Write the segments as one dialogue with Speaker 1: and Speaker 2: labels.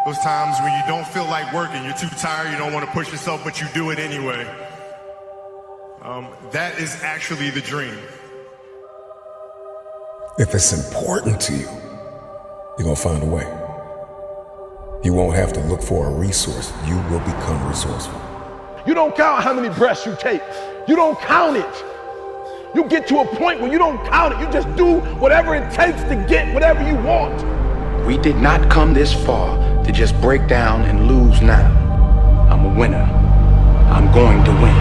Speaker 1: Those times when you don't feel like working, you're too tired, you don't want to push yourself, but you do it anyway. That is actually the dream.
Speaker 2: If it's important to you, you're gonna find a way. You won't have to look for a resource. You will become resourceful.
Speaker 3: You don't count how many breaths you take. You don't count it. You get to a point where you don't count it. You just do whatever it takes to get whatever you want.
Speaker 4: We did not come this far to just break down and lose now. I'm a winner. I'm going to win.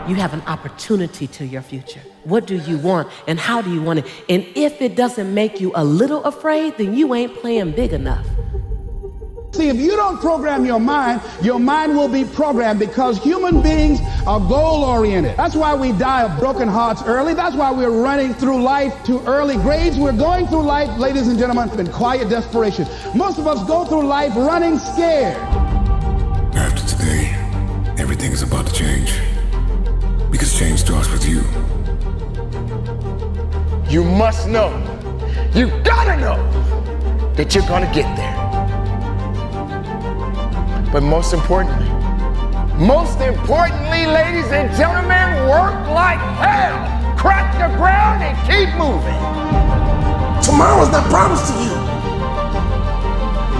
Speaker 5: You have an opportunity to your future. What do you want and how do you want it? And if it doesn't make you a little afraid, then you ain't playing big enough.
Speaker 6: See, if you don't program your mind will be programmed, because human beings are goal-oriented. That's why we die of broken hearts early. That's why we're running through life to early grades. We're going through life, ladies and gentlemen, in quiet desperation. Most of us go through life running scared.
Speaker 2: After today, everything is about to change. Because change starts with you.
Speaker 4: You must know, you gotta know that you're gonna get there. But most importantly, ladies and gentlemen, work like hell. Crack the ground and keep moving.
Speaker 7: Tomorrow is not promised to you.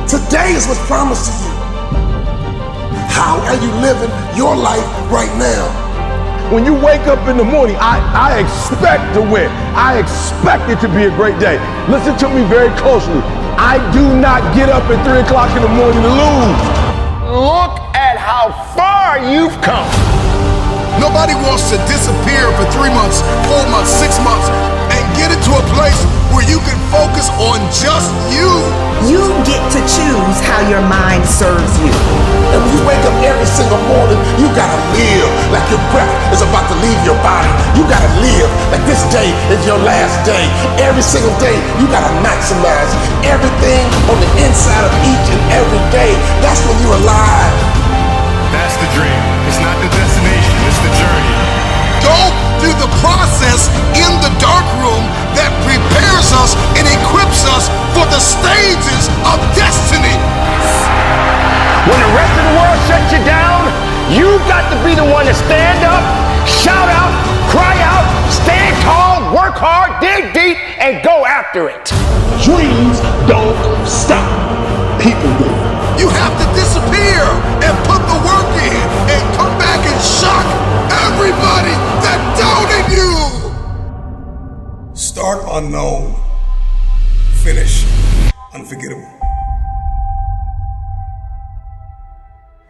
Speaker 7: Today is what's promised to you. How are you living your life right now?
Speaker 3: When you wake up in the morning, I expect to win. I expect it to be a great day. Listen to me very closely. I do not get up at 3 o'clock in the morning to lose.
Speaker 4: Look at how far you've come.
Speaker 7: Nobody wants to disappear for 3 months, 4 months, 6 months, and get into a place where you can focus on just you.
Speaker 8: You get to choose how your mind serves you.
Speaker 7: And when you wake up every single morning, you gotta live like your breath is about to leave your body. You gotta live like this day is your last day. Every single day, you gotta maximize everything on the inside of each and every day. That's when you're alive.
Speaker 1: That's the dream. It's not the destination, it's the journey.
Speaker 7: Go through the process in the dark room that prepares us and equips us for the stages of destiny.
Speaker 4: When the rest of the world shuts you down, you've got to be the one to stand up, shout out, cry out, stand tall, work hard, dig deep, and go after it.
Speaker 3: Dreams don't stop. People do.
Speaker 7: You have to disappear and put the work in and come back and shock everybody that doubted you. Start unknown. Finish unforgettable.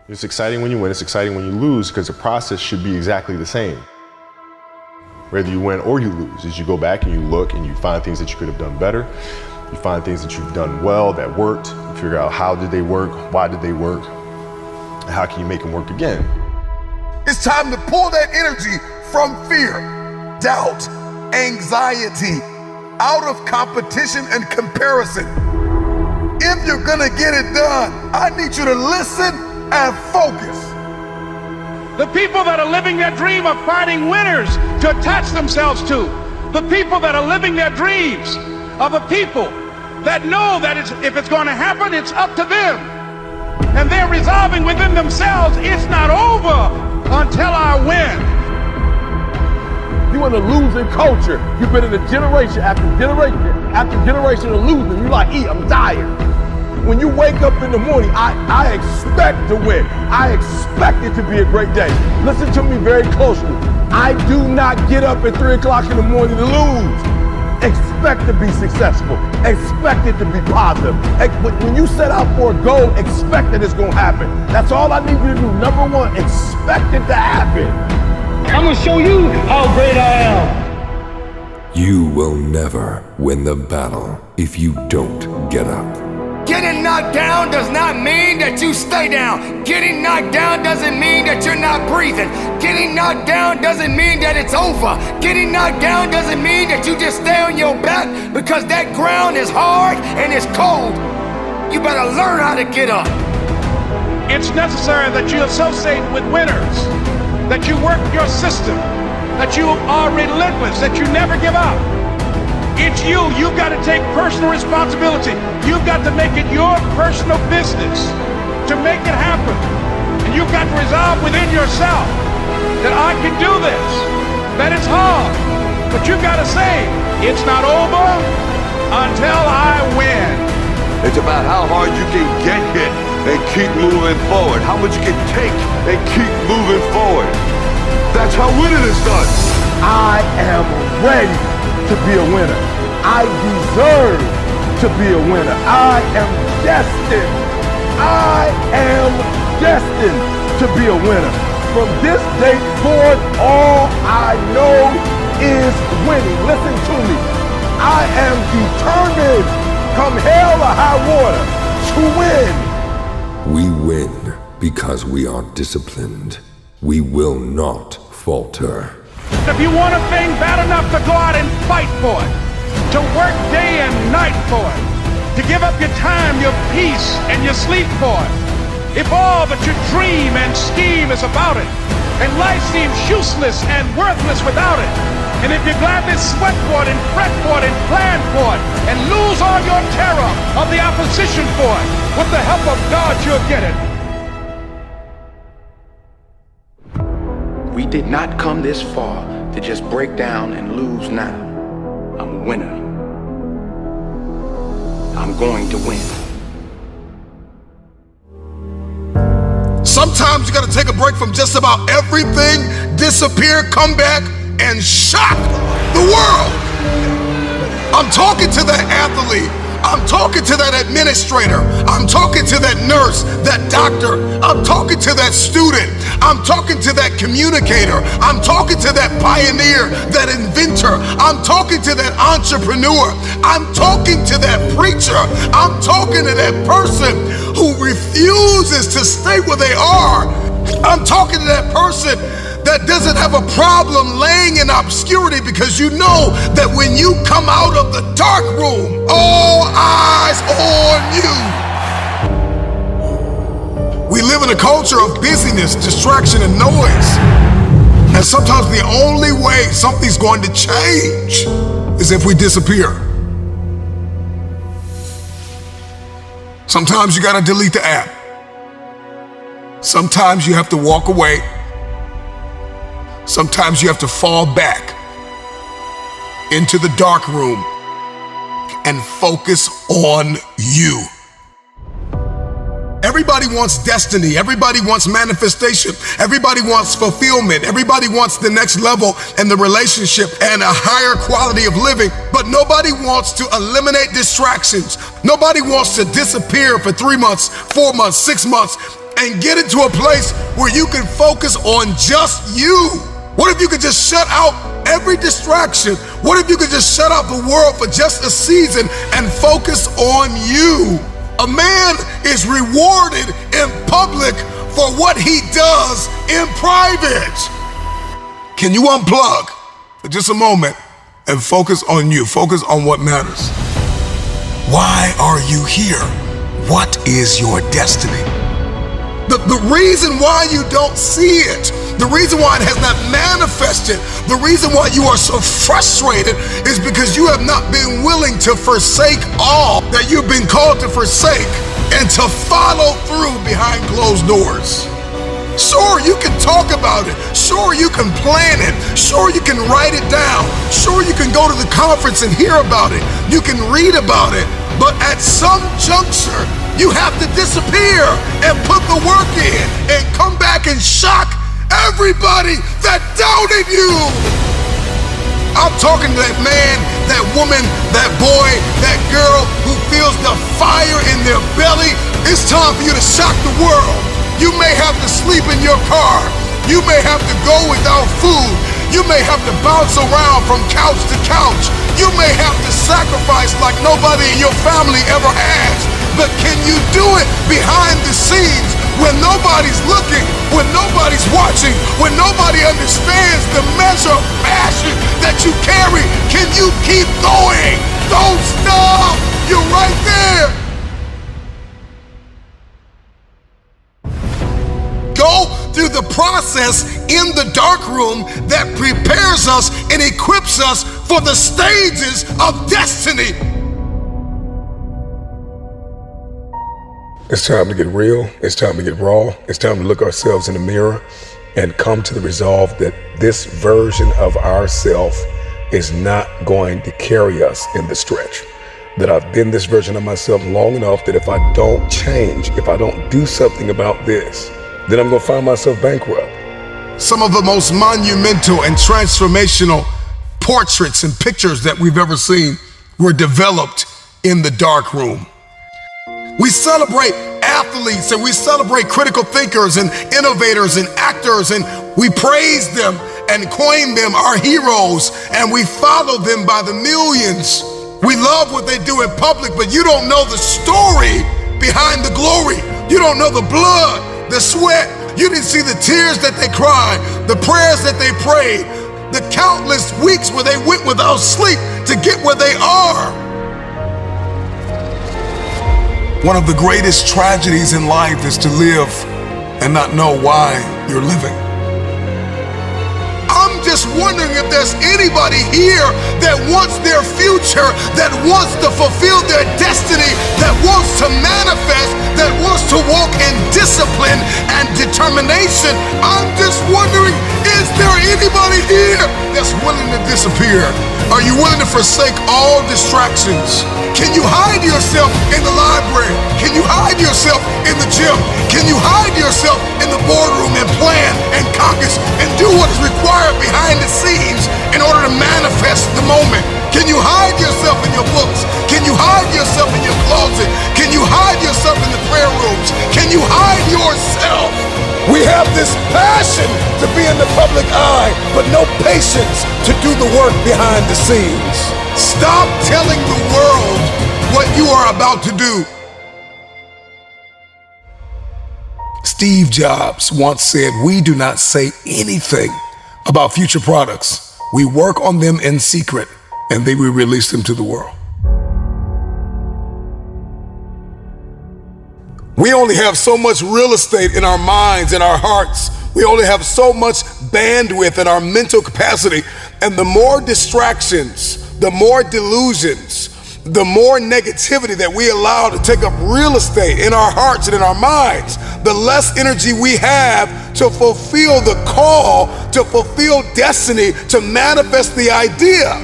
Speaker 9: It's exciting when you win, it's exciting when you lose, because the process should be exactly the same. Whether you win or you lose, as you go back and you look and you find things that you could have done better, you find things that you've done well that worked, you figure out how did they work, why did they work, and how can you make them work again.
Speaker 7: It's time to pull that energy from fear, doubt, anxiety, out of competition and comparison. If you're gonna get it done, I need you to listen and focus.
Speaker 6: The people that are living their dream are finding winners to attach themselves to. The people that are living their dreams are the people that know that if it's going to happen, it's up to them. And they're resolving within themselves, it's not over until I win.
Speaker 3: You in a losing culture. You've been in a generation after generation of losing. You're like, I'm tired. When you wake up in the morning, I expect to win. I expect it to be a great day. Listen to me very closely. I do not get up at 3 o'clock in the morning to lose. Expect to be successful. Expect it to be positive. When you set out for a goal, expect that it's going to happen. That's all I need you to do. Number one, expect it to happen.
Speaker 4: I'm gonna show you how great I am.
Speaker 2: You will never win the battle if you don't get up.
Speaker 4: Getting knocked down does not mean that you stay down. Getting knocked down doesn't mean that you're not breathing. Getting knocked down doesn't mean that it's over. Getting knocked down doesn't mean that you just stay on your back, because that ground is hard and it's cold. You better learn how to get up.
Speaker 6: It's necessary that you associate with winners, that you work your system, that you are relentless, that you never give up. It's you. You've got to take personal responsibility. You've got to make it your personal business to make it happen. And you've got to resolve within yourself that I can do this, that it's hard. But you've got to say, it's not over until I win.
Speaker 10: It's about how hard you can get hit and keep moving forward. How much you can take and keep moving forward. That's how winning is done.
Speaker 3: I am ready to be a winner. I deserve to be a winner. I am destined. I am destined to be a winner. From this date forward, all I know is winning. Listen to me. I am determined, come hell or high water, to win.
Speaker 2: We win because we are disciplined. We will not falter.
Speaker 6: If you want a thing bad enough to go out and fight for it, to work day and night for it, to give up your time, your peace, and your sleep for it, if all that you dream and scheme is about it, and life seems useless and worthless without it, and if you gladly sweat for it and fret for it and plan for it, and lose all your terror of the opposition for it, with the help of God you'll get it.
Speaker 11: We did not come this far to just break down and lose now. I'm a winner. I'm going to win.
Speaker 7: Sometimes you gotta take a break from just about everything, disappear, come back, and shock the world. I'm talking to that athlete. I'm talking to that administrator. I'm talking to that nurse, that doctor. I'm talking to that student. I'm talking to that communicator. I'm talking to that pioneer, that inventor. I'm talking to that entrepreneur. I'm talking to that preacher. I'm talking to that person who refuses to stay where they are. I'm talking to that person that doesn't have a problem laying in obscurity, because you know that when you come out of the dark room, all eyes on you. We live in a culture of busyness, distraction, and noise. And sometimes the only way something's going to change is if we disappear. Sometimes you gotta delete the app. Sometimes you have to walk away. Sometimes you have to fall back into the dark room and focus on you. Everybody wants destiny. Everybody wants manifestation. Everybody wants fulfillment. Everybody wants the next level in the relationship and a higher quality of living. But nobody wants to eliminate distractions. Nobody wants to disappear for 3 months, 4 months, 6 months, and get into a place where you can focus on just you. What if you could just shut out every distraction? What if you could just shut out the world for just a season and focus on you? A man is rewarded in public for what he does in private. Can you unplug for just a moment and focus on you? Focus on what matters. Why are you here? What is your destiny? The reason why you don't see it, the reason why it has not manifested, the reason why you are so frustrated is because you have not been willing to forsake all that you've been called to forsake and to follow through behind closed doors. Sure, you can talk about it. Sure, you can plan it. Sure, you can write it down. Sure, you can go to the conference and hear about it. You can read about it. But at some juncture, you have to disappear and put the work in and come back and shock everybody that doubted you. I'm talking to that man, that woman, that boy, that girl who feels the fire in their belly. It's time for you to shock the world. You may have to sleep in your car. You may have to go without food. You may have to bounce around from couch to couch. You may have to sacrifice like nobody in your family ever has. But can you do it behind the scenes when nobody's looking, when nobody's watching, when nobody understands the measure of passion that you carry? Can you keep going? Don't stop. You're right there. Go through the process process in the dark room that prepares us and equips us for the stages of destiny.
Speaker 2: It's time to get real. It's time to get raw. It's time to look ourselves in the mirror and come to the resolve that this version of ourself is not going to carry us in the stretch. That I've been this version of myself long enough that if I don't change, if I don't do something about this, then I'm gonna find myself bankrupt.
Speaker 7: Some of the most monumental and transformational portraits and pictures that we've ever seen were developed in the dark room. We celebrate athletes and we celebrate critical thinkers and innovators and actors, and we praise them and coin them our heroes, and we follow them by the millions. We love what they do in public, but you don't know the story behind the glory. You don't know the blood, the sweat. You didn't see the tears that they cried, the prayers that they prayed, the countless weeks where they went without sleep to get where they are. One of the greatest tragedies in life is to live and not know why you're living. I'm just wondering if there's anybody here that wants their future, that wants to fulfill their destiny, that wants to manifest, that wants to walk in discipline and determination. I'm just wondering, is there anybody here that's willing to disappear? Are you willing to forsake all distractions? Can you hide yourself in the library? Can you hide yourself in the gym? Can you hide yourself in the boardroom and plan and caucus and do what is required behind the scenes in order to manifest the moment? Can you hide yourself in your books? Can you hide yourself in your closet? Can you hide yourself in the prayer rooms? Can you hide yourself? We have this passion to be in the public eye, but no patience to do the work behind the scenes. Stop telling the world what you are about to do. Steve Jobs once said, "We do not say anything about future products. We work on them in secret, and then we release them to the world." We only have so much real estate in our minds and our hearts. We only have so much bandwidth in our mental capacity. And the more distractions, the more delusions, the more negativity that we allow to take up real estate in our hearts and in our minds, the less energy we have to fulfill the call, to fulfill destiny, to manifest the idea.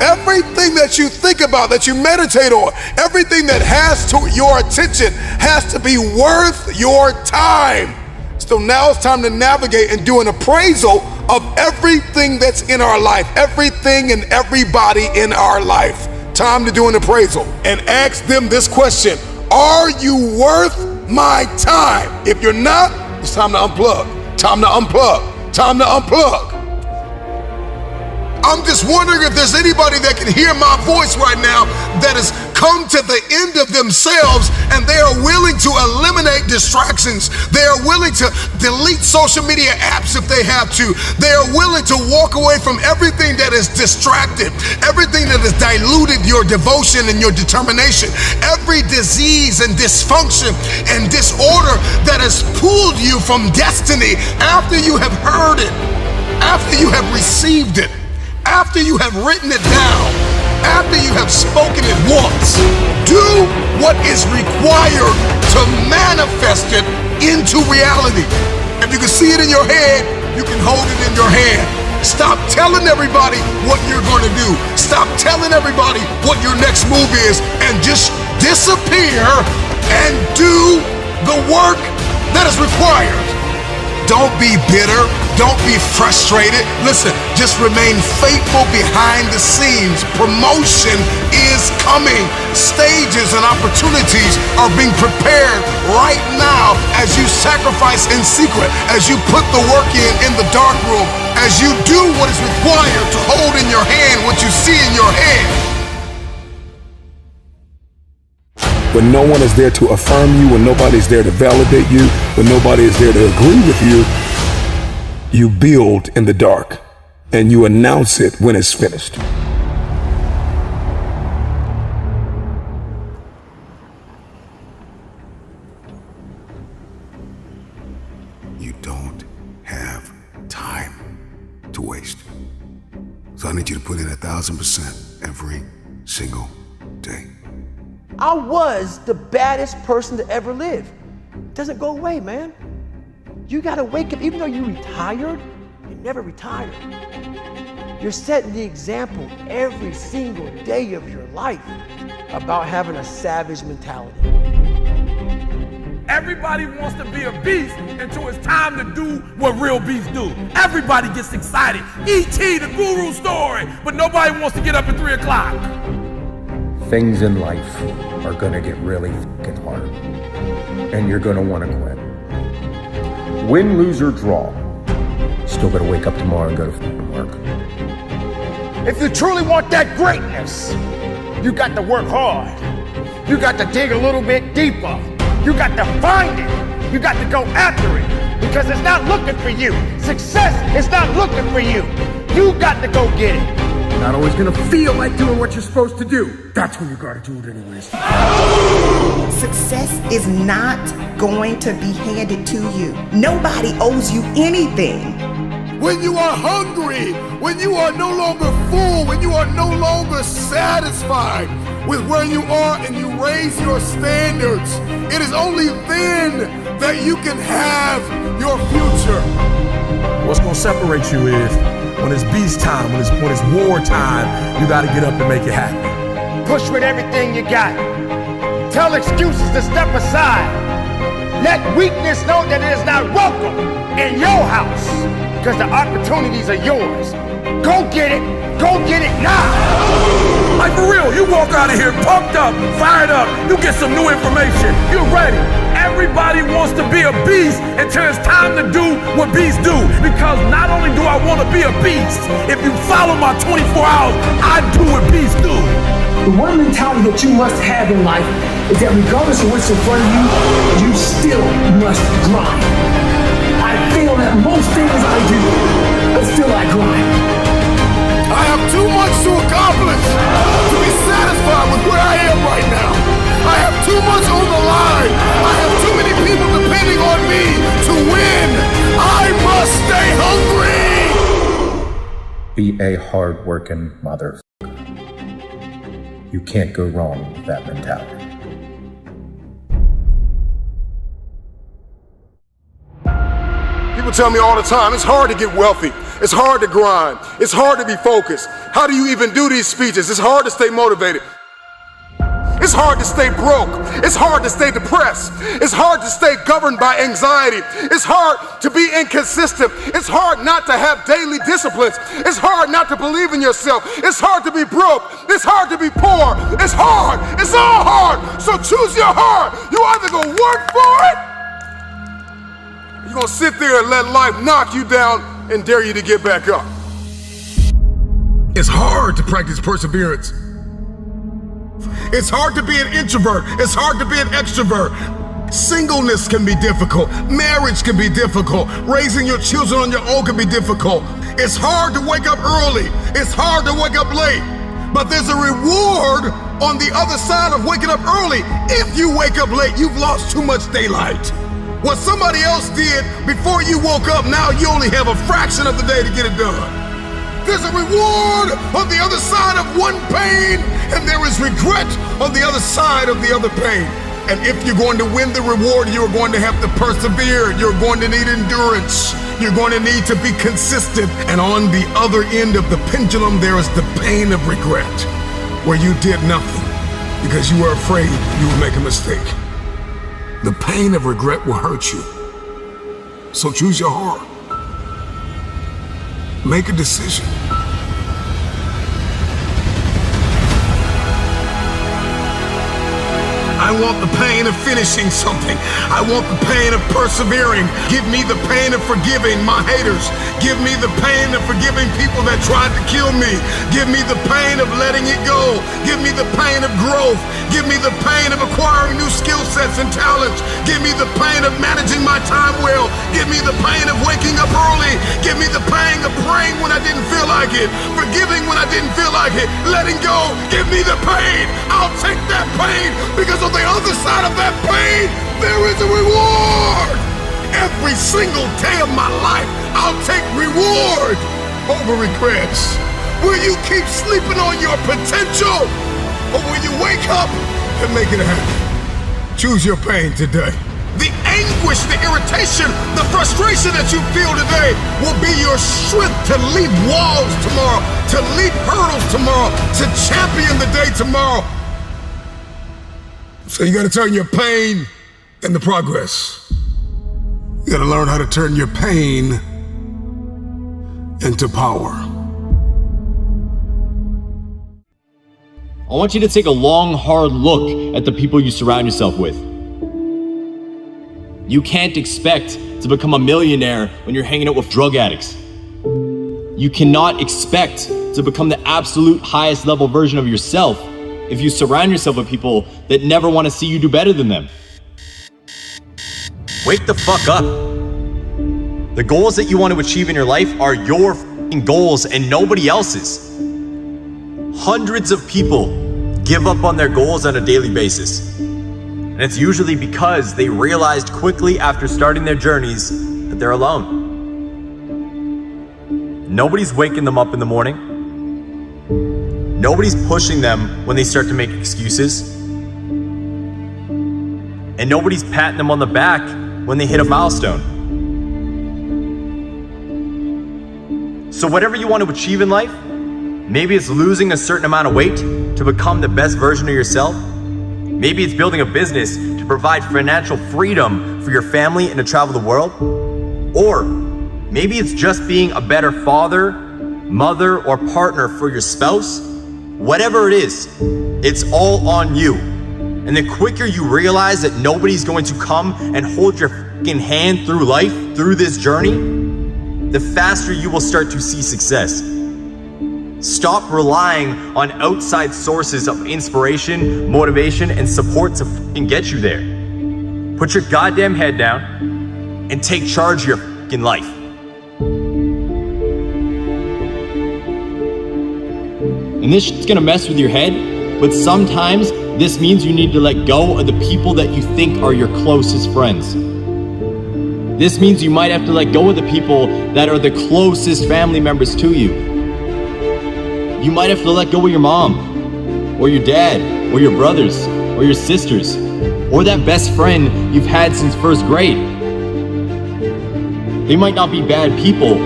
Speaker 7: Everything that you think about, that you meditate on, everything that has to your attention has to be worth your time. So now it's time to navigate and do an appraisal of everything that's in our life, everything and everybody in our life. Time to do an appraisal and ask them this question: are you worth my time? If you're not, it's time to unplug. Time to unplug. Time to unplug. I'm just wondering if there's anybody that can hear my voice right now that has come to the end of themselves and they are willing to eliminate distractions. They are willing to delete social media apps if they have to. They are willing to walk away from everything that is distracted, everything that has diluted your devotion and your determination, every disease and dysfunction and disorder that has pulled you from destiny after you have heard it, after you have received it, after you have written it down, after you have spoken it once. Do what is required to manifest it into reality. If you can see it in your head, you can hold it in your hand. Stop telling everybody what you're going to do. Stop telling everybody what your next move is, and just disappear and do the work that is required. Don't be bitter. Don't be frustrated. Listen, just remain faithful behind the scenes. Promotion is coming. Stages and opportunities are being prepared right now as you sacrifice in secret, as you put the work in the dark room, as you do what is required to hold in your hand what you see in your head.
Speaker 2: When no one is there to affirm you, when nobody's there to validate you, when nobody is there to agree with you, you build in the dark and you announce it when it's finished.
Speaker 7: You don't have
Speaker 12: So I need you to put in 1,000% every single day.
Speaker 13: I was the baddest person to ever live. Doesn't go away, man. You gotta wake up, even though you retired, you never retired. You're setting the example every single day of your life about having a savage mentality.
Speaker 3: Everybody wants to be a beast until it's time to do what real beasts do. Everybody gets excited. E.T., the guru story, but nobody wants to get up at 3 o'clock.
Speaker 14: Things in life are gonna get really fucking hard, and you're gonna wanna quit. Win, lose, or draw, still gotta wake up tomorrow and go to fucking work.
Speaker 4: If you truly want that greatness, you got to work hard. You got to dig a little bit deeper. You got to find it. You got to go after it because it's not looking for you. Success is not looking for you. You got to go get it.
Speaker 15: You're not always gonna feel like doing what you're supposed to do. That's when you gotta do it anyways.
Speaker 8: Success is not going to be handed to you. Nobody owes you anything.
Speaker 7: When you are hungry, when you are no longer full, when you are no longer satisfied with where you are and you raise your standards, it is only then that you can have your future.
Speaker 3: What's gonna separate you is when it's beast time, when it's war time, you gotta get up and make it happen.
Speaker 4: Push with everything you got. Tell excuses to step aside. Let weakness know that it is not welcome in your house because the opportunities are yours. Go get it. Go get it now.
Speaker 3: Like for real, you walk out of here pumped up, fired up, you get some new information, you're ready. Everybody wants to be a beast until it's time to do what beasts do. Because not only do I want to be a beast, if you follow my 24 hours, I do what beasts do.
Speaker 15: The one mentality that you must have in life is that regardless of what's in front of you, you still must grind. I feel that most things I do, but still I grind.
Speaker 7: I have too much to accomplish to be satisfied with where I am right now. I have too much on the line. I have too many people depending on me to win. I must stay hungry.
Speaker 14: Be a hard-working motherfucker. You can't go wrong with that mentality.
Speaker 7: People tell me all the time, it's hard to get wealthy. It's hard to grind. It's hard to be focused. How do you even do these speeches? It's hard to stay motivated. It's hard to stay broke. It's hard to stay depressed. It's hard to stay governed by anxiety. It's hard to be inconsistent. It's hard not to have daily disciplines. It's hard not to believe in yourself. It's hard to be broke. It's hard to be poor. It's hard. It's all hard. So choose your heart. You either gonna work for it, or you're gonna sit there and let life knock you down and dare you to get back up.
Speaker 2: It's hard to practice perseverance. It's hard to be an introvert. It's hard to be an extrovert. Singleness can be difficult. Marriage can be difficult. Raising your children on your own can be difficult. It's hard to wake up early. It's hard to wake up late. But there's a reward on the other side of waking up early. If you wake up late, you've lost too much daylight. What somebody else did before you woke up, now you only have a fraction of the day to get it done. There's a reward on the other side of one pain, and there is regret on the other side of the other pain. And if you're going to win the reward, you're going to have to persevere. You're going to need endurance. You're going to need to be consistent. And on the other end of the pendulum, there is the pain of regret, where you did nothing because you were afraid you would make a mistake. The pain of regret will hurt you. So choose your heart. Make a decision. I want the pain of finishing something. I want the pain of persevering. Give me the pain of forgiving my haters. Give me the pain of forgiving people that tried to kill me. Give me the pain of letting it go. Give me the pain of growth. Give me the pain of acquiring new skill sets and talents. Give me the pain of managing my time well. Give me the pain of waking up early. Give me the pain of praying when I didn't feel like it. Forgiving when I didn't feel like it. Letting go. Give me the pain. I'll take that pain because on the other side of that pain, there is a reward. Every single day of my life, I'll take reward over regrets.
Speaker 7: Will you keep sleeping on your potential? Or will you wake up and make it happen? Choose your pain today. The anguish, the irritation, the frustration that you feel today will be your strength to leap walls tomorrow, to leap hurdles tomorrow, to champion the day tomorrow. So you gotta turn your pain into progress. You gotta learn how to turn your pain into power.
Speaker 16: I want you to take a long, hard look at the people you surround yourself with. You can't expect to become a millionaire when you're hanging out with drug addicts. You cannot expect to become the absolute highest level version of yourself if you surround yourself with people that never want to see you do better than them. Wake the fuck up. The goals that you want to achieve in your life are your f***ing goals and nobody else's. Hundreds of people give up on their goals on a daily basis. And it's usually because they realized quickly after starting their journeys that they're alone. Nobody's waking them up in the morning. Nobody's pushing them when they start to make excuses. And nobody's patting them on the back when they hit a milestone. So whatever you want to achieve in life, maybe it's losing a certain amount of weight to become the best version of yourself. Maybe it's building a business to provide financial freedom for your family and to travel the world. Or maybe it's just being a better father, mother, or partner for your spouse. Whatever it is, it's all on you. And the quicker you realize that nobody's going to come and hold your fucking hand through life, through this journey, the faster you will start to see success. Stop relying on outside sources of inspiration, motivation, and support to fucking get you there. Put your goddamn head down and take charge of your fucking life. And this shit's gonna mess with your head, but sometimes this means you need to let go of the people that you think are your closest friends. This means you might have to let go of the people that are the closest family members to you. You might have to let go of your mom, or your dad, or your brothers, or your sisters, or that best friend you've had since first grade. They might not be bad people,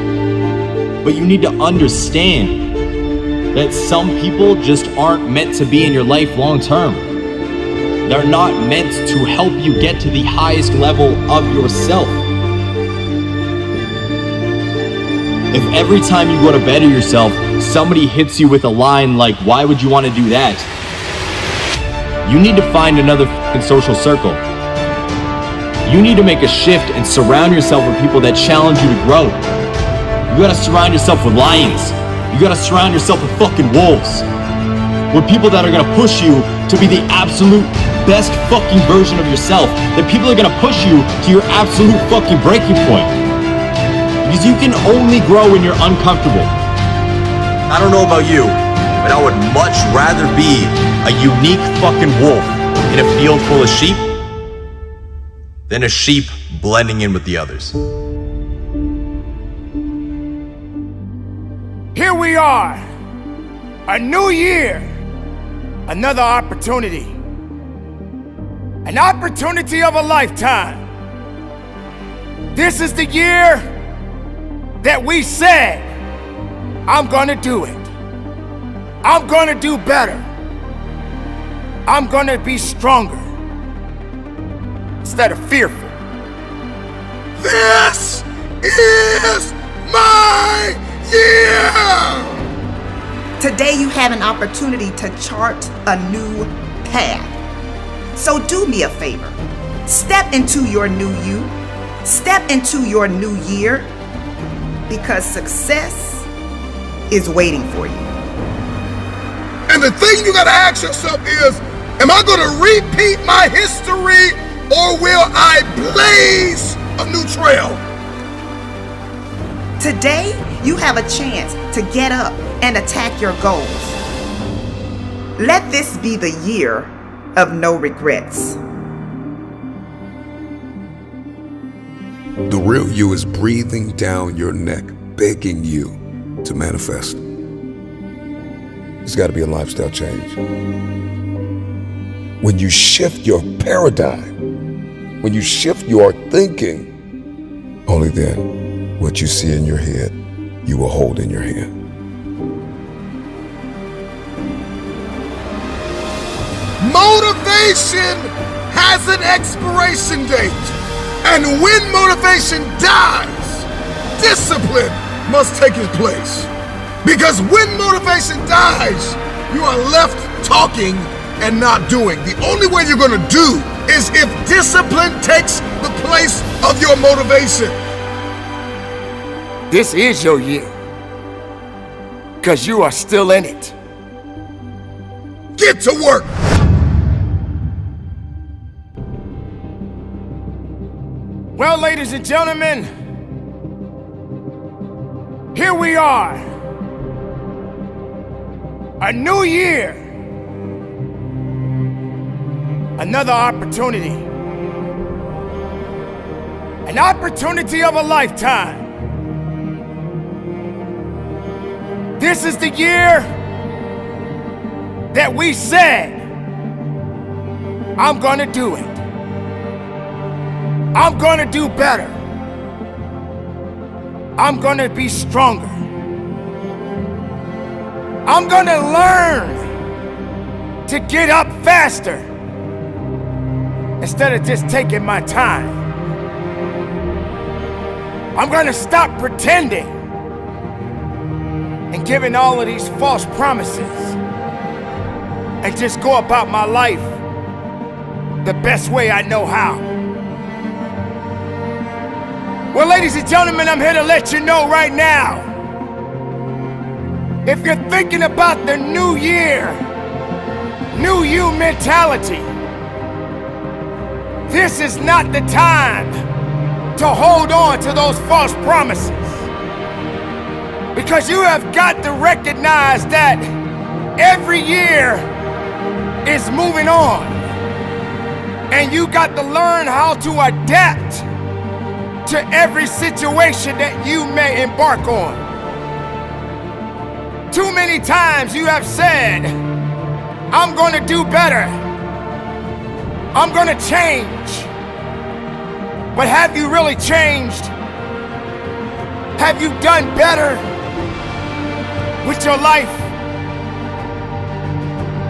Speaker 16: but you need to understand that some people just aren't meant to be in your life long term. They're not meant to help you get to the highest level of yourself. If every time you go to better yourself, somebody hits you with a line like, "Why would you want to do that?" You need to find another f***ing social circle. You need to make a shift and surround yourself with people that challenge you to grow. You gotta surround yourself with lions. You gotta surround yourself with fucking wolves. With people that are gonna push you to be the absolute best fucking version of yourself. That people are gonna push you to your absolute fucking breaking point. Because you can only grow when you're uncomfortable. I don't know about you, but I would much rather be a unique fucking wolf in a field full of sheep than a sheep blending in with the others.
Speaker 4: Here we are, a new year, another opportunity, an opportunity of a lifetime. This is the year that we said, I'm gonna do it. I'm gonna do better. I'm gonna be stronger instead of fearful.
Speaker 7: This is my year!
Speaker 8: Today you have an opportunity to chart a new path. So do me a favor. Step into your new you. Step into your new year, because success is waiting for you.
Speaker 7: And the thing you gotta ask yourself is, am I gonna repeat my history, or will I blaze a new trail?
Speaker 8: Today, you have a chance to get up and attack your goals. Let this be the year of no regrets.
Speaker 12: The real you is breathing down your neck, begging you to manifest.
Speaker 2: It's got to be a lifestyle change. When you shift your paradigm, when you shift your thinking, only then what you see in your head, you will hold in your hand.
Speaker 7: Motivation has an expiration date. And when motivation dies, discipline must take its place. Because when motivation dies, you are left talking and not doing. The only way you're going to do is if discipline takes the place of your motivation.
Speaker 4: This is your year. Because you are still in it.
Speaker 7: Get to work.
Speaker 4: Well, ladies and gentlemen, here we are. A new year. Another opportunity. An opportunity of a lifetime. This is the year that we said, I'm gonna do it. I'm gonna do better. I'm gonna be stronger. I'm gonna learn to get up faster instead of just taking my time. I'm gonna stop pretending and giving all of these false promises and just go about my life the best way I know how. Well, ladies and gentlemen, I'm here to let you know right now, if you're thinking about the new year, new you mentality, this is not the time to hold on to those false promises. Because you have got to recognize that every year is moving on. And you got to learn how to adapt to every situation that you may embark on. Too many times you have said, I'm gonna do better. I'm gonna change. But have you really changed? Have you done better with your life?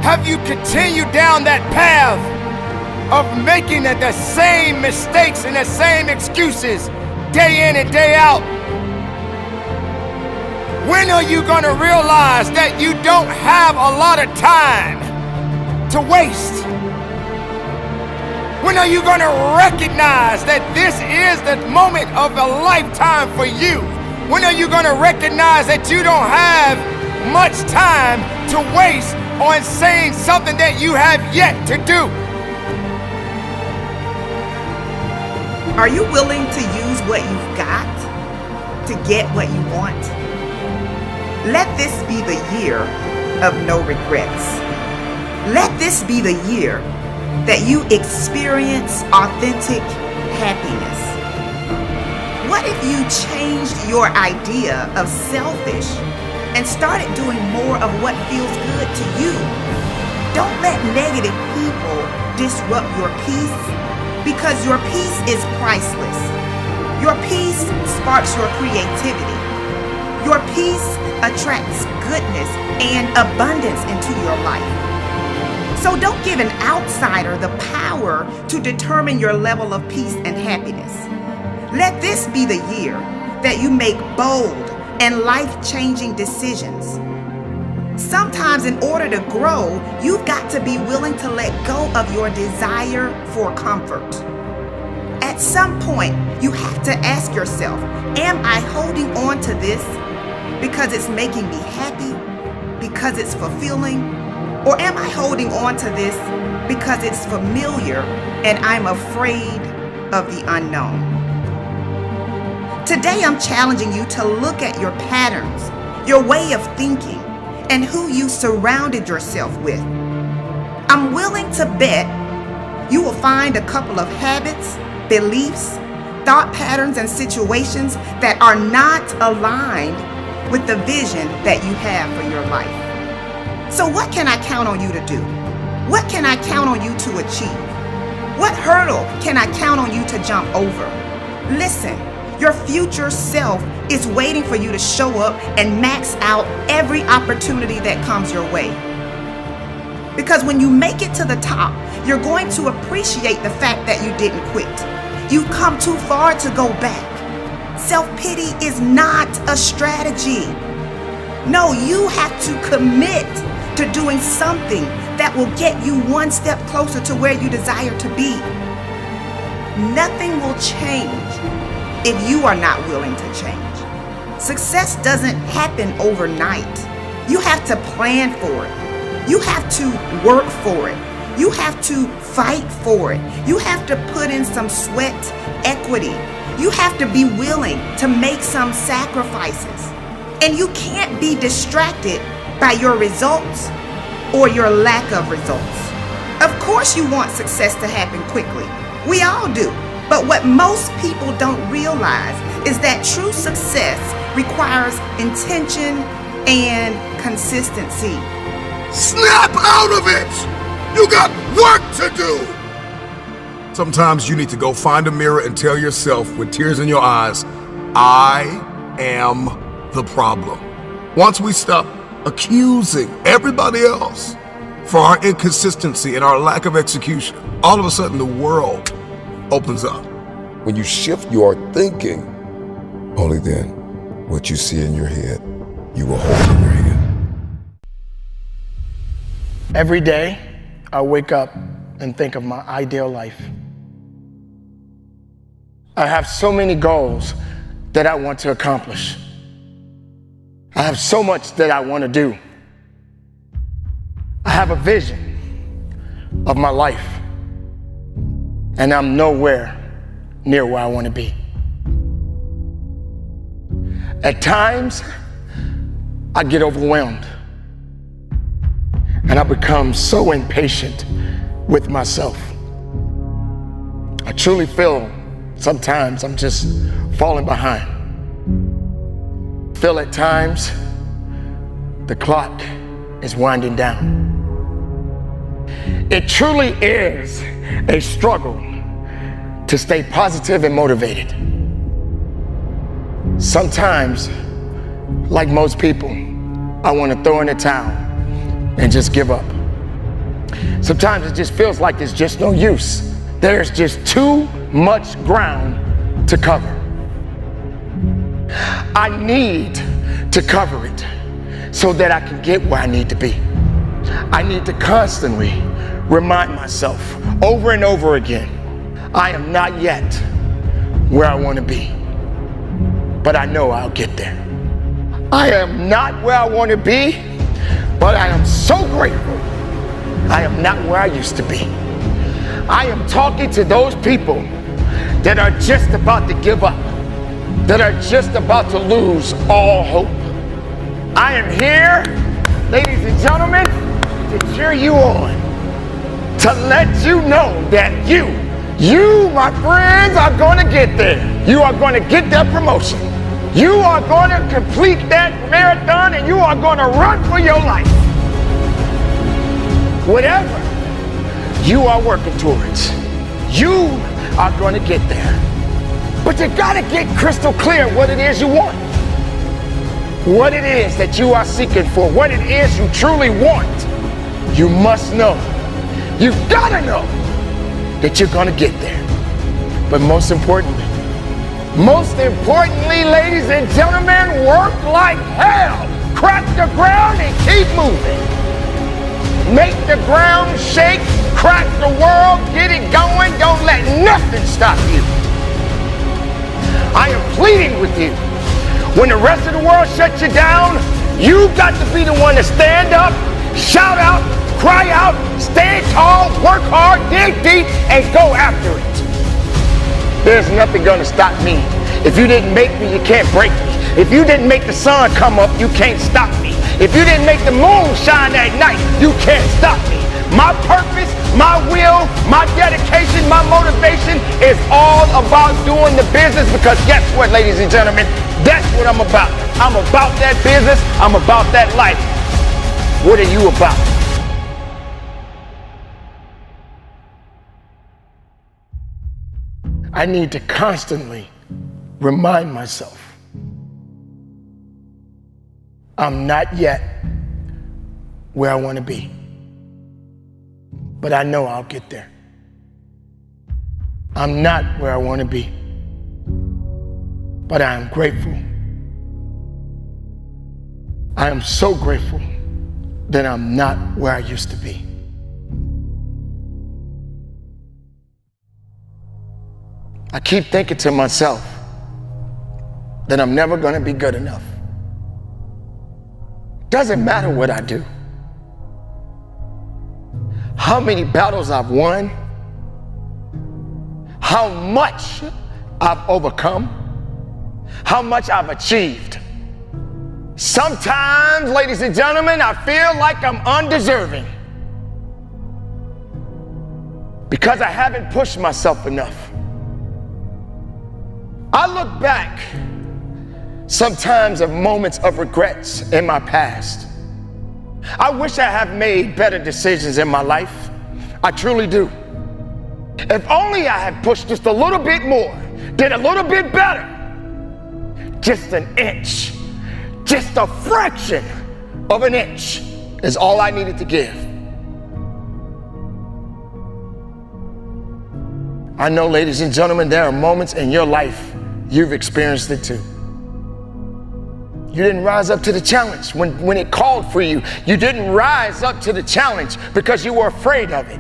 Speaker 4: Have you continued down that path of making the same mistakes and the same excuses day in and day out? When are you gonna realize that you don't have a lot of time to waste? When are you gonna recognize that this is the moment of a lifetime for you? When are you gonna recognize that you don't have much time to waste on saying something that you have yet to do?
Speaker 8: Are you willing to use what you've got to get what you want? Let this be the year of no regrets. Let this be the year that you experience authentic happiness. What if you changed your idea of selfish and started doing more of what feels good to you? Don't let negative people disrupt your peace, because your peace is priceless. Your peace sparks your creativity. Your peace attracts goodness and abundance into your life. So don't give an outsider the power to determine your level of peace and happiness. Let this be the year that you make bold and life-changing decisions. Sometimes in order to grow, you've got to be willing to let go of your desire for comfort. At some point, you have to ask yourself, am I holding on to this because it's making me happy, because it's fulfilling? Or am I holding on to this because it's familiar and I'm afraid of the unknown? Today, I'm challenging you to look at your patterns, your way of thinking, and who you surrounded yourself with. I'm willing to bet you will find a couple of habits, beliefs, thought patterns, and situations that are not aligned with the vision that you have for your life. So what can I count on you to do? What can I count on you to achieve? What hurdle can I count on you to jump over? Listen, your future self is waiting for you to show up and max out every opportunity that comes your way. Because when you make it to the top, you're going to appreciate the fact that you didn't quit. You've come too far to go back. Self-pity is not a strategy. No, you have to commit to doing something that will get you one step closer to where you desire to be. Nothing will change if you are not willing to change. Success doesn't happen overnight. You have to plan for it. You have to work for it. You have to fight for it. You have to put in some sweat equity. You have to be willing to make some sacrifices. And you can't be distracted by your results or your lack of results. Of course you want success to happen quickly. We all do. But what most people don't realize is that true success requires intention and consistency.
Speaker 7: Snap out of it! You got work to do!
Speaker 2: Sometimes you need to go find a mirror and tell yourself with tears in your eyes, I am the problem. Once we stop accusing everybody else for our inconsistency and our lack of execution, all of a sudden the world opens up. When you shift your thinking, only then what you see in your head, you will hold in your hand.
Speaker 17: Every day, I wake up and think of my ideal life. I have so many goals that I want to accomplish. I have so much that I want to do. I have a vision of my life, and I'm nowhere near where I want to be. At times, I get overwhelmed, and I become so impatient with myself. I truly feel sometimes I'm just falling behind. I feel at times the clock is winding down. It truly is a struggle to stay positive and motivated. Sometimes, like most people, I want to throw in the towel and just give up. Sometimes it just feels like there's just no use. There's just too much ground to cover. I need to cover it so that I can get where I need to be. I need to constantly remind myself over and over again, I am not yet where I want to be, but I know I'll get there. I am not where I want to be, but I am so grateful I am not where I used to be. I am talking to those people that are just about to give up, that are just about to lose all hope. I am here, ladies and gentlemen, to cheer you on, to let you know that you, my friends, are going to get there. You are going to get that promotion. You are going to complete that marathon, and you are going to run for your life. Whatever you are working towards, you are going to get there. But you got to get crystal clear what it is you want, what it is that you are seeking for, what it is you truly want. You must know. You've got to know that you're going to get there. But most importantly, ladies and gentlemen, work like hell. Crack the ground and keep moving. Make the ground shake, crack the world, get it going. Don't let nothing stop you. I am pleading with you. When the rest of the world shuts you down, you got to be the one to stand up, shout out, cry out, stand tall, work hard, dig deep, and go after it. There's nothing gonna stop me. If you didn't make me, you can't break me. If you didn't make the sun come up, you can't stop me. If you didn't make the moon shine at night, you can't stop me. My purpose, my will, my dedication, my motivation is all about doing the business, because guess what, ladies and gentlemen? That's what I'm about. I'm about that business. I'm about that life. What are you about? I need to constantly remind myself I'm not yet where I want to be, but I know I'll get there. I'm not where I want to be, but I am grateful. I am so grateful that I'm not where I used to be. I keep thinking to myself that I'm never going to be good enough. Doesn't matter what I do. How many battles I've won, how much I've overcome, how much I've achieved. Sometimes, ladies and gentlemen, I feel like I'm undeserving because I haven't pushed myself enough. I look back sometimes at moments of regrets in my past. I wish I had made better decisions in my life. I truly do. If only I had pushed just a little bit more, did a little bit better. Just an inch, just a fraction of an inch is all I needed to give. I know, ladies and gentlemen, there are moments in your life you've experienced it too. You didn't rise up to the challenge when it called for you. You didn't rise up to the challenge because you were afraid of it.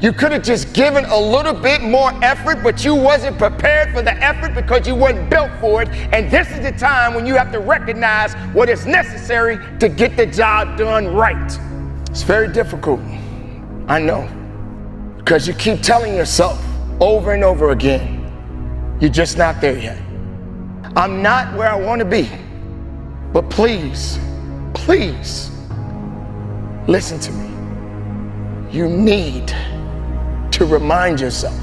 Speaker 17: You could have just given a little bit more effort, but you wasn't prepared for the effort because you wasn't built for it. And this is the time when you have to recognize what is necessary to get the job done right. It's very difficult, I know, because you keep telling yourself over and over again, you're just not there yet. I'm not where I want to be. But please, please, listen to me. You need to remind yourself,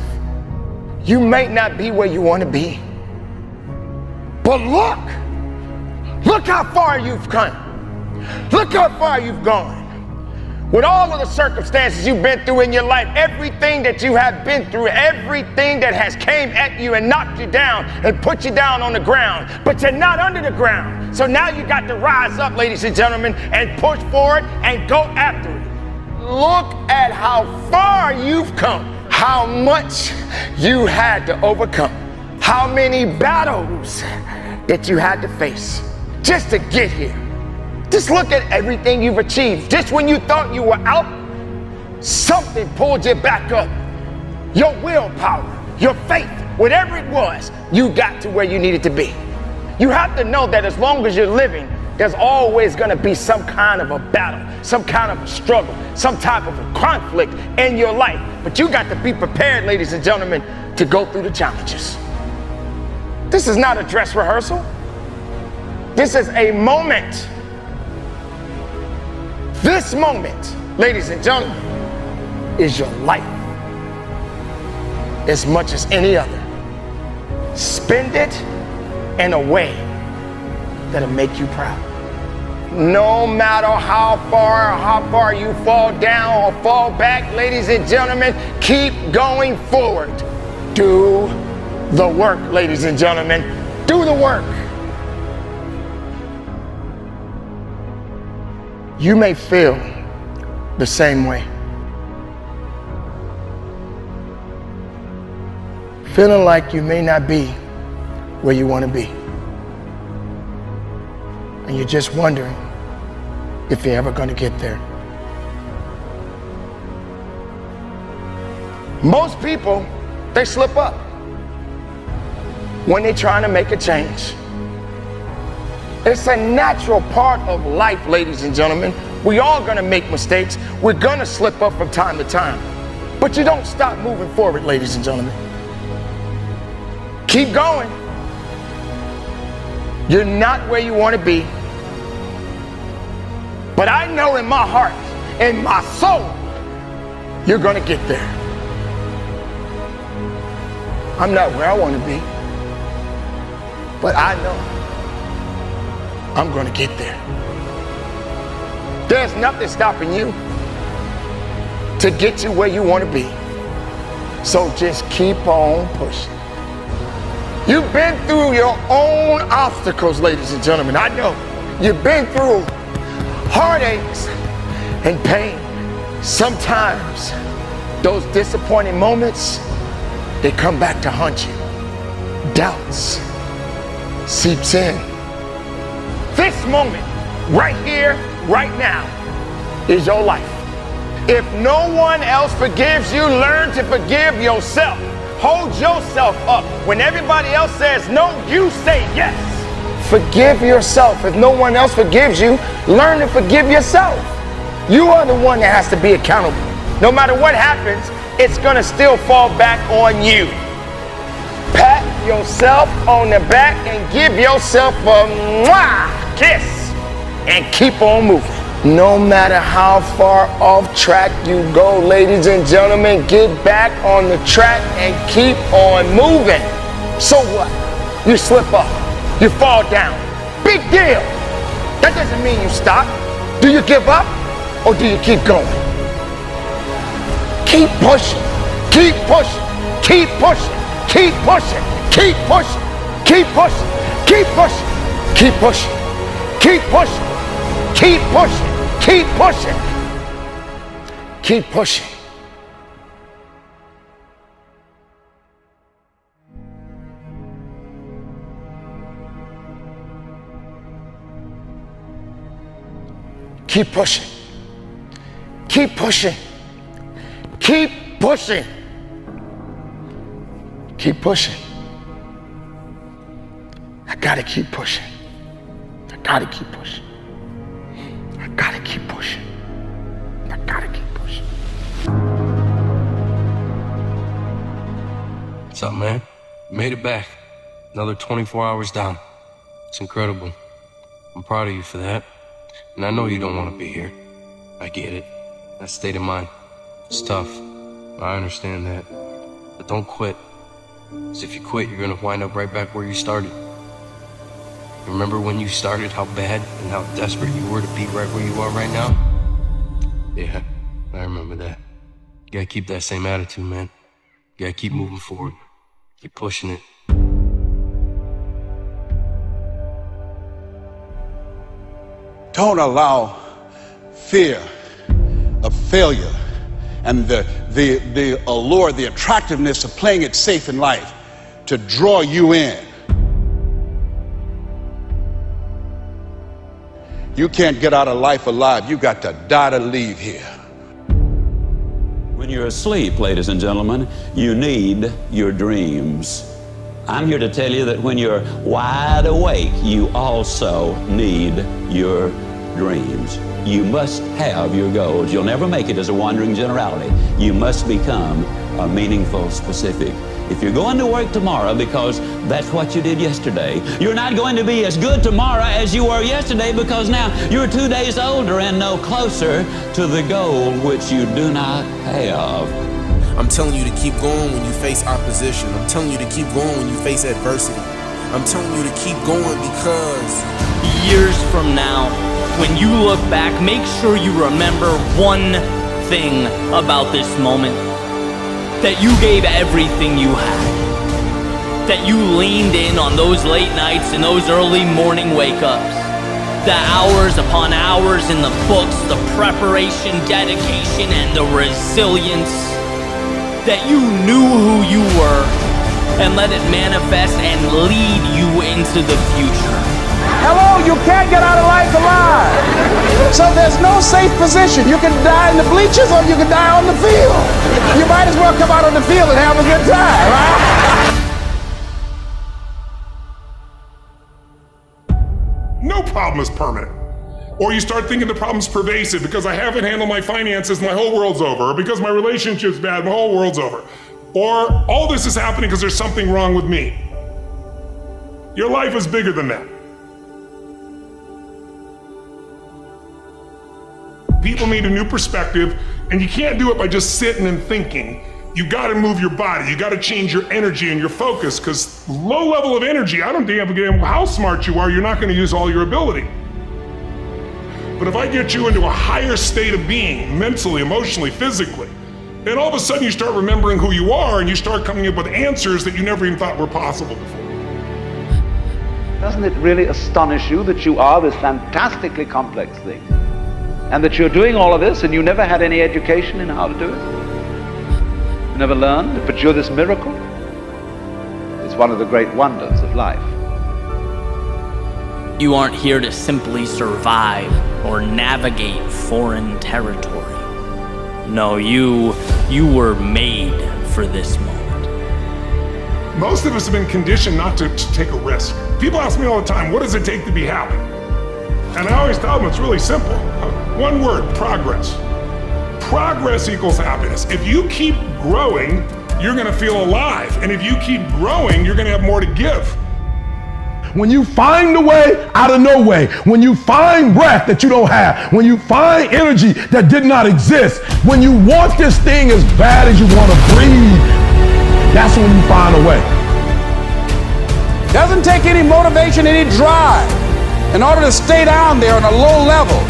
Speaker 17: you may not be where you want to be, but look how far you've come. Look how far you've gone. With all of the circumstances you've been through in your life, everything that you have been through, everything that has came at you and knocked you down and put you down on the ground, but you're not under the ground. So now you got to rise up, ladies and gentlemen, and push forward and go after it. Look at how far you've come, how much you had to overcome, how many battles that you had to face just to get here. Just look at everything you've achieved. Just when you thought you were out, something pulled you back up. Your willpower, your faith, whatever it was, you got to where you needed to be. You have to know that as long as you're living, there's always going to be some kind of a battle, some kind of a struggle, some type of a conflict in your life. But you got to be prepared, ladies and gentlemen, to go through the challenges. This is not a dress rehearsal. This is a moment. This moment, ladies and gentlemen, is your life as much as any other. Spend it in a way that'll make you proud. No matter how far you fall down or fall back, ladies and gentlemen, keep going forward. Do the work, ladies and gentlemen. Do the work. You may feel the same way. Feeling like you may not be where you want to be. And you're just wondering if you're ever going to get there. Most people, they slip up when they're trying to make a change. It's a natural part of life, ladies and gentlemen. We all gonna make mistakes. We're gonna slip up from time to time. But you don't stop moving forward, ladies and gentlemen. Keep going. You're not where you want to be. But I know in my heart, in my soul, you're gonna get there. I'm not where I want to be, but I know I'm gonna get there. There's nothing stopping you to get you where you wanna be. So just keep on pushing. You've been through your own obstacles, ladies and gentlemen. I know. You've been through heartaches and pain. Sometimes those disappointing moments, they come back to haunt you. Doubts seeps in. This moment, right here, right now, is your life. If no one else forgives you, learn to forgive yourself. Hold yourself up. When everybody else says no, you say yes. Forgive yourself. If no one else forgives you, learn to forgive yourself. You are the one that has to be accountable. No matter what happens, it's gonna still fall back on you. Pat yourself on the back and give yourself a mwah kiss and keep on moving. No matter how far off track you go, ladies and gentlemen, get back on the track and keep on moving. So what? You slip up, you fall down. Big deal. That doesn't mean you stop. Do you give up or do you keep going? Keep pushing, keep pushing, keep pushing, keep pushing, keep pushing, keep pushing, keep pushing, keep pushing, keep pushing, keep pushing. Keep pushing. Keep pushing. Keep pushing. Keep pushing. Keep pushing. Keep pushing. I gotta keep pushing. I gotta keep pushing. I gotta keep pushing. I gotta keep pushing.
Speaker 18: What's up, man? Made it back. Another 24 hours down. It's incredible. I'm proud of you for that. And I know you don't want to be here. I get it. That state of mind. It's tough. I understand that. But don't quit. Because if you quit, you're going to wind up right back where you started. Remember when you started, how bad and how desperate you were to be right where you are right now? Yeah, I remember that. You gotta keep that same attitude, man. You gotta keep moving forward. Keep pushing it.
Speaker 6: Don't allow fear of failure and the allure, the attractiveness of playing it safe in life to draw you in. You can't get out of life alive. You got to die to leave here.
Speaker 19: When you're asleep, ladies and gentlemen, you need your dreams. I'm here to tell you that when you're wide awake, you also need your dreams. You must have your goals. You'll never make it as a wandering generality. You must become a meaningful specific. If you're going to work tomorrow because that's what you did yesterday, you're not going to be as good tomorrow as you were yesterday because now you're 2 days older and no closer to the goal which you do not have.
Speaker 20: I'm telling you to keep going when you face opposition. I'm telling you to keep going when you face adversity. I'm telling you to keep going because
Speaker 21: years from now, when you look back, make sure you remember one thing about this moment. That you gave everything you had. That you leaned in on those late nights and those early morning wake-ups. The hours upon hours in the books, the preparation, dedication, and the resilience. That you knew who you were and let it manifest and lead you into the future.
Speaker 6: Hello, you can't get out of life alive. So there's no safe position. You can die in the bleachers or you can die on the field. You might as well come out on the field and have a good time, right?
Speaker 22: No problem is permanent. Or you start thinking the problem's pervasive because I haven't handled my finances, my whole world's over. Or because my relationship's bad, my whole world's over. Or all this is happening because there's something wrong with me. Your life is bigger than that. People need a new perspective, and you can't do it by just sitting and thinking. You gotta move your body. You gotta change your energy and your focus, because low level of energy, I don't give a damn how smart you are, you're not gonna use all your ability. But if I get you into a higher state of being, mentally, emotionally, physically, and all of a sudden you start remembering who you are and you start coming up with answers that you never even thought were possible before.
Speaker 1: Doesn't it really astonish you that you are this fantastically complex thing? And that you're doing all of this and you never had any education in how to do it? You never learned, but you're this miracle? It's one of the great wonders of life.
Speaker 21: You aren't here to simply survive or navigate foreign territory. No, you were made for this moment.
Speaker 22: Most of us have been conditioned not to take a risk. People ask me all the time, what does it take to be happy? And I always tell them it's really simple. One word, progress. Progress equals happiness. If you keep growing, you're gonna feel alive. And if you keep growing, you're gonna have more to give.
Speaker 3: When you find a way out of no way, when you find breath that you don't have, when you find energy that did not exist, when you want this thing as bad as you want to breathe, that's when you find a way.
Speaker 5: Doesn't take any motivation, any drive in order to stay down there on a low level.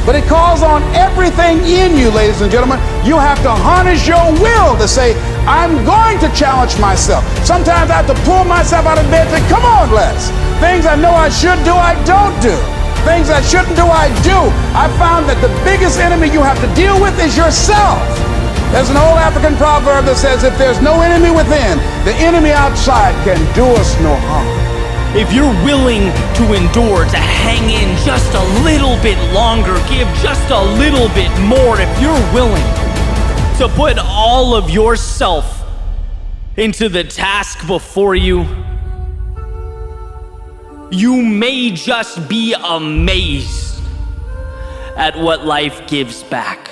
Speaker 5: But it calls on everything in you, ladies and gentlemen. You have to harness your will to say, I'm going to challenge myself. Sometimes I have to pull myself out of bed and say, come on, Les. Things I know I should do, I don't do. Things I shouldn't do, I do. I found that the biggest enemy you have to deal with is yourself. There's an old African proverb that says, if there's no enemy within, the enemy outside can do us no harm.
Speaker 21: If you're willing to endure, to hang in just a little bit longer, give just a little bit more, if you're willing to put all of yourself into the task before you, you may just be amazed at what life gives back.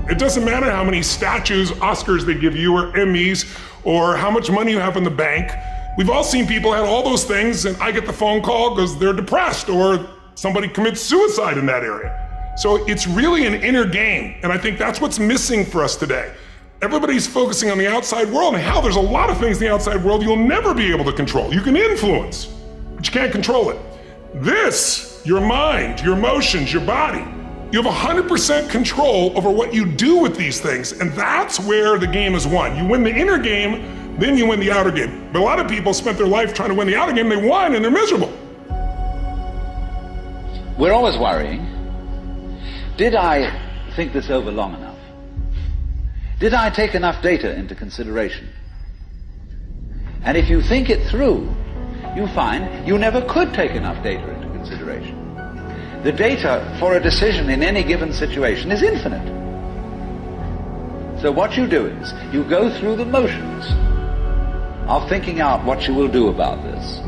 Speaker 22: It doesn't matter how many statues, Oscars they give you, or Emmys, or how much money you have in the bank. We've all seen people have all those things, and I get the phone call because they're depressed, or somebody commits suicide in that area. So it's really an inner game, and I think that's what's missing for us today. Everybody's focusing on the outside world, and hell, there's a lot of things in the outside world you'll never be able to control. You can influence, but you can't control it. This, your mind, your emotions, your body, you have 100% control over what you do with these things, and that's where the game is won. You win the inner game, then you win the outer game. But a lot of people spent their life trying to win the outer game, they won, and they're miserable.
Speaker 1: We're always worrying. Did I think this over long enough? Did I take enough data into consideration? And if you think it through, you find you never could take enough data into consideration. The data for a decision in any given situation is infinite. So what you do is, you go through the motions of thinking out what you will do about this.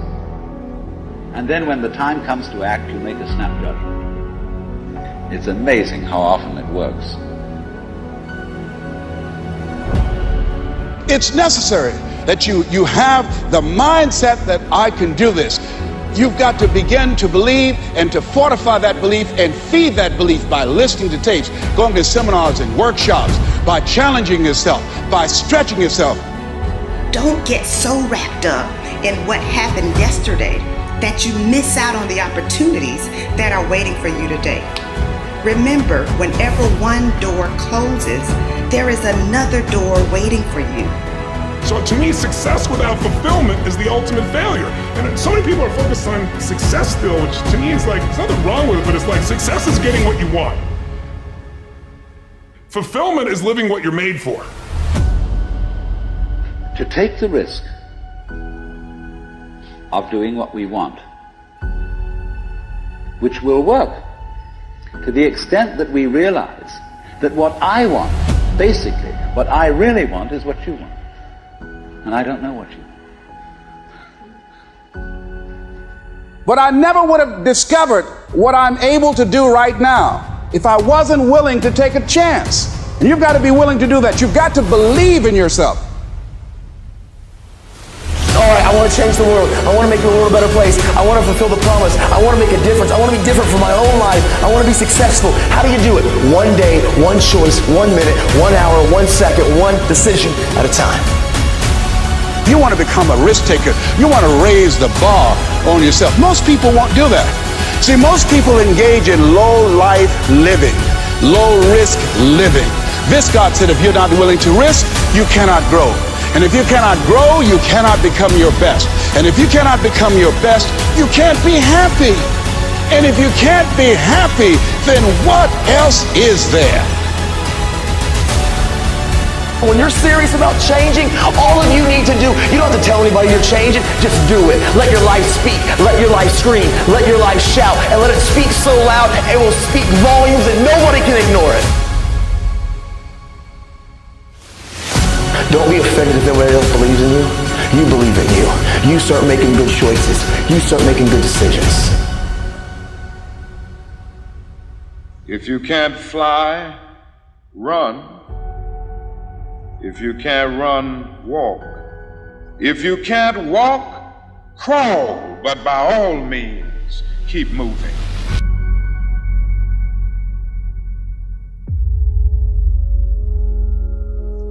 Speaker 1: And then when the time comes to act, you make a snap judgment. It's amazing how often it works.
Speaker 5: It's necessary that you have the mindset that I can do this. You've got to begin to believe and to fortify that belief and feed that belief by listening to tapes, going to seminars and workshops, by challenging yourself, by stretching yourself.
Speaker 8: Don't get so wrapped up in what happened yesterday that you miss out on the opportunities that are waiting for you today. Remember, whenever one door closes, there is another door waiting for you.
Speaker 22: So to me, success without fulfillment is the ultimate failure. And so many people are focused on success still, which to me is like, there's nothing wrong with it, but it's like success is getting what you want. Fulfillment is living what you're made for.
Speaker 1: To take the risk of doing what we want, which will work to the extent that we realize that what I want, basically, what I really want is what you want. And I don't know what you want.
Speaker 5: But I never would have discovered what I'm able to do right now if I wasn't willing to take a chance. And you've got to be willing to do that. You've got to believe in yourself.
Speaker 15: all right, I want to change the world. I want to make the world a better place. I want to fulfill the promise. I want to make a difference. I want to be different for my own life. I want to be successful. How do you do it? One day, one choice, 1 minute, 1 hour, 1 second, one decision at a time.
Speaker 5: You want to become a risk taker. You want to raise the bar on yourself. Most people won't do that. See, most people engage in low life living, low risk living. This God said, if you're not willing to risk, you cannot grow. And if you cannot grow, you cannot become your best. And if you cannot become your best, you can't be happy. And if you can't be happy, then what else is there?
Speaker 15: When you're serious about changing, all of you need to do, you don't have to tell anybody you're changing, just do it. Let your life speak, let your life scream, let your life shout, and let it speak so loud it will speak volumes that nobody can ignore it. Don't be offended if nobody else believes in you. You believe in you. You start making good choices. You start making good decisions.
Speaker 9: If you can't fly, run. If you can't run, walk. If you can't walk, crawl. But by all means, keep moving.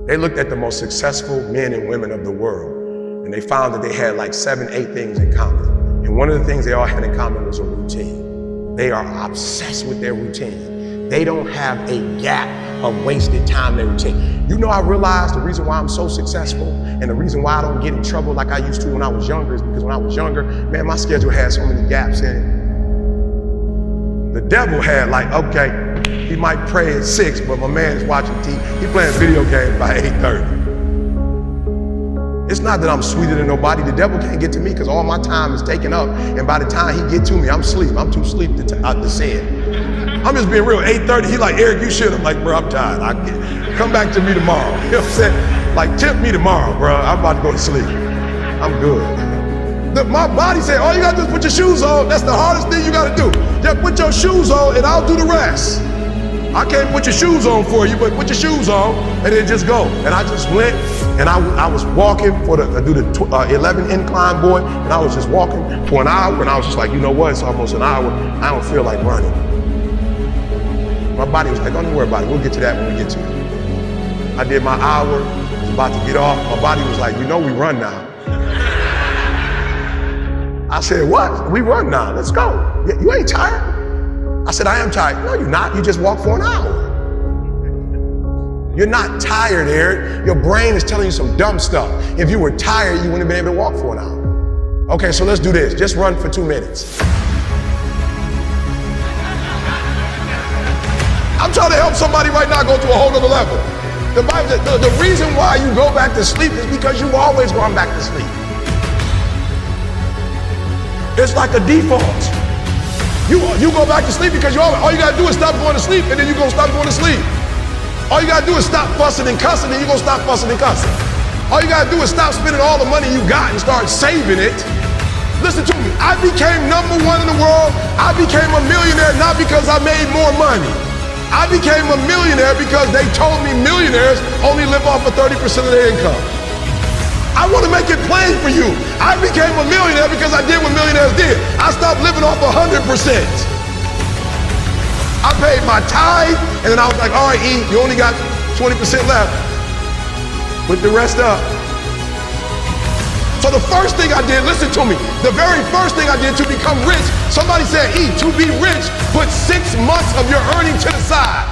Speaker 3: They looked at the most successful men and women of the world, and they found that they had like 7, 8 things in common. And one of the things they all had in common was a routine. They are obsessed with their routine. They don't have a gap of wasted time in their routine. You know, I realized the reason why I'm so successful and the reason why I don't get in trouble like I used to when I was younger is because when I was younger, man, my schedule had so many gaps in it. The devil had like, okay, he might pray at 6, but my man is watching TV. He playing video games by 8:30. It's not that I'm sweeter than nobody. The devil can't get to me because all my time is taken up. And by the time he get to me, I'm asleep. I'm too asleep to say it. I'm just being real. 8:30, he like, Eric, you should. I'm like, bro, I'm tired. Come back to me tomorrow. You know what I'm saying? Like, tip me tomorrow, bro. I'm about to go to sleep. I'm good. My body said, all you gotta do is put your shoes on. That's the hardest thing you gotta do. Just put your shoes on and I'll do the rest. I can't put your shoes on for you, but put your shoes on and then just go. And I just went and I was walking for do the 11 incline, boy, and I was just walking for an hour and I was just like, you know what, it's almost an hour. I don't feel like running. My body was like, don't even worry about it. We'll get to that when we get to it. I did my hour, I was about to get off. My body was like, you know we run now. I said, what? We run now, let's go. You ain't tired? I said, I am tired. No, you're not. You just walked for an hour. You're not tired, Eric. Your brain is telling you some dumb stuff. If you were tired, you wouldn't have been able to walk for an hour. Okay, so let's do this. Just run for 2 minutes. I'm trying to help somebody right now go to a whole other level. The reason why you go back to sleep is because you've always gone back to sleep. It's like a default. You go back to sleep because all you gotta do is stop going to sleep and then you're gonna stop going to sleep. All you gotta do is stop fussing and cussing and you're gonna stop fussing and cussing. All you gotta do is stop spending all the money you got and start saving it. Listen to me, I became #1 in the world. I became a millionaire not because I made more money. I became a millionaire because they told me millionaires only live off of 30% of their income. I want to make it plain for you. I became a millionaire because I did what millionaires did. I stopped living off 100%. I paid my tithe, and then I was like, all right, E, you only got 20% left. Put the rest up. So the first thing I did, listen to me, the very first thing I did to become rich, somebody said, E, to be rich, put 6 months of your earnings to the side.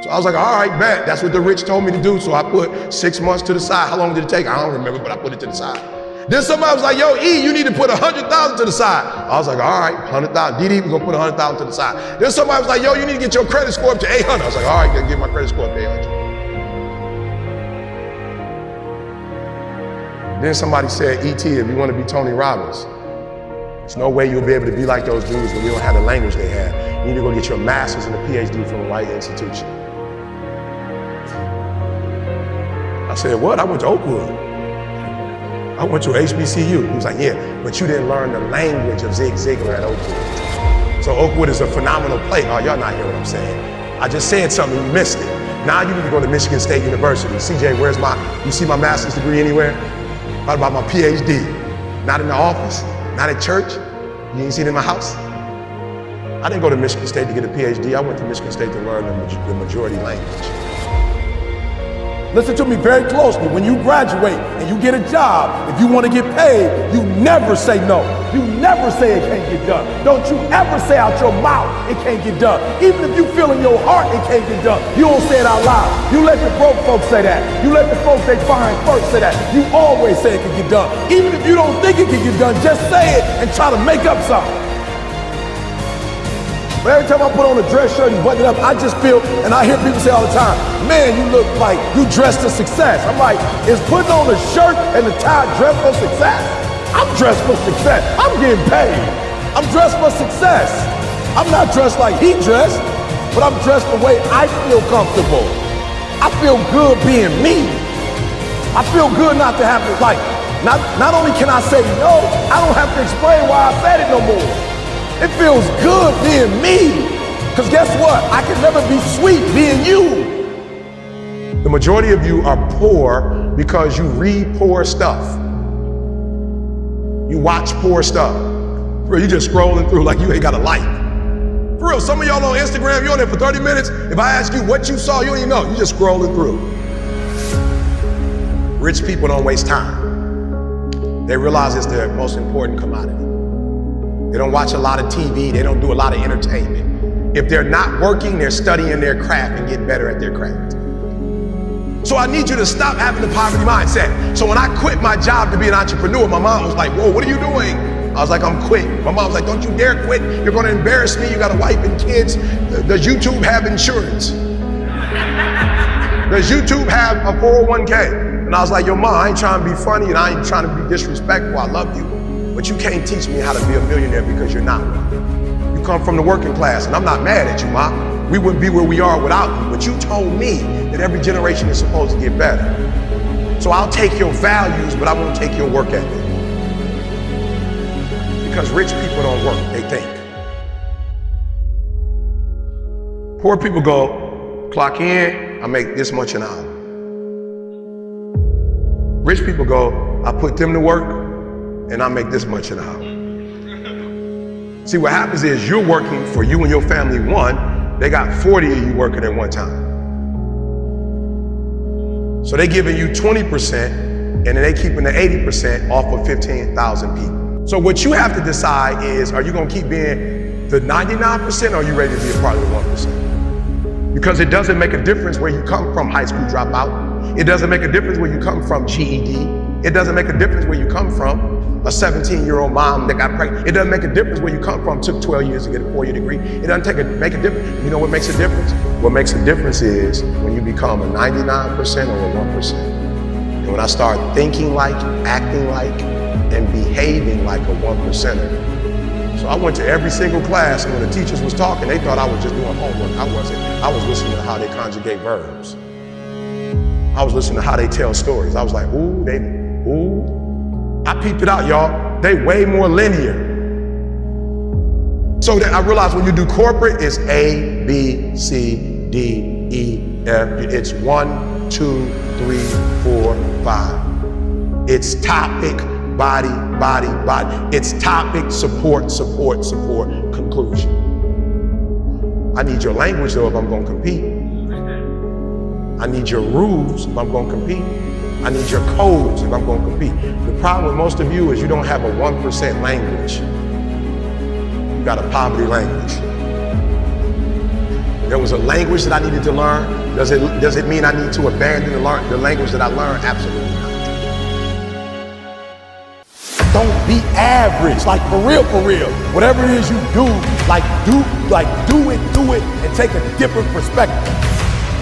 Speaker 3: So I was like, all right, bet. That's what the rich told me to do. So I put 6 months to the side. How long did it take? I don't remember, but I put it to the side. Then somebody was like, yo, E, you need to put 100,000 to the side. I was like, all right, 100,000. DD, we're gonna put 100,000 to the side. Then somebody was like, yo, you need to get your credit score up to 800. I was like, all right, gotta get my credit score up to 800. Then somebody said, E.T., if you want to be Tony Robbins, there's no way you'll be able to be like those dudes when you don't have the language they have. You need to go get your master's and a PhD from the right institution. I said, what? I went to Oakwood. I went to HBCU. He was like, yeah, but you didn't learn the language of Zig Ziglar at Oakwood. So Oakwood is a phenomenal place. Oh, y'all not hearing what I'm saying. I just said something, you missed it. Now you need to go to Michigan State University. CJ, you see my master's degree anywhere? What about my PhD? Not in the office, not at church. You ain't seen it in my house. I didn't go to Michigan State to get a PhD. I went to Michigan State to learn the majority language. Listen to me very closely. When you graduate and you get a job, if you want to get paid, you never say no. You never say it can't get done. Don't you ever say out your mouth it can't get done. Even if you feel in your heart it can't get done, you don't say it out loud. You let the broke folks say that. You let the folks they find first say that. You always say it can get done. Even if you don't think it can get done, just say it and try to make up something. But every time I put on a dress shirt and button it up, I just feel, and I hear people say all the time, man, you look like you dressed to success. I'm like, is putting on a shirt and a tie dressed for success? I'm dressed for success. I'm getting paid. I'm dressed for success. I'm not dressed like he dressed, but I'm dressed the way I feel comfortable. I feel good being me. I feel good not to have to, like, not only can I say no, I don't have to explain why I said it no more. It feels good being me. Because guess what? I can never be sweet being you. The majority of you are poor because you read poor stuff. You watch poor stuff. Bro, you just scrolling through like you ain't got a life. For real, some of y'all on Instagram, you're on there for 30 minutes. If I ask you what you saw, you don't even know. You just scrolling through. Rich people don't waste time. They realize it's their most important commodity. They don't watch a lot of TV. They don't do a lot of entertainment. If they're not working, they're studying their craft and getting better at their craft. So I need you to stop having the poverty mindset. So when I quit my job to be an entrepreneur, my mom was like, whoa, what are you doing? I was like, I'm quitting. My mom was like, don't you dare quit. You're going to embarrass me. You got a wife and kids. Does YouTube have insurance? Does YouTube have a 401k? And I was like, yo, mom, I ain't trying to be funny and I ain't trying to be disrespectful. I love you. But you can't teach me how to be a millionaire because you're not one. You come from the working class, and I'm not mad at you, Mom. We wouldn't be where we are without you. But you told me that every generation is supposed to get better. So I'll take your values, but I won't take your work ethic. Because rich people don't work, they think. Poor people go, clock in, I make this much an hour. Rich people go, I put them to work, and I make this much an hour. See, what happens is you're working for you and your family one, they got 40 of you working at one time. So they giving you 20%, and then they keeping the 80% off of 15,000 people. So what you have to decide is, are you gonna keep being the 99% or are you ready to be a part of the 1%? Because it doesn't make a difference where you come from, high school dropout. It doesn't make a difference where you come from, GED. It doesn't make a difference where you come from, a 17-year-old mom that got pregnant. It doesn't make a difference where you come from, took 12 years to get a 4-year degree. It doesn't make a difference. You know what makes a difference? What makes a difference is when you become a 99% or a 1%. And when I start thinking like, acting like, and behaving like a 1%er. So I went to every single class, and when the teachers was talking, they thought I was just doing homework. I wasn't. I was listening to how they conjugate verbs. I was listening to how they tell stories. I was like, ooh. I peeped it out, y'all. They way more linear. So that I realized when you do corporate, it's A, B, C, D, E, F. It's 1, 2, 3, 4, 5. It's topic, body. It's topic, support, conclusion. I need your language though if I'm gonna compete. I need your rules if I'm gonna compete. I need your codes if I'm going to compete. The problem with most of you is you don't have a 1% language. You got a poverty language. There was a language that I needed to learn. Does it mean I need to abandon the language that I learned? Absolutely not. Don't be average, like for real. Whatever it is you do, do it, and take a different perspective.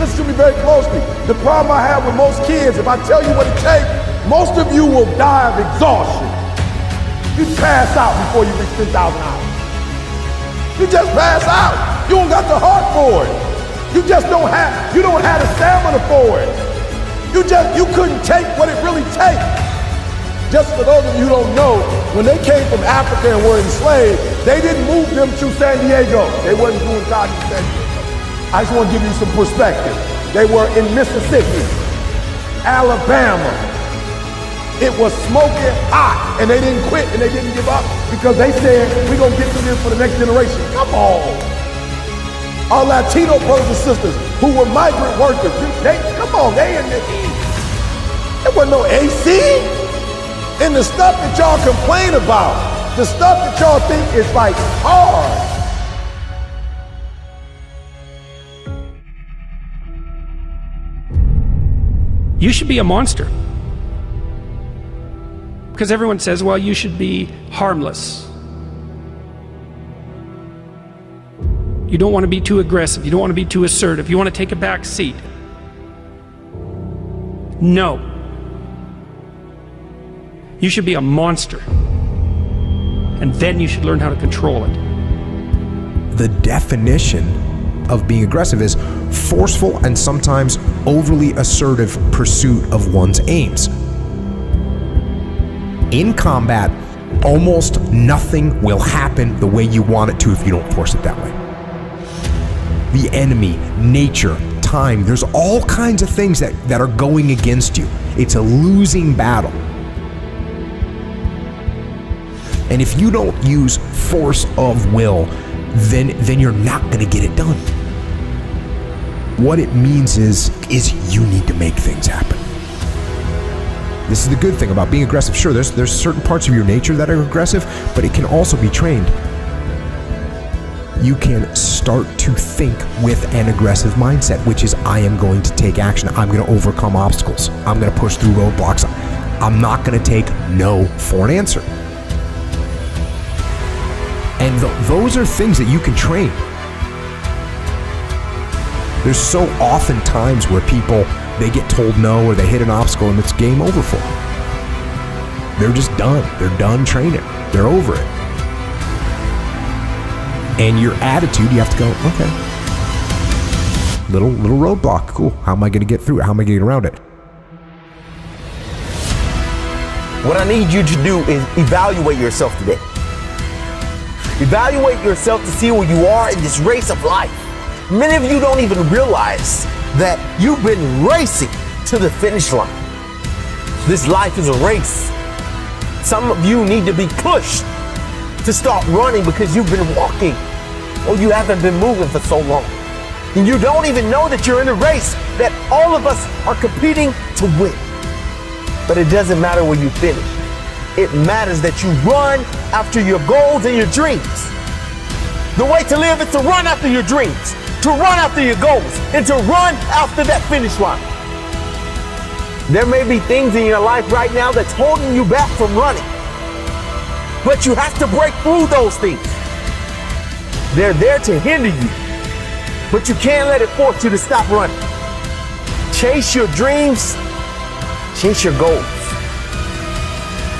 Speaker 3: Listen to me very closely. The problem I have with most kids, if I tell you what it takes, most of you will die of exhaustion. You pass out before you reach 10,000 hours. You just pass out. You don't got the heart for it. You don't have the stamina for it. You couldn't take what it really takes. Just for those of you who don't know, when they came from Africa and were enslaved, they didn't move them to San Diego. They wasn't doing God in San Diego. I just want to give you some perspective. They were in Mississippi, Alabama, It was smoking hot, and they didn't quit and they didn't give up because they said, we're going to get through this for the next generation. Come on. Our Latino brothers and sisters who were migrant workers, come on, there wasn't no AC. And the stuff that y'all complain about, the stuff that y'all think is like hard.
Speaker 10: You should be a monster. Because everyone says, well, you should be harmless. You don't want to be too aggressive. You don't want to be too assertive. You want to take a back seat. No. You should be a monster. And then you should learn how to control it.
Speaker 11: The definition of being aggressive is forceful and sometimes overly assertive pursuit of one's aims. In combat, almost nothing will happen the way you want it to if you don't force it that way. The enemy, nature, time, there's all kinds of things that are going against you. It's a losing battle. And if you don't use force of will, then you're not gonna get it done. What it means is you need to make things happen. This is the good thing about being aggressive. Sure, there's certain parts of your nature that are aggressive, but it can also be trained. You can start to think with an aggressive mindset, which is I am going to take action. I'm going to overcome obstacles. I'm going to push through roadblocks. I'm not going to take no for an answer. And those are things that you can train. There's so often times where people, they get told no or they hit an obstacle and it's game over for them. They're just done. They're done training. They're over it. And your attitude, you have to go, okay. Little roadblock, cool. How am I gonna get through it? How am I gonna get around it?
Speaker 23: What I need you to do is evaluate yourself today. Evaluate yourself to see where you are in this race of life. Many of you don't even realize that you've been racing to the finish line. This life is a race. Some of you need to be pushed to start running because you've been walking or you haven't been moving for so long. And you don't even know that you're in a race that all of us are competing to win. But it doesn't matter where you finish. It matters that you run after your goals and your dreams. The way to live is to run after your dreams, to run after your goals, and to run after that finish line. There may be things in your life right now that's holding you back from running. But you have to break through those things. They're there to hinder you, but you can't let it force you to stop running. Chase your dreams, chase your goals.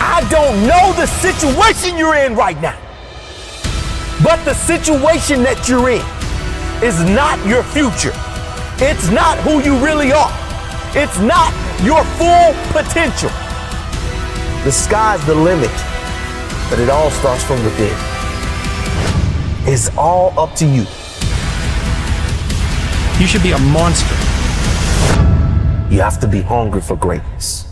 Speaker 23: I don't know the situation you're in right now, but the situation that you're in is not your future. It's not who you really are. It's not your full potential. The sky's the limit. But it all starts from within. It's all up to you.
Speaker 10: You should be a monster.
Speaker 23: You have to be hungry for greatness.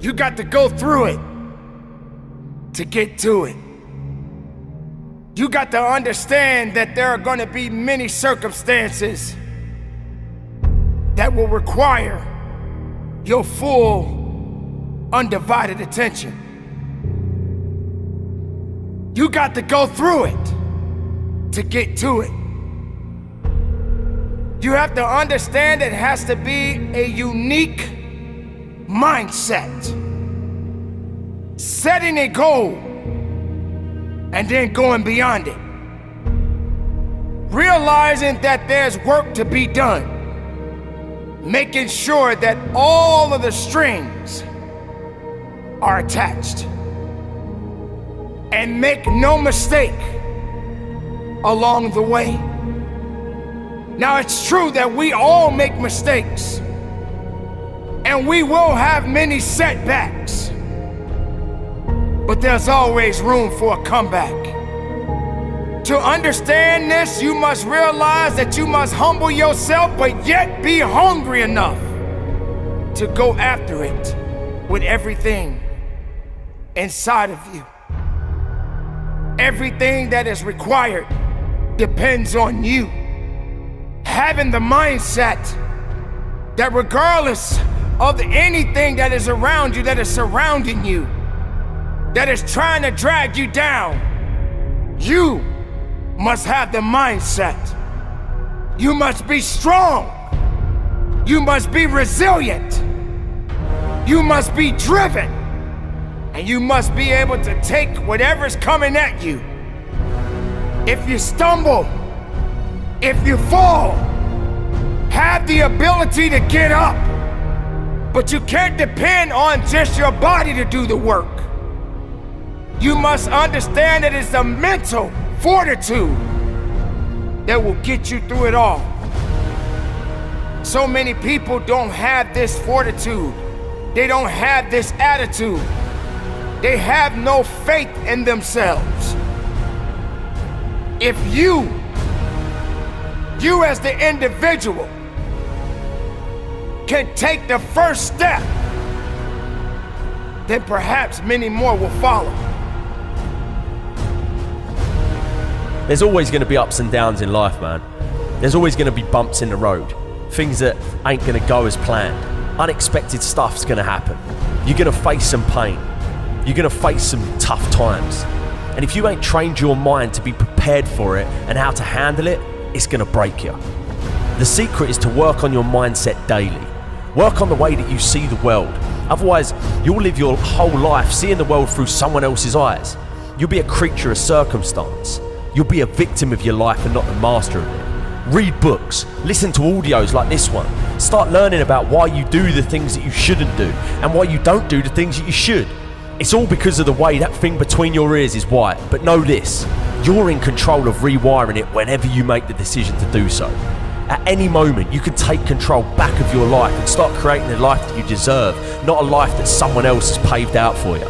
Speaker 4: You got to go through it to get to it. You got to understand that there are going to be many circumstances that will require your full, undivided attention. You got to go through it to get to it. You have to understand it has to be a unique mindset. Setting a goal and then going beyond it. Realizing that there's work to be done. Making sure that all of the strings are attached. And make no mistake along the way. Now it's true that we all make mistakes. And we will have many setbacks. But there's always room for a comeback. To understand this, you must realize that you must humble yourself, but yet be hungry enough to go after it with everything inside of you. Everything that is required depends on you. Having the mindset that regardless of anything that is around you, that is surrounding you, that is trying to drag you down, you must have the mindset. You must be strong. You must be resilient. You must be driven. And you must be able to take whatever's coming at you. If you stumble, if you fall, have the ability to get up. But you can't depend on just your body to do the work. You must understand that it's the mental fortitude that will get you through it all. So many people don't have this fortitude. They don't have this attitude. They have no faith in themselves. If you as the individual can take the first step, then perhaps many more will follow.
Speaker 13: There's always going to be ups and downs in life, man. There's always going to be bumps in the road. Things that ain't going to go as planned. Unexpected stuff's going to happen. You're going to face some pain. You're going to face some tough times. And if you ain't trained your mind to be prepared for it and how to handle it, it's going to break you. The secret is to work on your mindset daily. Work on the way that you see the world. Otherwise, you'll live your whole life seeing the world through someone else's eyes. You'll be a creature of circumstance. You'll be a victim of your life and not the master of it. Read books, listen to audios like this one. Start learning about why you do the things that you shouldn't do and why you don't do the things that you should. It's all because of the way that thing between your ears is white. But know this, you're in control of rewiring it whenever you make the decision to do so. At any moment, you can take control back of your life and start creating the life that you deserve, not a life that someone else has paved out for you.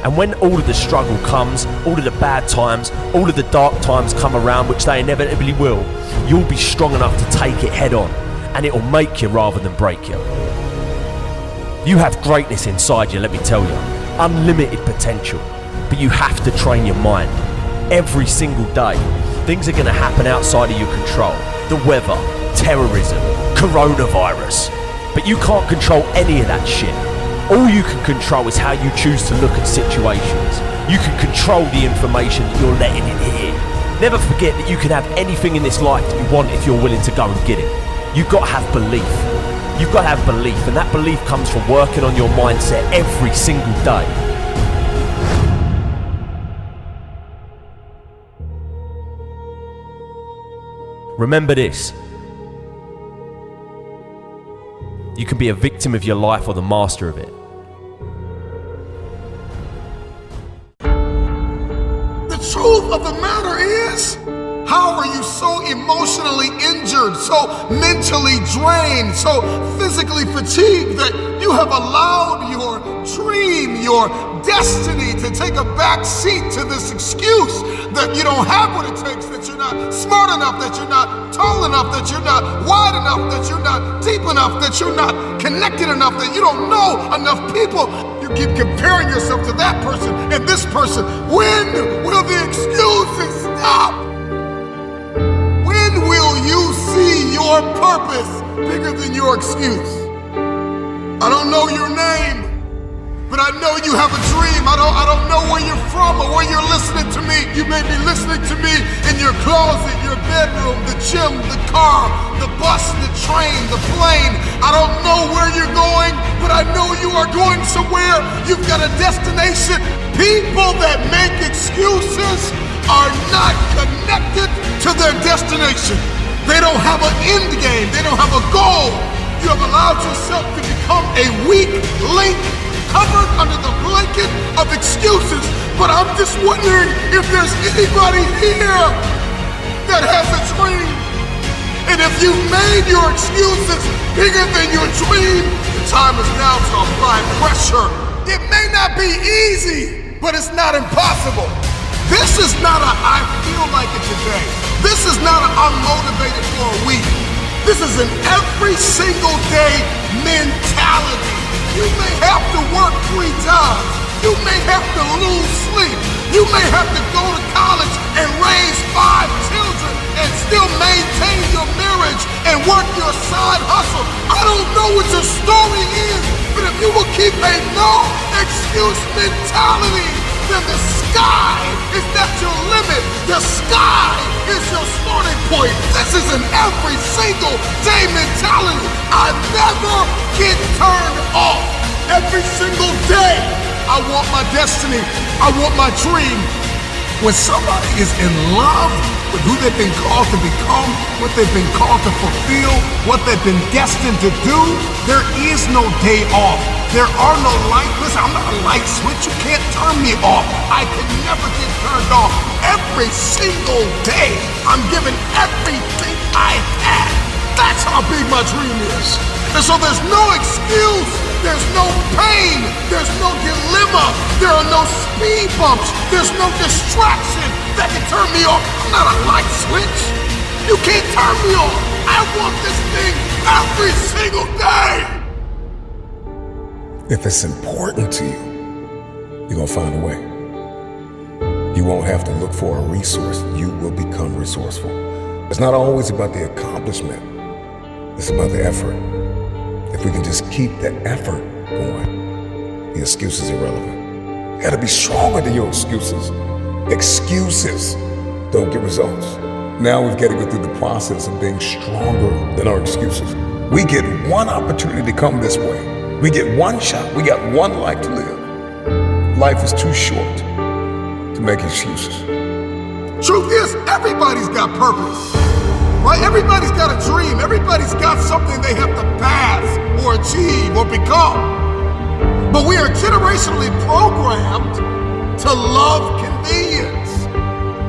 Speaker 13: And when all of the struggle comes, all of the bad times, all of the dark times come around, which they inevitably will, you'll be strong enough to take it head on, and it'll make you rather than break you. You have greatness inside you, let me tell you. Unlimited potential. But you have to train your mind. Every single day, things are going to happen outside of your control. The weather, terrorism, coronavirus. But you can't control any of that shit. All you can control is how you choose to look at situations. You can control the information that you're letting in here. Never forget that you can have anything in this life that you want if you're willing to go and get it. You've got to have belief. You've got to have belief, and that belief comes from working on your mindset every single day. Remember this. You can be a victim of your life or the master of it.
Speaker 7: The truth of the matter is, how are you so emotionally injured, so mentally drained, so physically fatigued that you have allowed your dream, your destiny to take a back seat to this excuse that you don't have what it takes, that you're not smart enough, that you're not tall enough, that you're not wide enough, that you're not deep enough, that you're not connected enough, that you don't know enough people. You keep comparing yourself to that person and this person. When will the excuses stop? When will you see your purpose bigger than your excuse? I don't know your name, but I know you have a dream. I don't know where you're from or where you're listening to me. You may be listening to me in your closet, your bedroom, the gym, the car, the bus, the train, the plane. I don't know where you're going, but I know you are going somewhere. You've got a destination. People that make excuses are not connected to their destination. They don't have an end game. They don't have a goal. You have allowed yourself to become a weak link covered under the blanket of excuses. But I'm just wondering if there's anybody here that has a dream. And if you've made your excuses bigger than your dream, the time is now to apply pressure. It may not be easy, but it's not impossible. This is not a I feel like it today. This is not a I'm motivated for a week. This is an every single day mentality. You may have to work 3 jobs. You may have to lose sleep. You may have to go to college and raise 5 children and still maintain your marriage and work your side hustle. I don't know what your story is, but if you will keep a no excuse mentality, then the sky is not your limit. The sky is your starting point. This is an every single day mentality. I never get turned off. Every single day, I want my destiny. I want my dream. When somebody is in love with who they've been called to become, what they've been called to fulfill, what they've been destined to do, there is no day off. There are no lights. Listen, I'm not a light switch. You can't turn me off. I can never get turned off. Every single day, I'm giving everything I have. That's how big my dream is. And so there's no excuse. There's no pain. There's no dilemma. There are no speed bumps. There's no distraction that can turn me off. I'm not a light switch. You can't turn me off. I want this thing every single day.
Speaker 2: If it's important to you, you're gonna find a way. You won't have to look for a resource. You will become resourceful. It's not always about the accomplishment. It's about the effort. If we can just keep the effort going, the excuse is irrelevant. You gotta be stronger than your excuses. Excuses don't get results. Now we've got to go through the process of being stronger than our excuses. We get one opportunity to come this way. We get one shot. We got one life to live. Life is too short to make excuses.
Speaker 7: Truth is, everybody's got purpose, right? Everybody's got a dream. Everybody's got something they have to pass or achieve or become. But we are generationally programmed to love convenience.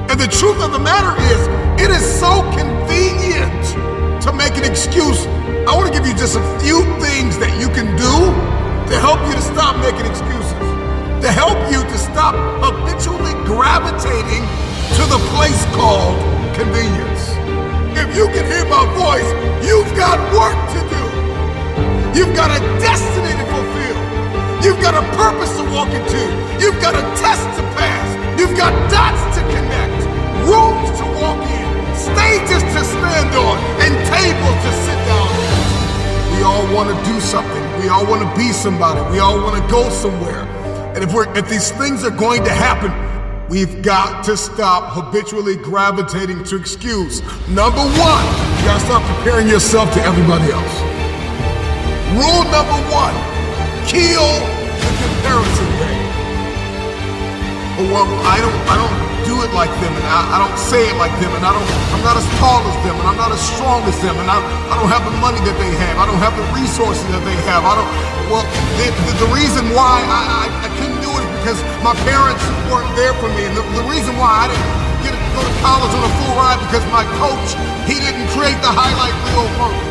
Speaker 7: And the truth of the matter is, it is so convenient to make an excuse. I want to give you just a few things that you can do to help you to stop making excuses, to help you to stop habitually gravitating to the place called convenience. If you can hear my voice, you've got work to do. You've got a destiny to fulfill. You've got a purpose to walk into. You've got a test to pass. You've got dots to connect, rooms to walk in, stages to stand on, and tables to sit down at. We all want to do something. We all want to be somebody. We all want to go somewhere. And if these things are going to happen, we've got to stop habitually gravitating to excuse. Number one, you gotta stop comparing yourself to everybody else. Rule number one, kill the comparison game. Oh, well, I don't do it like them, and I don't say it like them, and I'm not as tall as them, and I'm not as strong as them, and I don't have the money that they have. I don't have the resources that they have. The reason why I couldn't do it is because my parents weren't there for me, and the reason why I didn't get to go to college on a full ride because my coach, he didn't create the highlight reel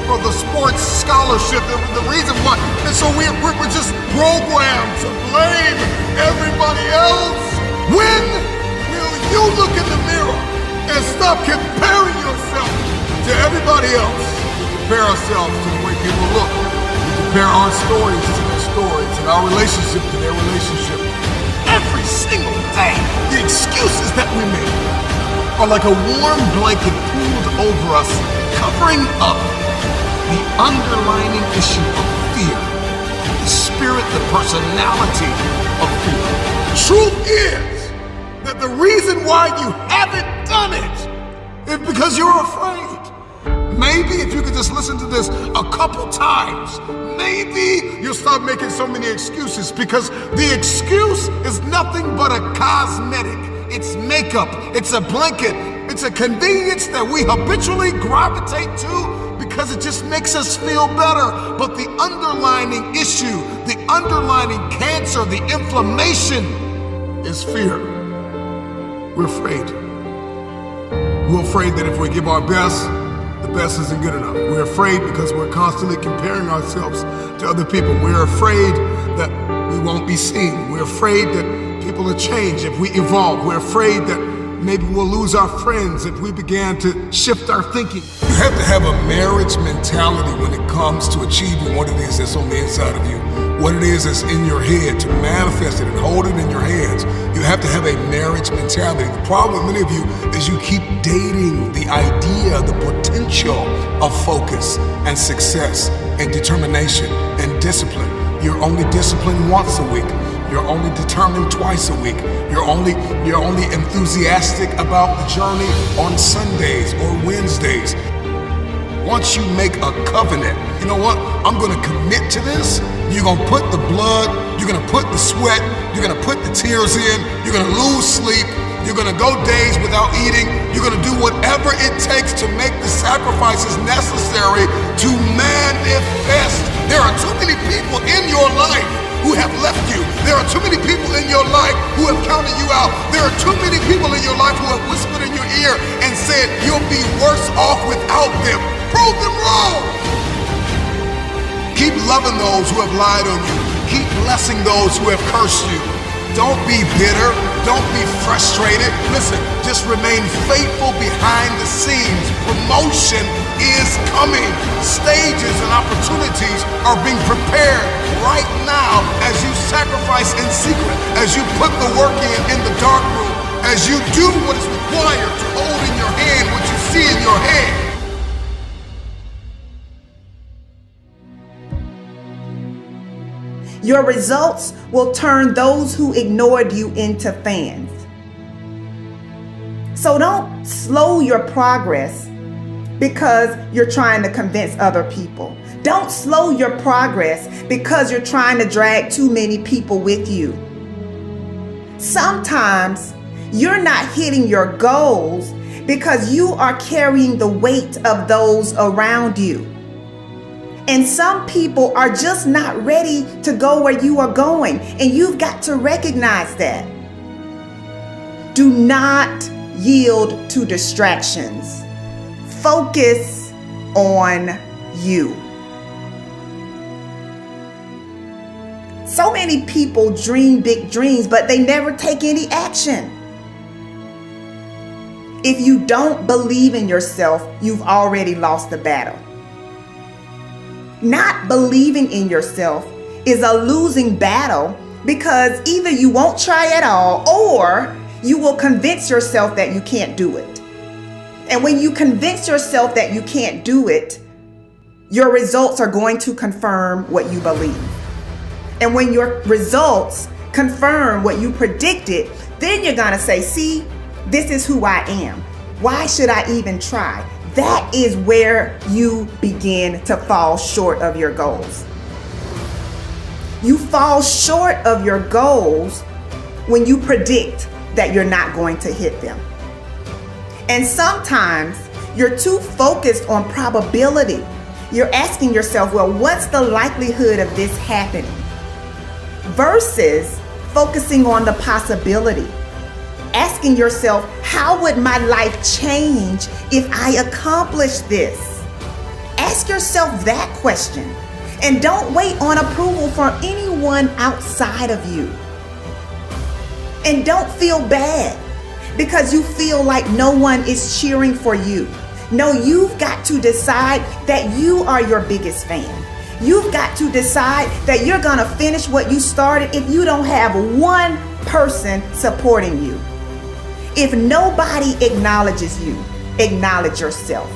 Speaker 7: for the sports scholarship. The reason why, and so we're just programmed to blame everybody else. When will you look in the mirror and stop comparing yourself to everybody else? We compare ourselves to the way people look. We compare our stories to their stories and our relationship to their relationship. Every single day, the excuses that we make are like a warm blanket pulled over us, covering up the underlying issue of fear, the spirit, the personality of fear. Truth is that the reason why you haven't done it is because you're afraid. Maybe if you could just listen to this a couple times, maybe you'll stop making so many excuses, because the excuse is nothing but a cosmetic. It's makeup, it's a blanket, it's a convenience that we habitually gravitate to because it just makes us feel better. But the underlying issue, the underlying cancer, the inflammation is fear. We're afraid. We're afraid that if we give our best, the best isn't good enough. We're afraid because we're constantly comparing ourselves to other people. We're afraid that we won't be seen. We're afraid that
Speaker 2: people will change if we evolve. We're afraid that maybe we'll lose our friends if we began to shift our thinking. You have to have a marriage mentality when it comes to achieving what it is that's on the inside of you, what it is that's in your head, to manifest it and hold it in your hands. You have to have a marriage mentality. The problem with many of you is you keep dating the idea, the potential of focus and success and determination and discipline. You're only disciplined once a week. You're only determined twice a week. You're only enthusiastic about the journey on Sundays or Wednesdays. Once you make a covenant, you know what? I'm gonna commit to this. You're gonna put the blood, you're gonna put the sweat, you're gonna put the tears in, you're gonna lose sleep, you're gonna go days without eating, you're gonna do whatever it takes to make the sacrifices necessary to manifest. There are too many people in your life who have left you. There are too many people in your life who have counted you out. There are too many people in your life who have whispered in your ear and said, you'll be worse off without them. Prove them wrong. Keep loving those who have lied on you. Keep blessing those who have cursed you. Don't be bitter. Don't be frustrated. Listen, just remain faithful behind the scenes. Promotion is coming. Stages and opportunities are being prepared right now as you sacrifice in secret, as you put the work in the dark room, as you do what is required to hold in your hand what you see in your head.
Speaker 8: Your results will turn those who ignored you into fans. So don't slow your progress because you're trying to convince other people. Don't slow your progress because you're trying to drag too many people with you. Sometimes you're not hitting your goals because you are carrying the weight of those around you. And some people are just not ready to go where you are going, and you've got to recognize that. Do not yield to distractions. Focus on you. So many people dream big dreams, but they never take any action. If you don't believe in yourself, you've already lost the battle. Not believing in yourself is a losing battle because either you won't try at all or you will convince yourself that you can't do it. And when you convince yourself that you can't do it, your results are going to confirm what you believe. And when your results confirm what you predicted, then you're going to say, see, this is who I am. Why should I even try? That is where you begin to fall short of your goals. You fall short of your goals when you predict that you're not going to hit them. And sometimes you're too focused on probability. You're asking yourself, well, what's the likelihood of this happening? Versus focusing on the possibility. Asking yourself, how would my life change if I accomplish this? Ask yourself that question. And don't wait on approval from anyone outside of you. And don't feel bad because you feel like no one is cheering for you. No, you've got to decide that you are your biggest fan. You've got to decide that you're going to finish what you started if you don't have one person supporting you. If nobody acknowledges you, acknowledge yourself.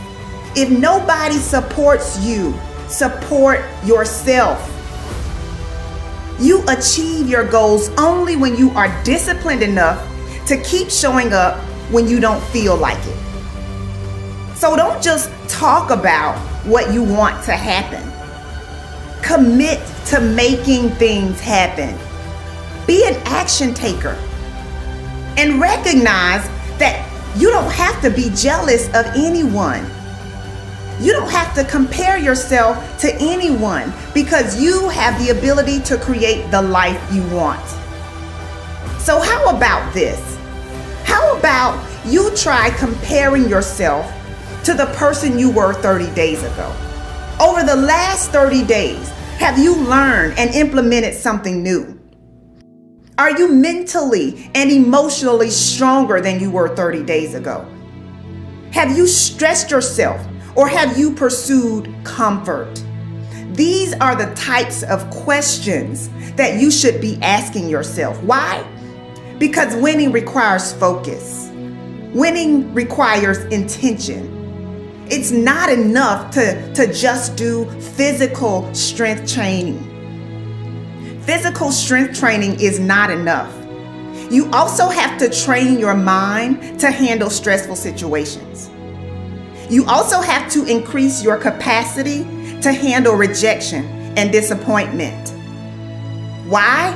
Speaker 8: If nobody supports you, support yourself. You achieve your goals only when you are disciplined enough to keep showing up when you don't feel like it. So don't just talk about what you want to happen. Commit to making things happen. Be an action taker. And recognize that you don't have to be jealous of anyone. You don't have to compare yourself to anyone because you have the ability to create the life you want. So how about this? How about you try comparing yourself to the person you were 30 days ago? Over the last 30 days, have you learned and implemented something new? Are you mentally and emotionally stronger than you were 30 days ago? Have you stressed yourself or have you pursued comfort? These are the types of questions that you should be asking yourself. Why? Because winning requires focus. Winning requires intention. It's not enough to just do physical strength training. Physical strength training is not enough. You also have to train your mind to handle stressful situations. You also have to increase your capacity to handle rejection and disappointment. Why?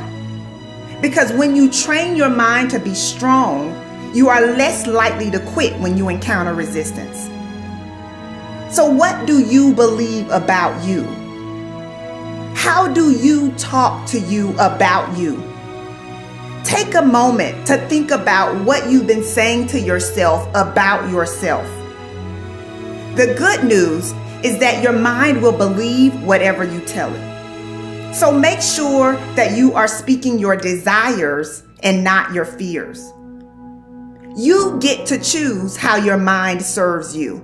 Speaker 8: Because when you train your mind to be strong, you are less likely to quit when you encounter resistance. So what do you believe about you? How do you talk to you about you? Take a moment to think about what you've been saying to yourself about yourself. The good news is that your mind will believe whatever you tell it. So make sure that you are speaking your desires and not your fears. You get to choose how your mind serves you.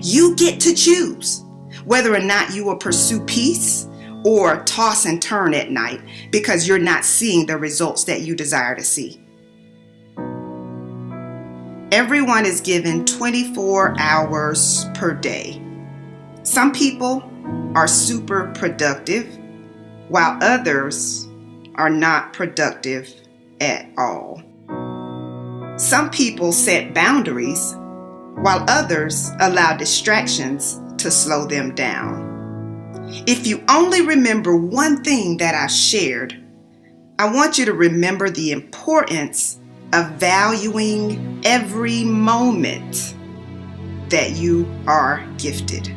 Speaker 8: You get to choose whether or not you will pursue peace or toss and turn at night because you're not seeing the results that you desire to see. Everyone is given 24 hours per day. Some people are super productive, while others are not productive at all. Some people set boundaries, while others allow distractions to slow them down. If you only remember one thing that I shared, I want you to remember the importance of valuing every moment that you are gifted.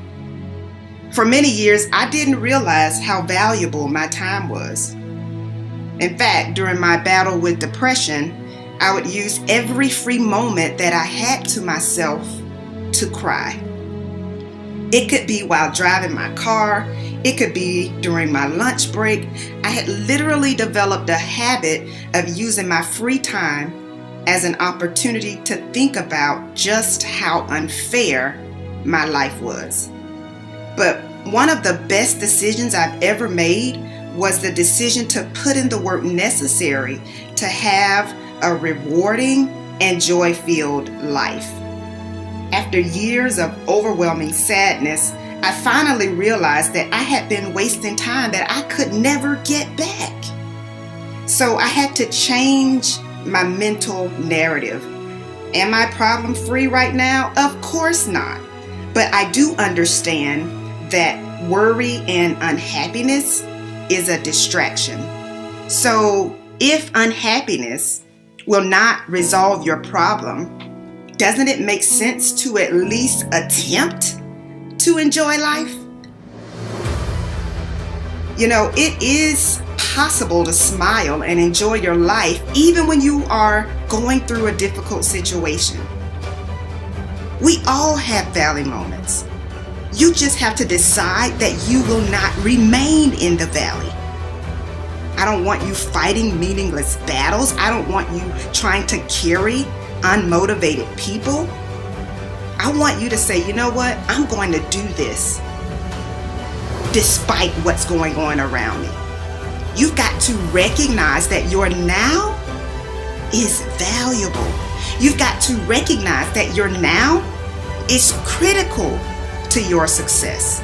Speaker 8: For many years, I didn't realize how valuable my time was. In fact, during my battle with depression, I would use every free moment that I had to myself to cry. It could be while driving my car. It could be during my lunch break. I had literally developed a habit of using my free time as an opportunity to think about just how unfair my life was. But one of the best decisions I've ever made was the decision to put in the work necessary to have a rewarding and joy-filled life. After years of overwhelming sadness, I finally realized that I had been wasting time that I could never get back. So I had to change my mental narrative. Am I problem-free right now? Of course not. But I do understand that worry and unhappiness is a distraction. So if unhappiness will not resolve your problem, doesn't it make sense to at least attempt to enjoy life? You know, it is possible to smile and enjoy your life even when you are going through a difficult situation. We all have valley moments. You just have to decide that you will not remain in the valley. I don't want you fighting meaningless battles. I don't want you trying to carry unmotivated people. I want you to say, you know what? I'm going to do this despite what's going on around me. You've got to recognize that your now is valuable. You've got to recognize that your now is critical to your success.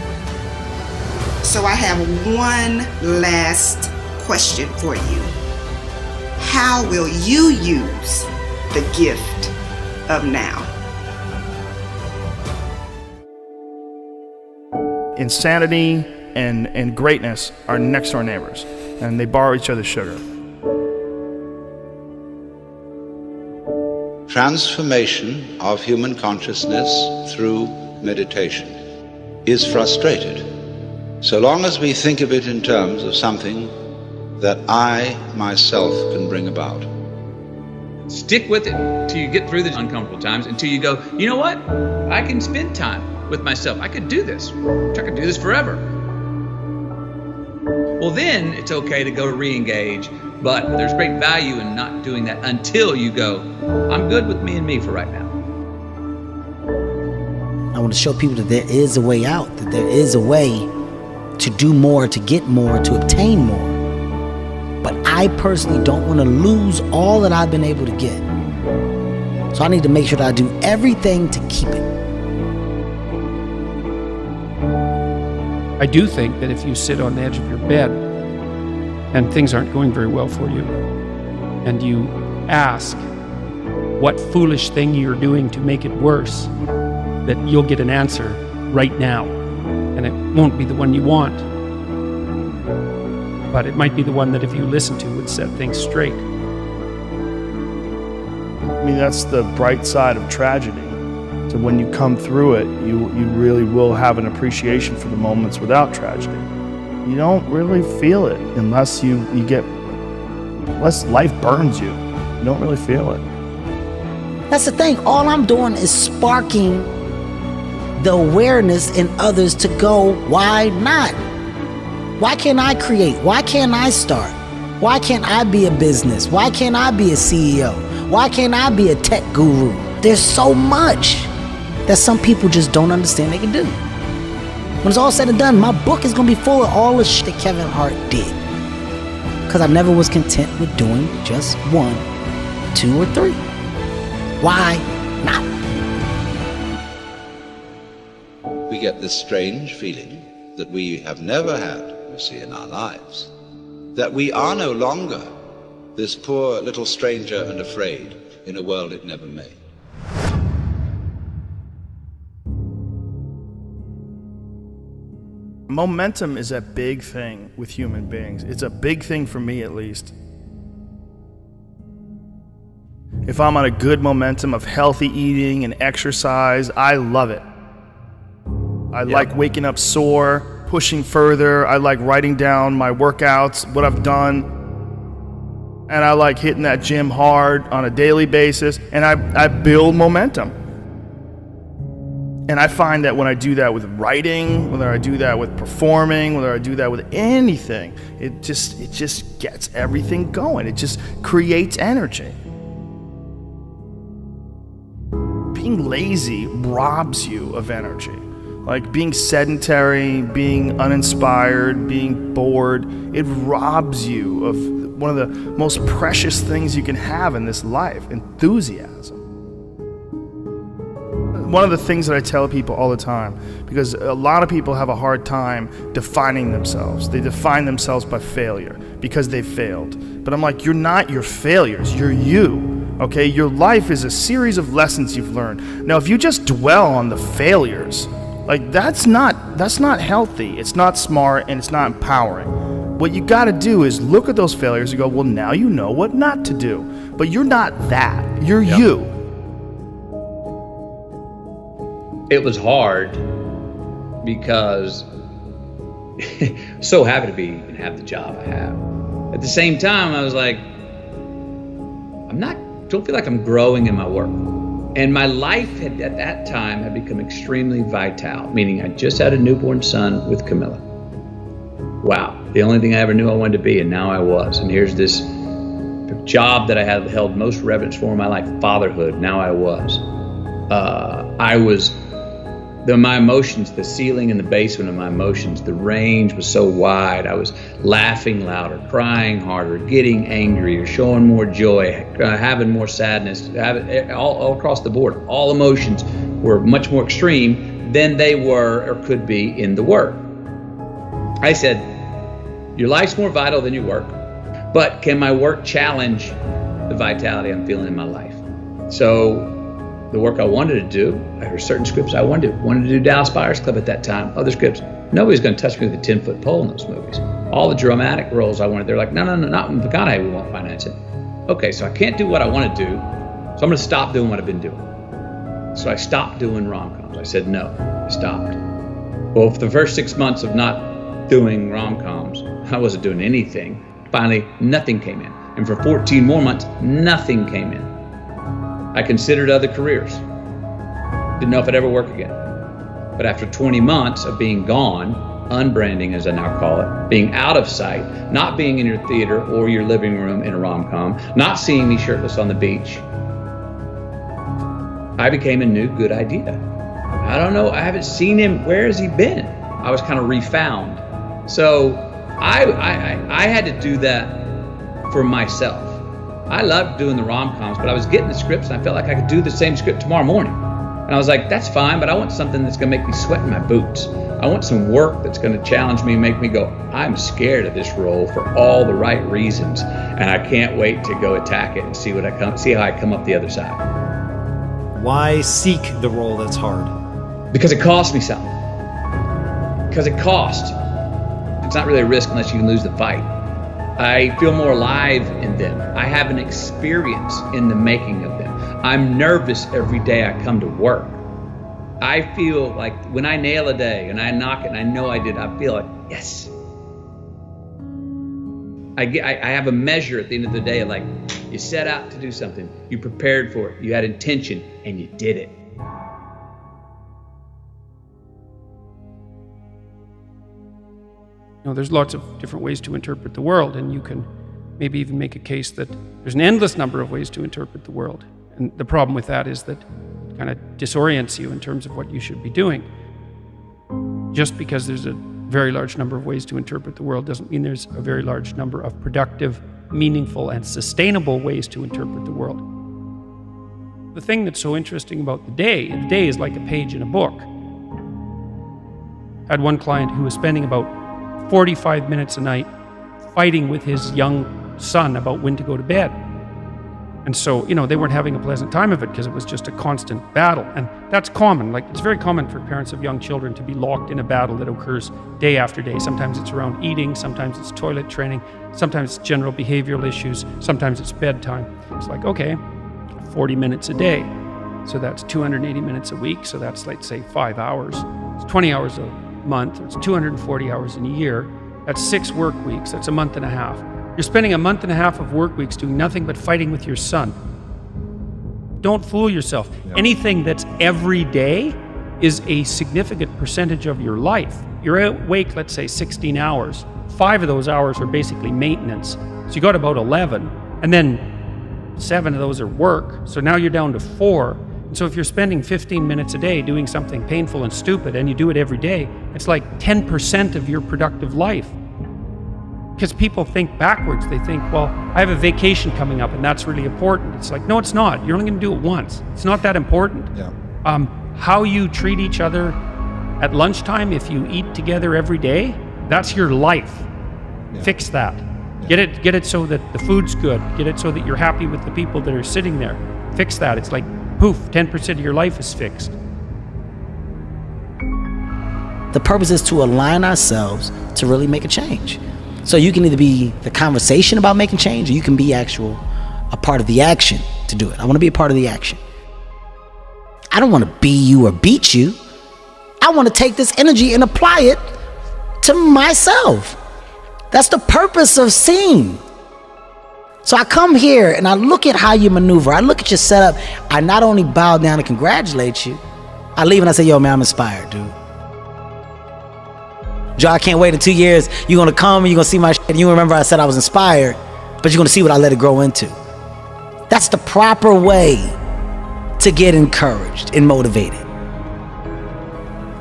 Speaker 8: So I have one last question for you. How will you use the gift of now?
Speaker 12: Insanity and greatness are next door neighbors, and they borrow each other's sugar.
Speaker 1: Transformation of human consciousness through meditation is frustrated so long as we think of it in terms of something that I myself can bring about.
Speaker 14: Stick with it till you get through the uncomfortable times, until you go, you know what? I can spend time with myself. I could do this. I could do this forever. Well, then it's okay to go re-engage But there's great value in not doing that until you go, I'm good with me and me for right now.
Speaker 16: I want to show people that there is a way out, that there is a way to do more, to get more, to obtain more. But I personally don't want to lose all that I've been able to get. So I need to make sure that I do everything to keep it.
Speaker 10: I do think that if you sit on the edge of your bed and things aren't going very well for you, and you ask what foolish thing you're doing to make it worse, that you'll get an answer right now. And it won't be the one you want, but it might be the one that if you listen to would set things straight.
Speaker 12: I mean, that's the bright side of tragedy. So when you come through it, you really will have an appreciation for the moments without tragedy. You don't really feel it unless unless life burns you. You don't really feel it.
Speaker 16: That's the thing. All I'm doing is sparking the awareness in others to go, why not? Why can't I create? Why can't I start? Why can't I be a business? Why can't I be a CEO? Why can't I be a tech guru? There's so much that some people just don't understand they can do. When it's all said and done, my book is gonna be full of all the shit that Kevin Hart did. Because I never was content with doing just 1, 2, or 3. Why not?
Speaker 17: We get this strange feeling that we have never had, you see, in our lives, that we are no longer this poor little stranger and afraid in a world it never made.
Speaker 12: Momentum is a big thing with human beings. It's a big thing for me, at least. If I'm on a good momentum of healthy eating and exercise, I love it. I like waking up sore, pushing further. I like writing down my workouts, what I've done. And I like hitting that gym hard on a daily basis. And I build momentum. And I find that when I do that with writing, whether I do that with performing, whether I do that with anything, it just gets everything going. It just creates energy. Being lazy robs you of energy. Like being sedentary, being uninspired, being bored, it robs you of one of the most precious things you can have in this life, enthusiasm. One of the things that I tell people all the time, because a lot of people have a hard time defining themselves. They define themselves by failure because they failed. But I'm like, you're not your failures, you're you. Okay, your life is a series of lessons you've learned. Now, if you just dwell on the failures, like that's not healthy. It's not smart and it's not empowering. What you got to do is look at those failures and go, well, now you know what not to do. But you're not that. You're you.
Speaker 14: It was hard because so happy to be and have the job I have. At the same time, I was like, don't feel like I'm growing in my work. And my life at that time had become extremely vital, meaning I just had a newborn son with Camilla. Wow, the only thing I ever knew I wanted to be, and now I was. And here's this job that I had held most reverence for in my life, fatherhood. Now I was. My emotions, the ceiling and the basement of my emotions, the range was so wide. I was laughing louder, crying harder, getting angrier, showing more joy, having more sadness, all across the board. All emotions were much more extreme than they were or could be in the work. I said, your life's more vital than your work, but can my work challenge the vitality I'm feeling in my life? So the work I wanted to do, there were certain scripts I wanted to do Dallas Buyers Club at that time, other scripts. Nobody's going to touch me with a 10-foot pole in those movies. All the dramatic roles I wanted, they're like, no, not in McConaughey, we won't finance it. Okay, so I can't do what I want to do, so I'm going to stop doing what I've been doing. So I stopped doing rom-coms. I said no, I stopped. Well, for the first 6 months of not doing rom-coms, I wasn't doing anything. Finally, nothing came in. And for 14 more months, nothing came in. I considered other careers. Didn't know if I'd ever work again. But after 20 months of being gone, unbranding, as I now call it, being out of sight, not being in your theater or your living room in a rom-com, not seeing me shirtless on the beach, I became a new good idea. I don't know, I haven't seen him. Where has he been? I was kind of refound. So I had to do that for myself. I loved doing the rom-coms, but I was getting the scripts and I felt like I could do the same script tomorrow morning. And I was like, that's fine, but I want something that's gonna make me sweat in my boots. I want some work that's gonna challenge me and make me go, I'm scared of this role for all the right reasons, and I can't wait to go attack it and see how I come up the other side.
Speaker 18: Why seek the role that's hard?
Speaker 14: Because it costs me something. Because it costs. It's not really a risk unless you can lose the fight. I feel more alive in them. I have an experience in the making of them. I'm nervous every day I come to work. I feel like when I nail a day and I knock it and I know I did, I feel like, yes. I have a measure at the end of the day of like, you set out to do something, you prepared for it, you had intention, and you did it.
Speaker 10: You know, there's lots of different ways to interpret the world, and you can maybe even make a case that there's an endless number of ways to interpret the world. And the problem with that is that it kind of disorients you in terms of what you should be doing. Just because there's a very large number of ways to interpret the world doesn't mean there's a very large number of productive, meaningful, and sustainable ways to interpret the world. The thing that's so interesting about the day is like a page in a book. I had one client who was spending about 45 minutes a night fighting with his young son about when to go to bed. And so, you know, they weren't having a pleasant time of it because it was just a constant battle. And that's common. Like, it's very common for parents of young children to be locked in a battle that occurs day after day. Sometimes it's around eating, sometimes it's toilet training, sometimes it's general behavioral issues, sometimes it's bedtime. It's like, okay, 40 minutes a day. So that's 280 minutes a week. So that's, let's say, 5 hours. It's 20 hours a month. It's 240 hours in a year. That's 6 work weeks. That's a month and a half. You're spending a month and a half of work weeks doing nothing but fighting with your son. Don't fool yourself. Yeah. Anything that's every day is a significant percentage of your life. You're awake, let's say, 16 hours. 5 of those hours are basically maintenance. So you got about 11, and then 7 of those are work. So now you're down to 4. And so if you're spending 15 minutes a day doing something painful and stupid, and you do it every day, it's like 10% of your productive life. Because people think backwards. They think, well, I have a vacation coming up and that's really important. It's like, no, it's not. You're only going to do it once. It's not that important. Yeah. How you treat each other at lunchtime, if you eat together every day, that's your life. Yeah. Fix that. Yeah. Get it so that the food's good. Get it so that you're happy with the people that are sitting there. Fix that. It's like, poof, 10% of your life is fixed.
Speaker 16: The purpose is to align ourselves to really make a change. So you can either be the conversation about making change, or you can be a part of the action to do it. I want to be a part of the action. I don't want to be you or beat you. I want to take this energy and apply it to myself. That's the purpose of seeing. So I come here and I look at how you maneuver. I look at your setup. I not only bow down and congratulate you, I leave and I say, yo, man, I'm inspired, dude. Joe, I can't wait in 2 years. You're going to come and you're going to see my shit. And you remember I said I was inspired, but you're going to see what I let it grow into. That's the proper way to get encouraged and motivated.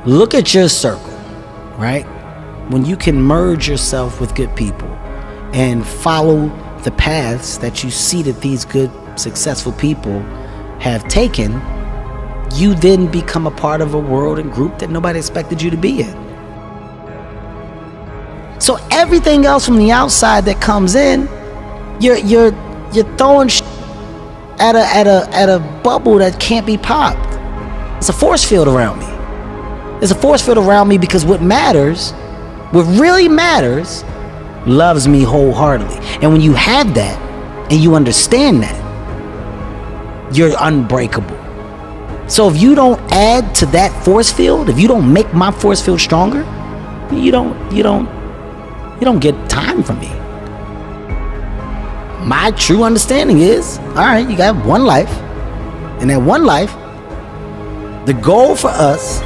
Speaker 16: Look at your circle, right? When you can merge yourself with good people and follow the paths that you see that these good, successful people have taken, you then become a part of a world and group that nobody expected you to be in. So everything else from the outside that comes in, you're throwing at a bubble that can't be popped. It's a force field around me. There's a force field around me because what really matters, loves me wholeheartedly. And when you have that and you understand that, you're unbreakable. So if you don't add to that force field, if you don't make my force field stronger, you don't get time from me. My true understanding is, all right, you got one life. And that one life, the goal for us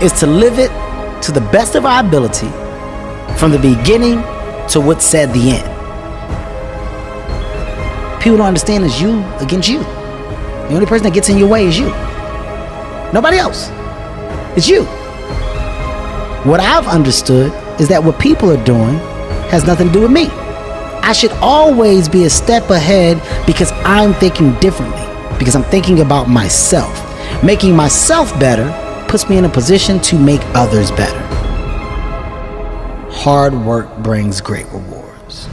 Speaker 16: is to live it to to the best of our ability from the beginning to what said the end. People don't understand it's you against you. The only person that gets in your way is you. Nobody else. It's you. What I've understood is that what people are doing has nothing to do with me. I should always be a step ahead because I'm thinking differently, because I'm thinking about myself. Making myself better puts me in a position to make others better. Hard work brings great rewards.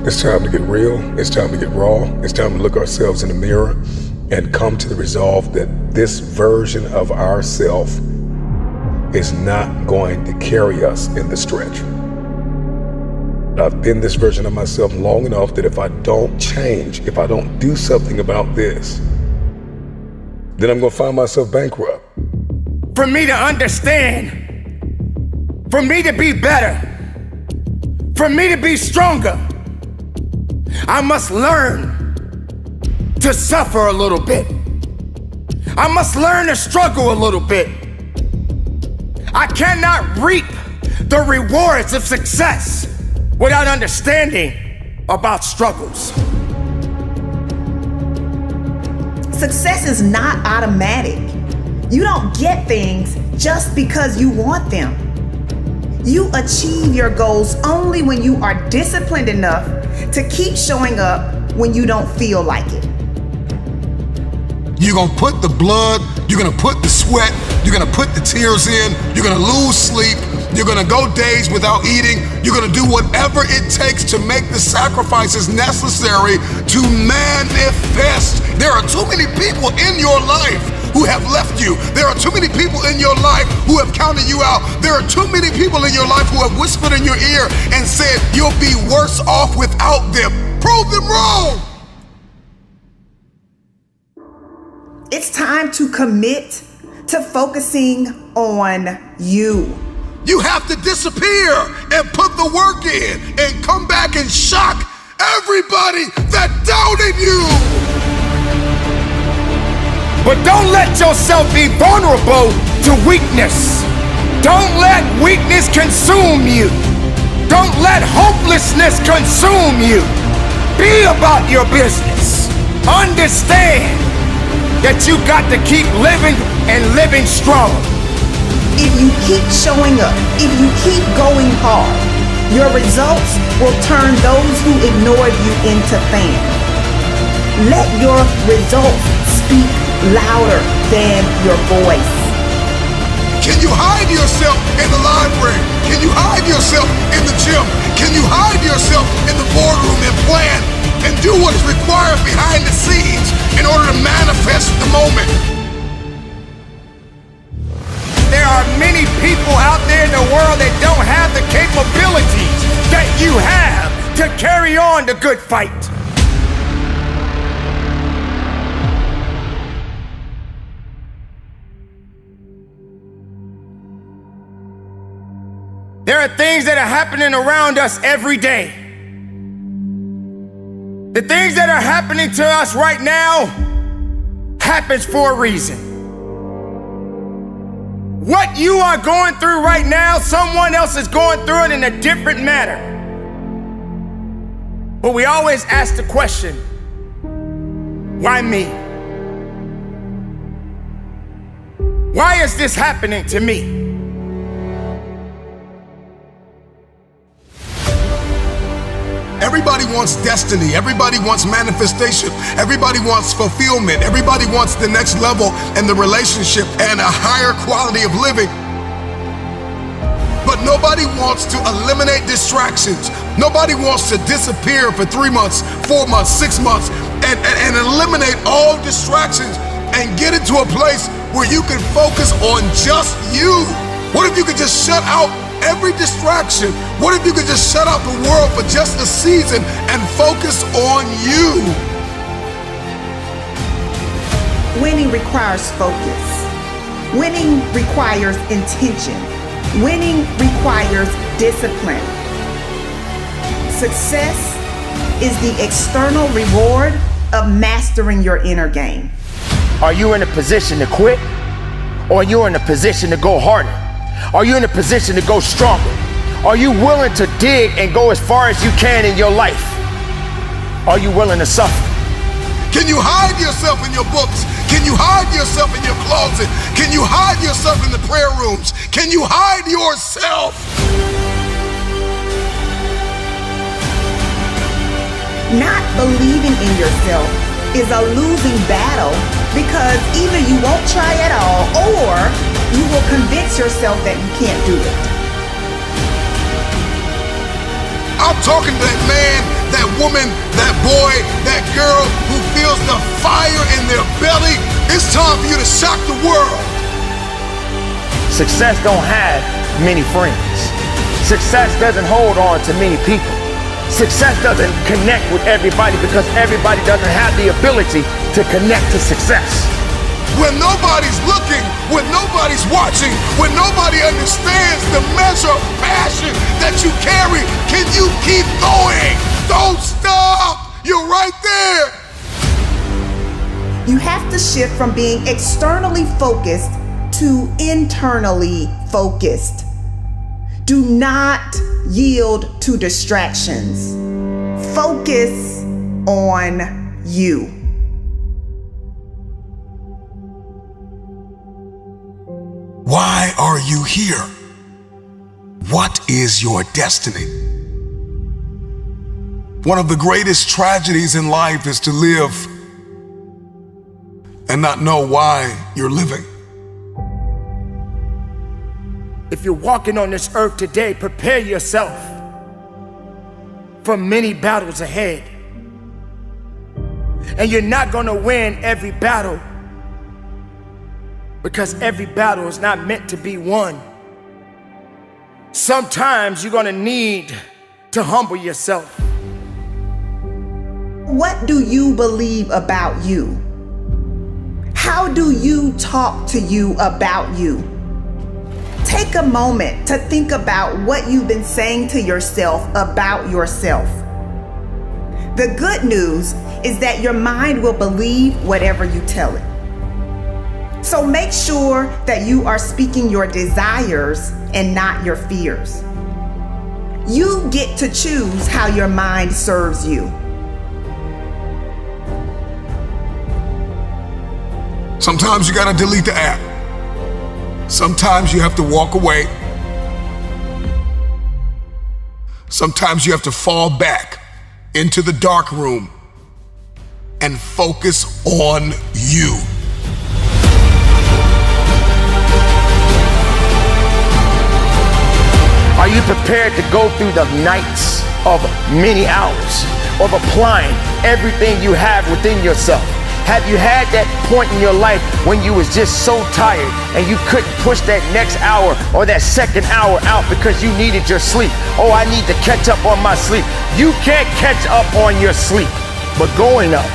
Speaker 2: It's time to get real. It's time to get raw. It's time to look ourselves in the mirror and come to the resolve that this version of ourself is not going to carry us in the stretch. I've been this version of myself long enough that if I don't change, if I don't do something about this, then I'm gonna find myself bankrupt.
Speaker 4: For me to understand, for me to be better, for me to be stronger, I must learn to suffer a little bit. I must learn to struggle a little bit. I cannot reap the rewards of success without understanding about struggles.
Speaker 8: Success is not automatic. You don't get things just because you want them. You achieve your goals only when you are disciplined enough to keep showing up when you don't feel like it.
Speaker 7: You're gonna put the blood, you're gonna put the sweat, you're gonna put the tears in, you're gonna lose sleep, you're gonna go days without eating, you're gonna do whatever it takes to make the sacrifices necessary to manifest. There are too many people in your life who have left you. There are too many people in your life who have counted you out. There are too many people in your life who have whispered in your ear and said, you'll be worse off without them. Prove them wrong.
Speaker 8: It's time to commit to focusing on you.
Speaker 7: You have to disappear and put the work in and come back and shock everybody that doubted you.
Speaker 4: But don't let yourself be vulnerable to weakness. Don't let weakness consume you. Don't let hopelessness consume you. Be about your business. Understand that you got to keep living and living strong.
Speaker 8: If you keep showing up, if you keep going hard, your results will turn those who ignored you into fans. Let your results speak louder than your voice.
Speaker 7: Can you hide yourself in the library? Can you hide yourself in the gym? Can you hide yourself in the boardroom and plan and do what is required behind the scenes in order to manifest the moment?
Speaker 4: There are many people out there in the world that don't have the capabilities that you have to carry on the good fight. There are things that are happening around us every day. The things that are happening to us right now happens for a reason. What you are going through right now, someone else is going through it in a different manner. But we always ask the question, why me? Why is this happening to me?
Speaker 7: Everybody wants destiny. Everybody wants manifestation. Everybody wants fulfillment. Everybody wants the next level in the relationship and a higher quality of living. But nobody wants to eliminate distractions. Nobody wants to disappear for 3 months, 4 months, 6 months, and eliminate all distractions and get into a place where you can focus on just you. What if you could just shut out every distraction? What if you could just shut out the world for just a season and focus on you?
Speaker 8: Winning requires focus. Winning requires intention. Winning requires discipline. Success is the external reward of mastering your inner game.
Speaker 6: Are you in a position to quit? Or are you in a position to go harder? Are you in a position to go stronger? Are you willing to dig and go as far as you can in your life? Are you willing to suffer?
Speaker 7: Can you hide yourself in your books? Can you hide yourself in your closet? Can you hide yourself in the prayer rooms? Can you hide yourself?
Speaker 8: Not believing in yourself is a losing battle because either you won't try at all or you will convince yourself that you can't do it.
Speaker 7: I'm talking to that man, that woman, that boy, that girl who feels the fire in their belly. It's time for you to shock the world.
Speaker 6: Success don't have many friends. Success doesn't hold on to many people. Success doesn't connect with everybody because everybody doesn't have the ability to connect to success.
Speaker 7: When nobody's looking, when nobody's watching, when nobody understands the measure of passion that you carry, can you keep going? Don't stop! You're right there!
Speaker 8: You have to shift from being externally focused to internally focused. Do not yield to distractions. Focus on you.
Speaker 7: Why are you here? What is your destiny? One of the greatest tragedies in life is to live and not know why you're living.
Speaker 6: If you're walking on this earth today, prepare yourself for many battles ahead. And you're not gonna win every battle because every battle is not meant to be won. Sometimes you're gonna need to humble yourself.
Speaker 8: What do you believe about you? How do you talk to you about you? Take a moment to think about what you've been saying to yourself about yourself. The good news is that your mind will believe whatever you tell it. So make sure that you are speaking your desires and not your fears. You get to choose how your mind serves you.
Speaker 7: Sometimes you gotta delete the app. Sometimes you have to walk away. Sometimes you have to fall back into the dark room and focus on you.
Speaker 6: Are you prepared to go through the nights of many hours of applying everything you have within yourself? Have you had that point in your life when you was just so tired and you couldn't push that next hour or that second hour out because you needed your sleep? Oh, I need to catch up on my sleep. You can't catch up on your sleep, but going up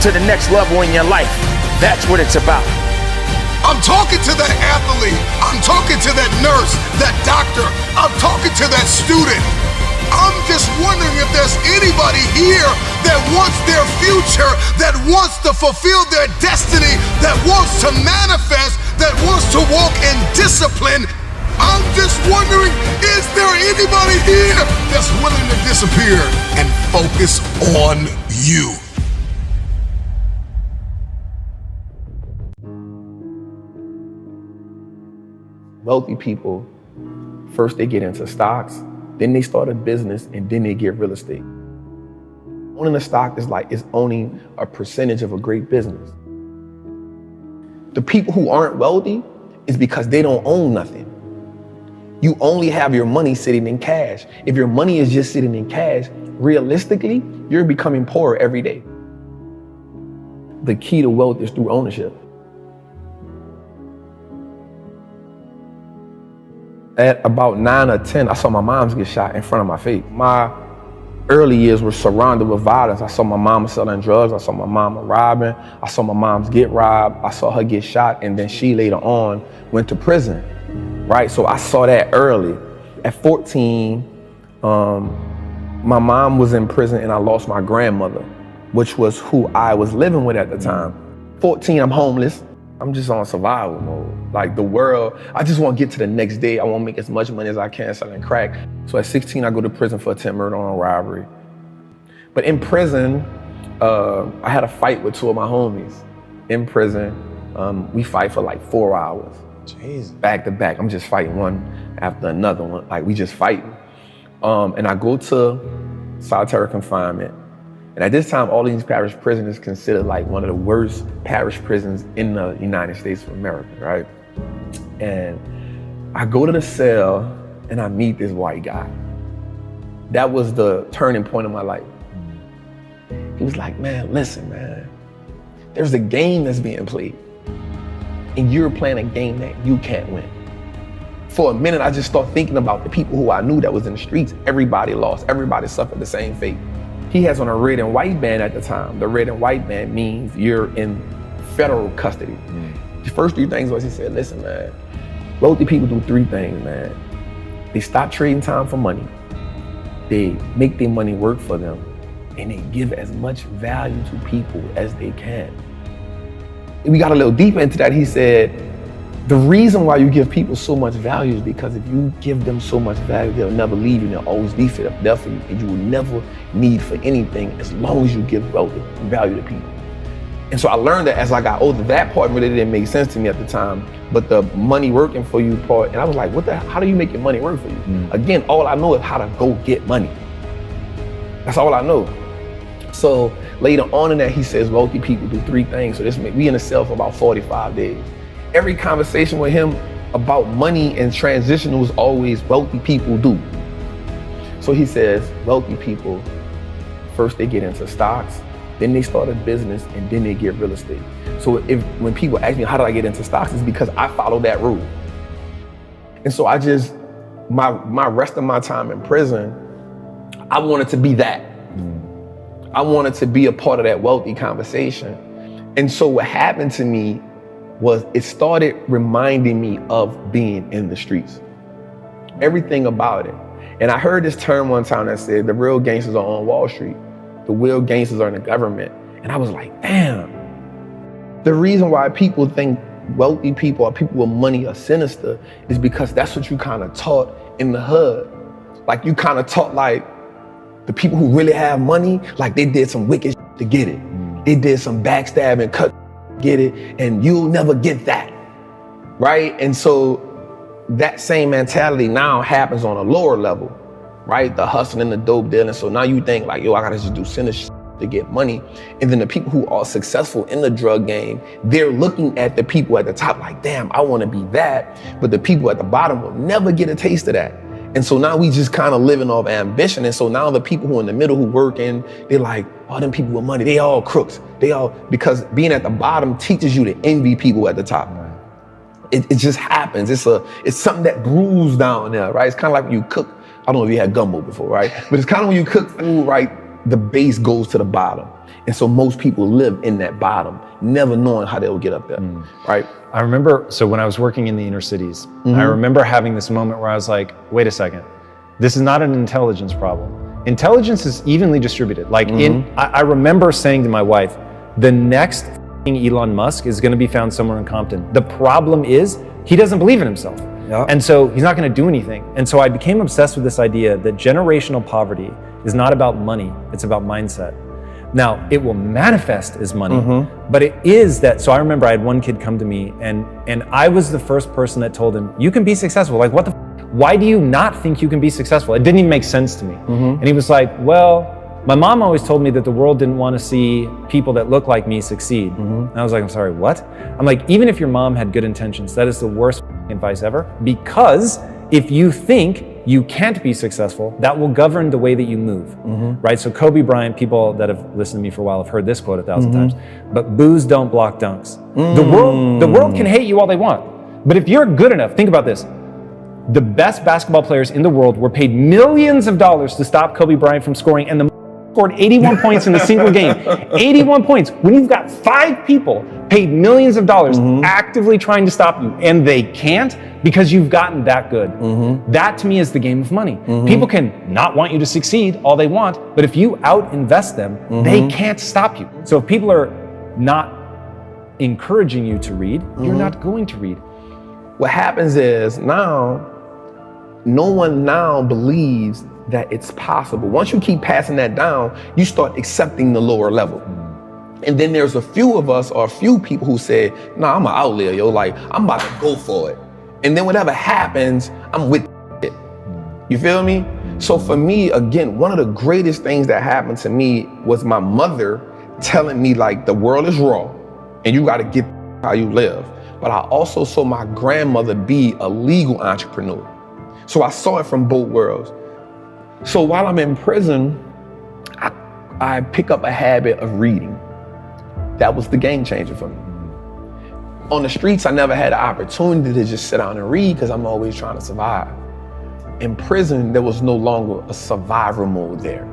Speaker 6: to the next level in your life, that's what it's about.
Speaker 7: I'm talking to that athlete. I'm talking to that nurse, that doctor. I'm talking to that student. I'm just wondering if there's anybody here that wants their future, that wants to fulfill their destiny, that wants to manifest, that wants to walk in discipline. I'm just wondering, is there anybody here that's willing to disappear and focus on you?
Speaker 19: Wealthy people, first they get into stocks, then they start a business, and then they get real estate. Owning a stock is like it's owning a percentage of a great business. The people who aren't wealthy is because they don't own nothing. You only have your money sitting in cash. If your money is just sitting in cash, realistically, you're becoming poorer every day. The key to wealth is through ownership. At about 9 or 10, I saw my moms get shot in front of my face. My early years were surrounded with violence. I saw my mama selling drugs. I saw my mama robbing. I saw my moms get robbed. I saw her get shot, and then she later on went to prison, right? So I saw that early. At 14, my mom was in prison and I lost my grandmother, which was who I was living with at the time. 14, I'm homeless. I'm just on survival mode. Like the world, I just want to get to the next day. I want to make as much money as I can selling crack. So at 16, I go to prison for attempted murder on robbery. But in prison, I had a fight with two of my homies. In prison, we fight for like 4 hours. Jeez. Back to back. I'm just fighting one after another one. Like we just fighting. And I go to solitary confinement. And at this time, all of these parish prisons is considered like one of the worst parish prisons in the United States of America, right? And I go to the cell and I meet this white guy. That was the turning point of my life. He was like, man, listen, man, there's a game that's being played and you're playing a game that you can't win. For a minute, I just started thinking about the people who I knew that was in the streets. Everybody lost, everybody suffered the same fate. He has on a red and white band at the time. The red and white band means you're in federal custody. The first 3 things was he said, listen, man, wealthy people do 3 things, man. They stop trading time for money. They make their money work for them. And they give as much value to people as they can. And we got a little deeper into that. He said, the reason why you give people so much value is because if you give them so much value, they'll never leave you, they'll always be there for you, and you will never need for anything as long as you give value to people. And so I learned that as I got older. That part really didn't make sense to me at the time, but the money working for you part, and I was like, how do you make your money work for you? Again, all I know is how to go get money. That's all I know. So later on in that, he says wealthy people do 3 things. So we in the cell for about 45 days. Every conversation with him about money and transition was always wealthy people do. So he says, wealthy people, first they get into stocks, then they start a business, and then they get real estate. So when people ask me, how did I get into stocks? It's because I followed that rule. And so my rest of my time in prison, I wanted to be that. I wanted to be a part of that wealthy conversation. And so what happened to me was it started reminding me of being in the streets. Everything about it. And I heard this term one time that said, the real gangsters are on Wall Street. The real gangsters are in the government. And I was like, damn. The reason why people think wealthy people or people with money are sinister is because that's what you kind of taught in the hood. Like you kind of taught like the people who really have money, like they did some wicked shit to get it. They did some backstabbing, cut, get it, and you'll never get that, right? And so that same mentality now happens on a lower level, right? The hustling, the dope dealing. So now you think like, yo, I gotta just do sinister shit to get money. And then the people who are successful in the drug game, they're looking at the people at the top like, damn, I wanna be that. But the people at the bottom will never get a taste of that. And so now we just kind of living off ambition. And so now the people who are in the middle who working, they're like, oh, them people with money, they all crooks. Because being at the bottom teaches you to envy people at the top. Right. It just happens. It's something that brews down there, right? It's kind of like when you cook. I don't know if you had gumbo before, right? But it's kind of when you cook food, right? The base goes to the bottom. And so most people live in that bottom, never knowing how they'll get up there, right?
Speaker 18: I remember, so when I was working in the inner cities, I remember having this moment where I was like, wait a second, this is not an intelligence problem. Intelligence is evenly distributed. Like I remember saying to my wife, the next Elon Musk is gonna be found somewhere in Compton. The problem is, he doesn't believe in himself. Yep. And so he's not gonna do anything. And so I became obsessed with this idea that generational poverty is not about money, it's about mindset. Now, it will manifest as money, but it is that, so I remember I had one kid come to me and I was the first person that told him, you can be successful. Like, why do you not think you can be successful? It didn't even make sense to me. And he was like, well, my mom always told me that the world didn't want to see people that look like me succeed. And I was like, I'm sorry, what? I'm like, even if your mom had good intentions, that is the worst advice ever, because if you think you can't be successful, that will govern the way that you move, right? So Kobe Bryant, people that have listened to me for a while have heard this quote 1,000 times, but boos don't block dunks. The world can hate you all they want, but if you're good enough, think about this. The best basketball players in the world were paid millions of dollars to stop Kobe Bryant from scoring, and the scored 81 points in a single game. 81 points. When you've got 5 people paid millions of dollars actively trying to stop you, and they can't because you've gotten that good. That to me is the game of money. People can not want you to succeed all they want, but if you out-invest them, they can't stop you. So if people are not encouraging you to read, you're not going to read.
Speaker 19: What happens is now, no one now believes that it's possible. Once you keep passing that down, you start accepting the lower level. And then there's a few of us or a few people who say, nah, I'm an outlier, yo. Like, I'm about to go for it. And then whatever happens, I'm with it. You feel me? So for me, again, one of the greatest things that happened to me was my mother telling me, like, the world is raw and you got to get how you live. But I also saw my grandmother be a legal entrepreneur. So I saw it from both worlds. So while I'm in prison, I pick up a habit of reading. That was the game changer for me. On the streets, I never had the opportunity to just sit down and read because I'm always trying to survive. In prison, there was no longer a survival mode there.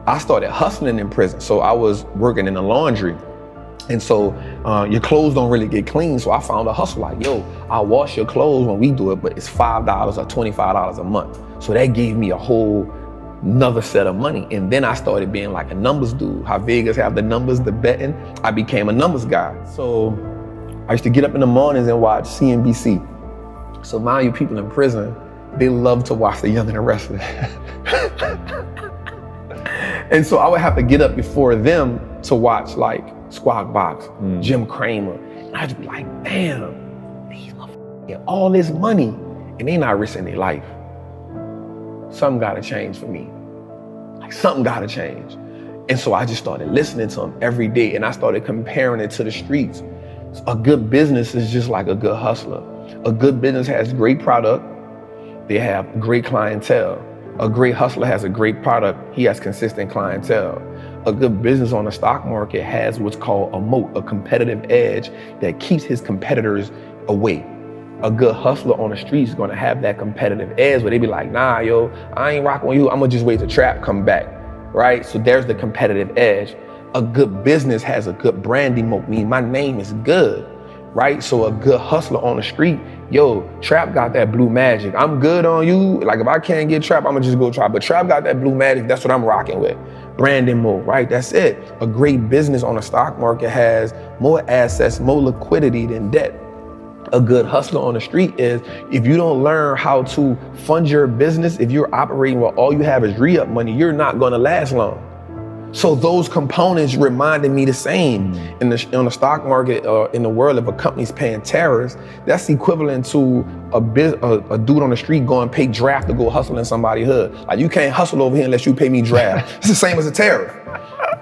Speaker 19: I started hustling in prison. So I was working in the laundry. And so your clothes don't really get clean. So I found a hustle like, yo, I'll wash your clothes when we do it, but it's $5 or $25 a month. So that gave me a whole another set of money. And then I started being like a numbers dude. How Vegas have the numbers, the betting. I became a numbers guy. So I used to get up in the mornings and watch CNBC. So mind you, people in prison, they love to watch The Young and the Restless. And so I would have to get up before them to watch like Squawk Box, Jim Cramer. And I'd be like, damn, these motherfuckers get all this money and they not risking their life. Something gotta change for me. Like something gotta change. And so I just started listening to them every day and I started comparing it to the streets. A good business is just like a good hustler. A good business has great product. They have great clientele. A great hustler has a great product. He has consistent clientele. A good business on the stock market has what's called a moat, a competitive edge that keeps his competitors away. A good hustler on the street is gonna have that competitive edge where they be like, nah, yo, I ain't rocking with you. I'm gonna just wait till trap come back, right? So there's the competitive edge. A good business has a good branding moat, meaning my name is good, right? So a good hustler on the street, yo, Trap got that blue magic. I'm good on you. Like if I can't get Trap, I'm gonna just go Trap. But Trap got that blue magic, that's what I'm rocking with. Branding moat, right? That's it. A great business on the stock market has more assets, more liquidity than debt. A good hustler on the street is if you don't learn how to fund your business, if you're operating where all you have is re-up money, you're not gonna last long. So those components reminded me the same. On the stock market, in the world, if a company's paying tariffs, that's equivalent to a dude on the street going pay draft to go hustle in somebody's hood. Like you can't hustle over here unless you pay me draft. It's the same as a tariff.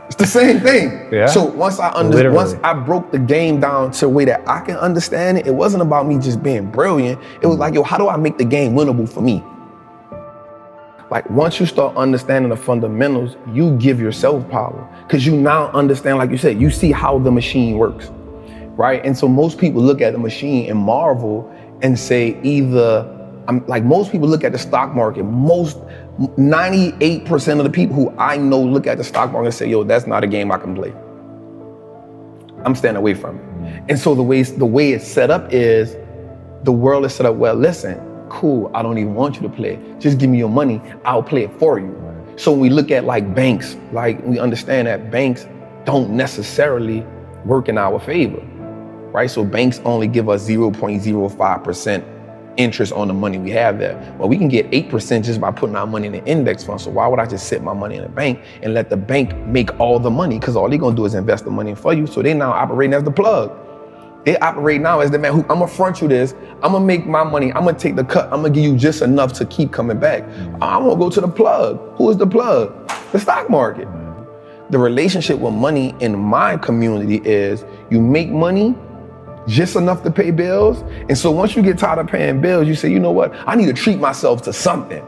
Speaker 19: It's the same thing. Yeah. So once I broke the game down to a way that I can understand it, it wasn't about me just being brilliant. It was like, yo, how do I make the game winnable for me? Like once you start understanding the fundamentals, you give yourself power because you now understand, like you said, you see how the machine works, right? And so most people look at the machine and marvel and say most people look at the stock market, 98% of the people who I know look at the stock market and say, yo, that's not a game I can play. I'm staying away from it. And so the way it's set up is, the world is set up, well, listen, cool, I don't even want you to play it. Just give me your money, I'll play it for you. So when we look at like banks, like we understand that banks don't necessarily work in our favor, right? So banks only give us 0.05% interest on the money we have there. Well, we can get 8% just by putting our money in an index fund. So why would I just sit my money in a bank and let the bank make all the money? Because all they're gonna do is invest the money for you. So they now operating as the plug. They operate now as the man who, I'm gonna front you this, I'm gonna make my money, I'm gonna take the cut, I'm gonna give you just enough to keep coming back. I'm gonna go to the plug. Who is the plug? The stock market. The relationship with money in my community is you make money just enough to pay bills. And so once you get tired of paying bills, you say, you know what? I need to treat myself to something,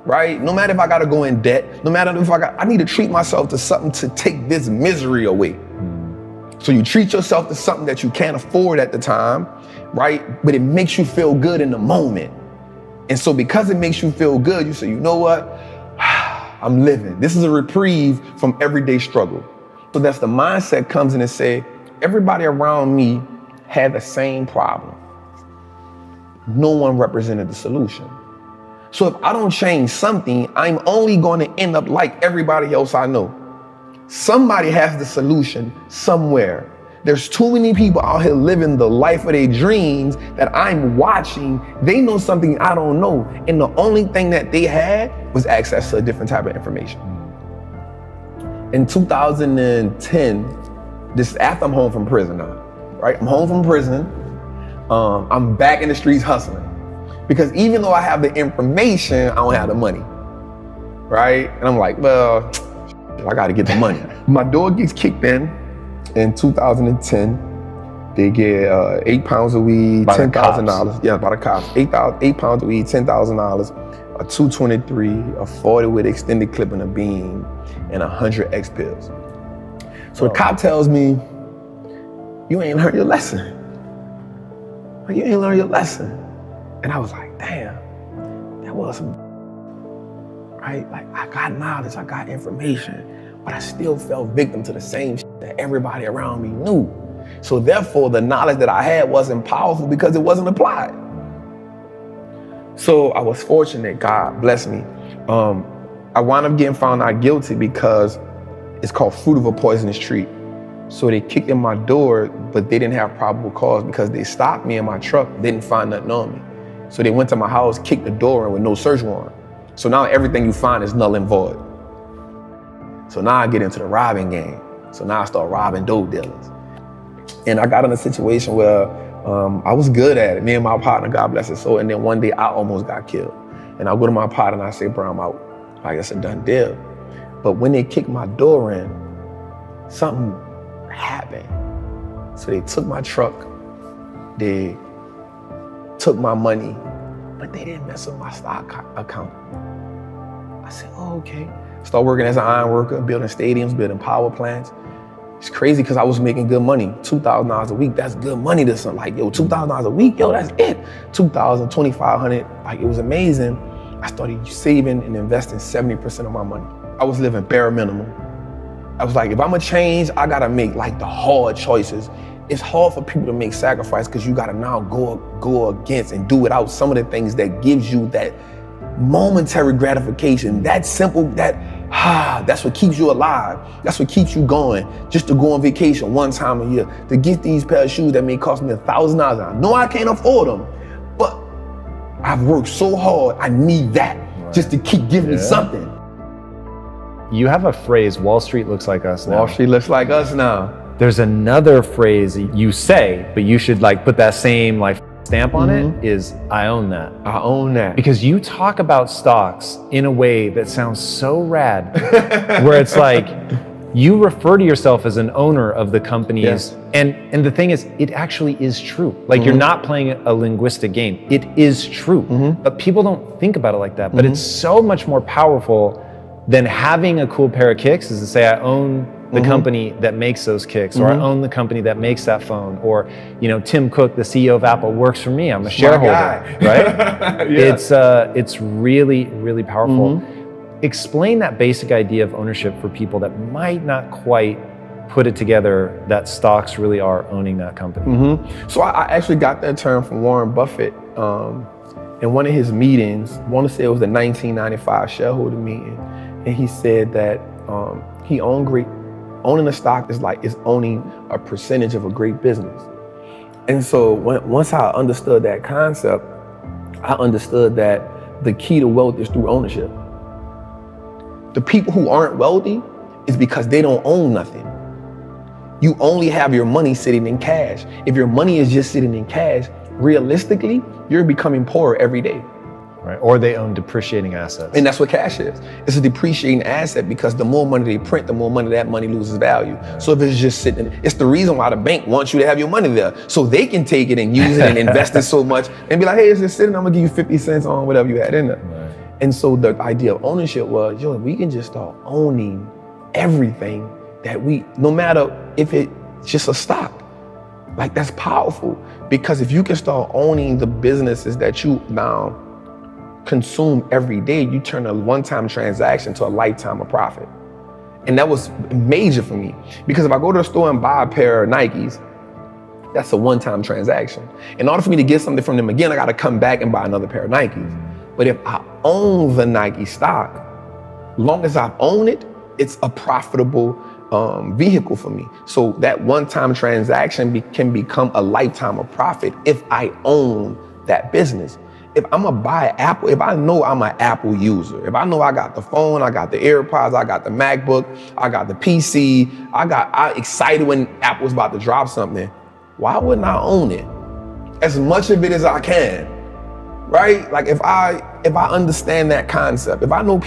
Speaker 19: right? No matter if I gotta go in debt, no matter if I need to treat myself to something to take this misery away. So you treat yourself to something that you can't afford at the time, right? But it makes you feel good in the moment. And so because it makes you feel good, you say, you know what? I'm living. This is a reprieve from everyday struggle. So that's the mindset comes in and say, everybody around me had the same problem. No one represented the solution. So if I don't change something, I'm only going to end up like everybody else I know. Somebody has the solution somewhere. There's too many people out here living the life of their dreams that I'm watching. They know something I don't know. And the only thing that they had was access to a different type of information. In 2010, this is after I'm home from prison now, right? I'm home from prison. I'm back in the streets hustling. Because even though I have the information, I don't have the money, right? And I'm like, well, I gotta get the money. My door gets kicked in 2010. They get 8 pounds of weed, $10,000. Yeah, by the cops. 8 pounds of weed, $10,000, a 223, a 40 with extended clip and a beam, and 100 X pills. So the cop tells me, you ain't learned your lesson. You ain't learned your lesson. And I was like, damn, that was some, right? Like, I got knowledge, I got information, but I still fell victim to the same shit that everybody around me knew. So therefore, the knowledge that I had wasn't powerful because it wasn't applied. So I was fortunate, God bless me. I wound up getting found out guilty because it's called fruit of a poisonous tree. So they kicked in my door, but they didn't have probable cause because they stopped me in my truck, didn't find nothing on me. So they went to my house, kicked the door in with no search warrant. So now everything you find is null and void. So now I get into the robbing game. So now I start robbing dope dealers. And I got in a situation where I was good at it. Me and my partner, God bless his soul. And then one day I almost got killed. And I go to my partner and I say, bro, I'm out. Like, it's a done deal. But when they kicked my door in, something happened. So they took my truck, they took my money, but they didn't mess with my stock account. I said, oh, okay. Start working as an iron worker, building stadiums, building power plants. It's crazy because I was making good money, $2,000 a week. That's good money to some, like, yo, $2,000 a week, yo, that's it. $2,000, $2,500, like, it was amazing. I started saving and investing 70% of my money. I was living bare minimum. I was like, if I'm gonna change, I gotta make like the hard choices. It's hard for people to make sacrifice because you gotta now go against and do without some of the things that gives you that momentary gratification, that simple, that's what keeps you alive. That's what keeps you going. Just to go on vacation one time a year, to get these pair of shoes that may cost me $1,000. I know I can't afford them, but I've worked so hard, I need that just to keep giving me something.
Speaker 18: You have a phrase, Wall Street looks like us now.
Speaker 19: Wall Street looks like us now.
Speaker 18: There's another phrase you say, but you should like put that same like stamp on it, is I own that.
Speaker 19: I own that.
Speaker 18: Because you talk about stocks in a way that sounds so rad, where it's like, you refer to yourself as an owner of the companies.
Speaker 19: Yes.
Speaker 18: And the thing is, it actually is true. Like you're not playing a linguistic game. It is true, but people don't think about it like that. But it's so much more powerful than having a cool pair of kicks is to say, I own the company that makes those kicks, or I own the company that makes that phone, or, you know, Tim Cook, the CEO of Apple, works for me. I'm a shareholder, right? It's really, really powerful. Explain that basic idea of ownership for people that might not quite put it together that stocks really are owning that company.
Speaker 19: So I actually got that term from Warren Buffett in one of his meetings. I want to say it was the 1995 shareholder meeting. And he said that he owning a stock is like owning a percentage of a great business. And so once I understood that concept, I understood that the key to wealth is through ownership. The people who aren't wealthy is because they don't own nothing. You only have your money sitting in cash. If your money is just sitting in cash, realistically, you're becoming poorer every day.
Speaker 18: Right. Or they own depreciating assets.
Speaker 19: And that's what cash is. It's a depreciating asset because the more money they print, the more money that money loses value. So if it's just sitting, it's the reason why the bank wants you to have your money there. So they can take it and use it and invest it so much and be like, hey, it's just sitting, I'm gonna give you 50 cents on whatever you had in there. Right. And so the idea of ownership was, yo, we can just start owning everything that no matter if it's just a stock. Like, that's powerful, because if you can start owning the businesses that you now consume every day, you turn a one-time transaction to a lifetime of profit. And that was major for me, because if I go to the store and buy a pair of Nikes, that's a one-time transaction. In order for me to get something from them again, I gotta come back and buy another pair of Nikes. But if I own the Nike stock, long as I own it, it's a profitable vehicle for me. So that one-time transaction can become a lifetime of profit if I own that business. If I'm gonna buy Apple, if I know I'm an Apple user, if I know I got the phone, I got the AirPods, I got the MacBook, I got the PC, I'm excited when Apple's about to drop something, why wouldn't I own it? As much of it as I can, right? Like if I understand that concept, if I know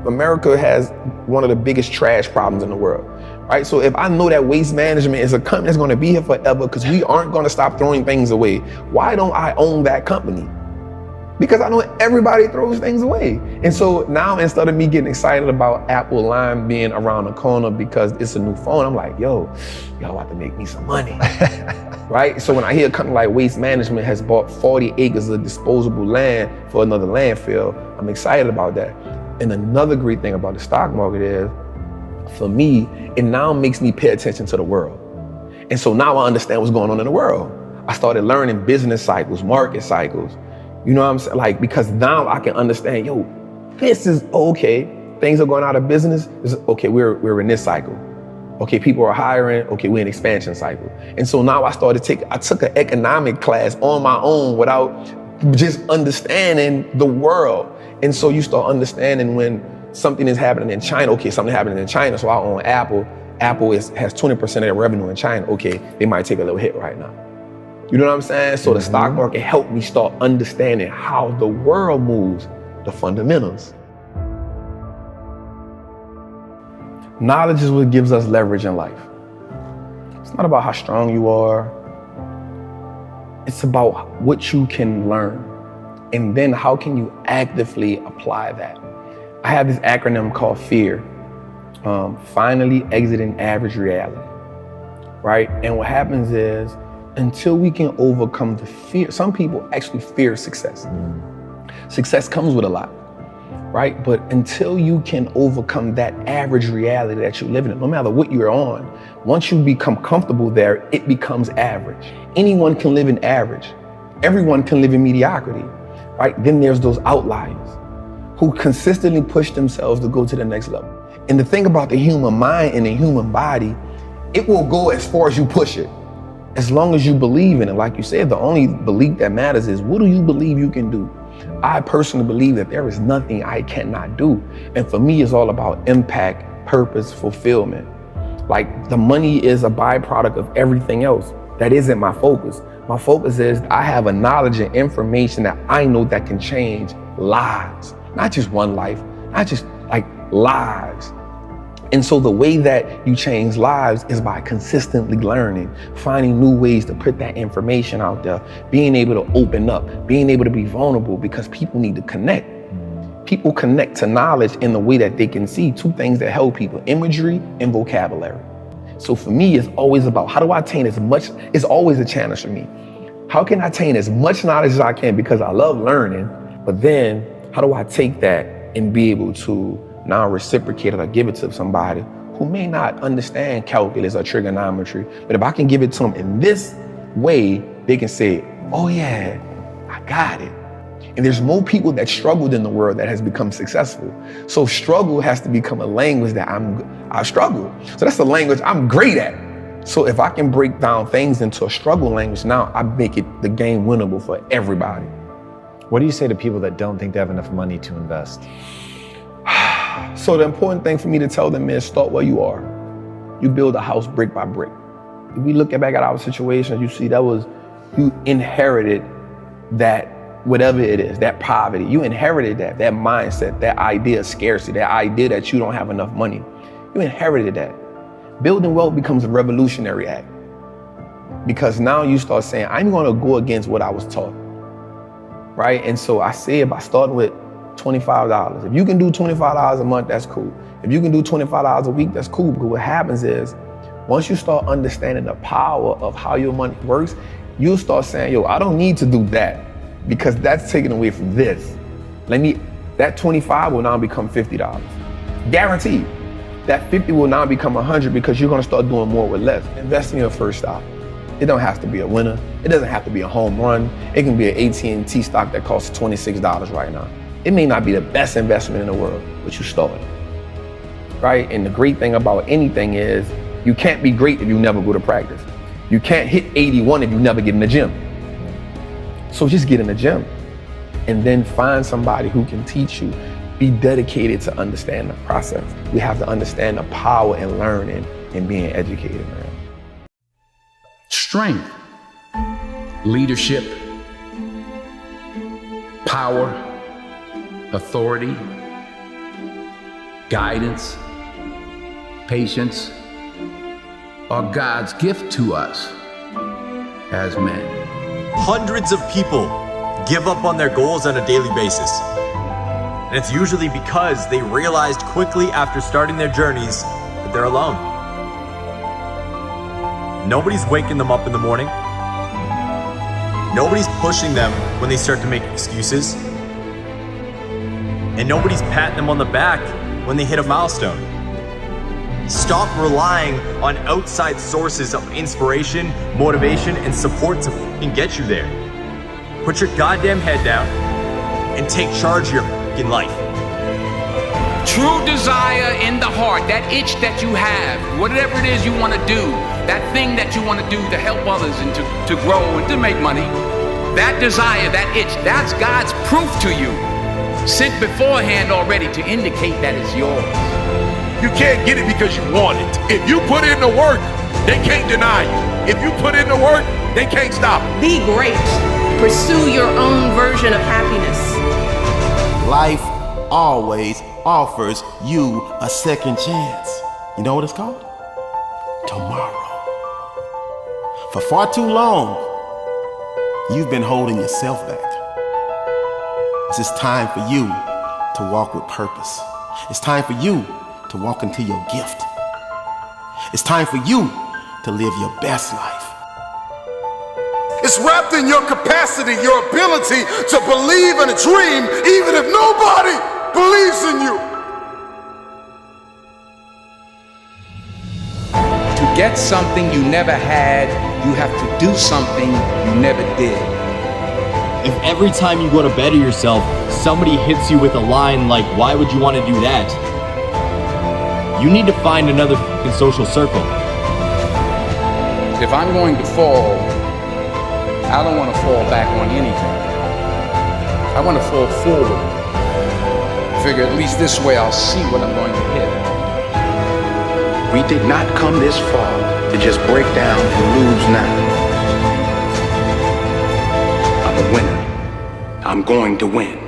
Speaker 19: America has one of the biggest trash problems in the world, right? So if I know that Waste Management is a company that's gonna be here forever because we aren't gonna stop throwing things away, why don't I own that company? Because I know everybody throws things away. And so now instead of me getting excited about Apple Lime being around the corner because it's a new phone, I'm like, yo, y'all about to make me some money, right? So when I hear a company like Waste Management has bought 40 acres of disposable land for another landfill, I'm excited about that. And another great thing about the stock market is, for me, it now makes me pay attention to the world. And so now I understand what's going on in the world. I started learning business cycles, market cycles. You know what I'm saying? Like, because now I can understand, yo, this is okay. Things are going out of business. Okay, we're in this cycle. Okay, people are hiring. Okay, we're in expansion cycle. And so now I took an economic class on my own without just understanding the world. And so you start understanding when something is happening in China. Okay, something happening in China, so I own Apple. Apple has 20% of their revenue in China. Okay, they might take a little hit right now. You know what I'm saying? So the stock market helped me start understanding how the world moves, the fundamentals. Knowledge is what gives us leverage in life. It's not about how strong you are. It's about what you can learn. And then how can you actively apply that? I have this acronym called FEAR. Finally exiting average reality, right? And what happens is, until we can overcome the fear, some people actually fear success. Success comes with a lot, right? But until you can overcome that average reality that you live in, no matter what you're on, once you become comfortable there, it becomes average. Anyone can live in average. Everyone can live in mediocrity, right? Then there's those outliers who consistently push themselves to go to the next level. And the thing about the human mind and the human body, it will go as far as you push it. As long as you believe in it. Like you said, the only belief that matters is, what do you believe you can do? I personally believe that there is nothing I cannot do. And for me, it's all about impact, purpose, fulfillment. Like, the money is a byproduct of everything else. That isn't my focus. My focus is I have a knowledge and information that I know that can change lives. Not just one life, not just like lives. And so the way that you change lives is by consistently learning, finding new ways to put that information out there, being able to open up, being able to be vulnerable, because people need to connect. People connect to knowledge in the way that they can see two things that help people: imagery and vocabulary. So for me, it's always about, how do I attain as much? It's always a challenge for me. How can I attain as much knowledge as I can, because I love learning, but then how do I take that and be able to now reciprocate it or give it to somebody who may not understand calculus or trigonometry, but if I can give it to them in this way, they can say, oh yeah, I got it. And there's more people that struggled in the world that has become successful. So struggle has to become a language that I struggle. So that's the language I'm great at. So if I can break down things into a struggle language, now I make it the game winnable for everybody.
Speaker 18: What do you say to people that don't think they have enough money to invest?
Speaker 19: So the important thing for me to tell them is, start where you are. You build a house brick by brick. If we look back at our situations, you see you inherited that, whatever it is, that poverty. You inherited that mindset, that idea of scarcity, that idea that you don't have enough money. You inherited that. Building wealth becomes a revolutionary act, because now you start saying, I'm gonna go against what I was taught, right? And so I say, by starting with $25. If you can do $25 a month, that's cool. If you can do $25 a week, that's cool. Because what happens is, once you start understanding the power of how your money works, you'll start saying, yo, I don't need to do that, because that's taken away from this. That 25 will now become $50. Guaranteed. That 50 will now become 100, because you're gonna start doing more with less. Invest in your first stock. It don't have to be a winner. It doesn't have to be a home run. It can be an AT&T stock that costs $26 right now. It may not be the best investment in the world, but you started. right? And the great thing about anything is you can't be great if you never go to practice. You can't hit 81 if you never get in the gym. So just get in the gym and then find somebody who can teach you. Be dedicated to understand the process. We have to understand the power in learning and being educated, man.
Speaker 5: Strength, leadership, power, authority, guidance, patience are God's gift to us as men.
Speaker 20: Hundreds of people give up on their goals on a daily basis. And it's usually because they realized quickly after starting their journeys that they're alone. Nobody's waking them up in the morning. Nobody's pushing them when they start to make excuses. And nobody's patting them on the back when they hit a milestone. Stop relying on outside sources of inspiration, motivation, and support to fucking get you there. Put your goddamn head down and take charge of your fucking life.
Speaker 5: True desire in the heart, that itch that you have, whatever it is you want to do, that thing that you want to do to help others and to grow and to make money, that desire, that itch, that's God's proof to you, sent beforehand already to indicate that it's yours.
Speaker 3: You can't get it because you want it. If you put in the work, they can't deny you. If you put in the work, they can't stop it.
Speaker 21: Be great. Pursue your own version of happiness.
Speaker 23: Life always offers you a second chance. You know what it's called? Tomorrow. For far too long, you've been holding yourself back. It's time for you to walk with purpose. It's time for you to walk into your gift. It's time for you to live your best life.
Speaker 7: It's wrapped in your capacity, your ability to believe in a dream, even if nobody believes in you.
Speaker 5: To get something you never had, you have to do something you never did.
Speaker 20: If every time you go to better yourself, somebody hits you with a line like, "Why would you want to do that?" You need to find another fucking social circle.
Speaker 5: If I'm going to fall, I don't want to fall back on anything. I want to fall forward. Figure at least this way I'll see what I'm going to hit.
Speaker 22: We did not come this far to just break down and lose now. I'm a winner. I'm going to win.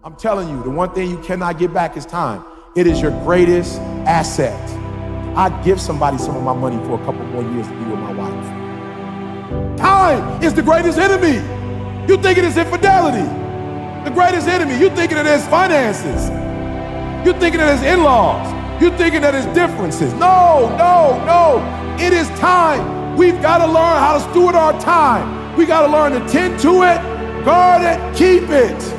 Speaker 3: I'm telling you, the one thing you cannot get back is time. It is your greatest asset. I'd give somebody some of my money for a couple more years to be with my wife. Time is the greatest enemy. You think it is infidelity. The greatest enemy. You thinking it is finances. You thinking it is in-laws. You thinking that it's differences. No, no, no. It is time. We've got to learn how to steward our time. We got to learn to tend to it, guard it, keep it.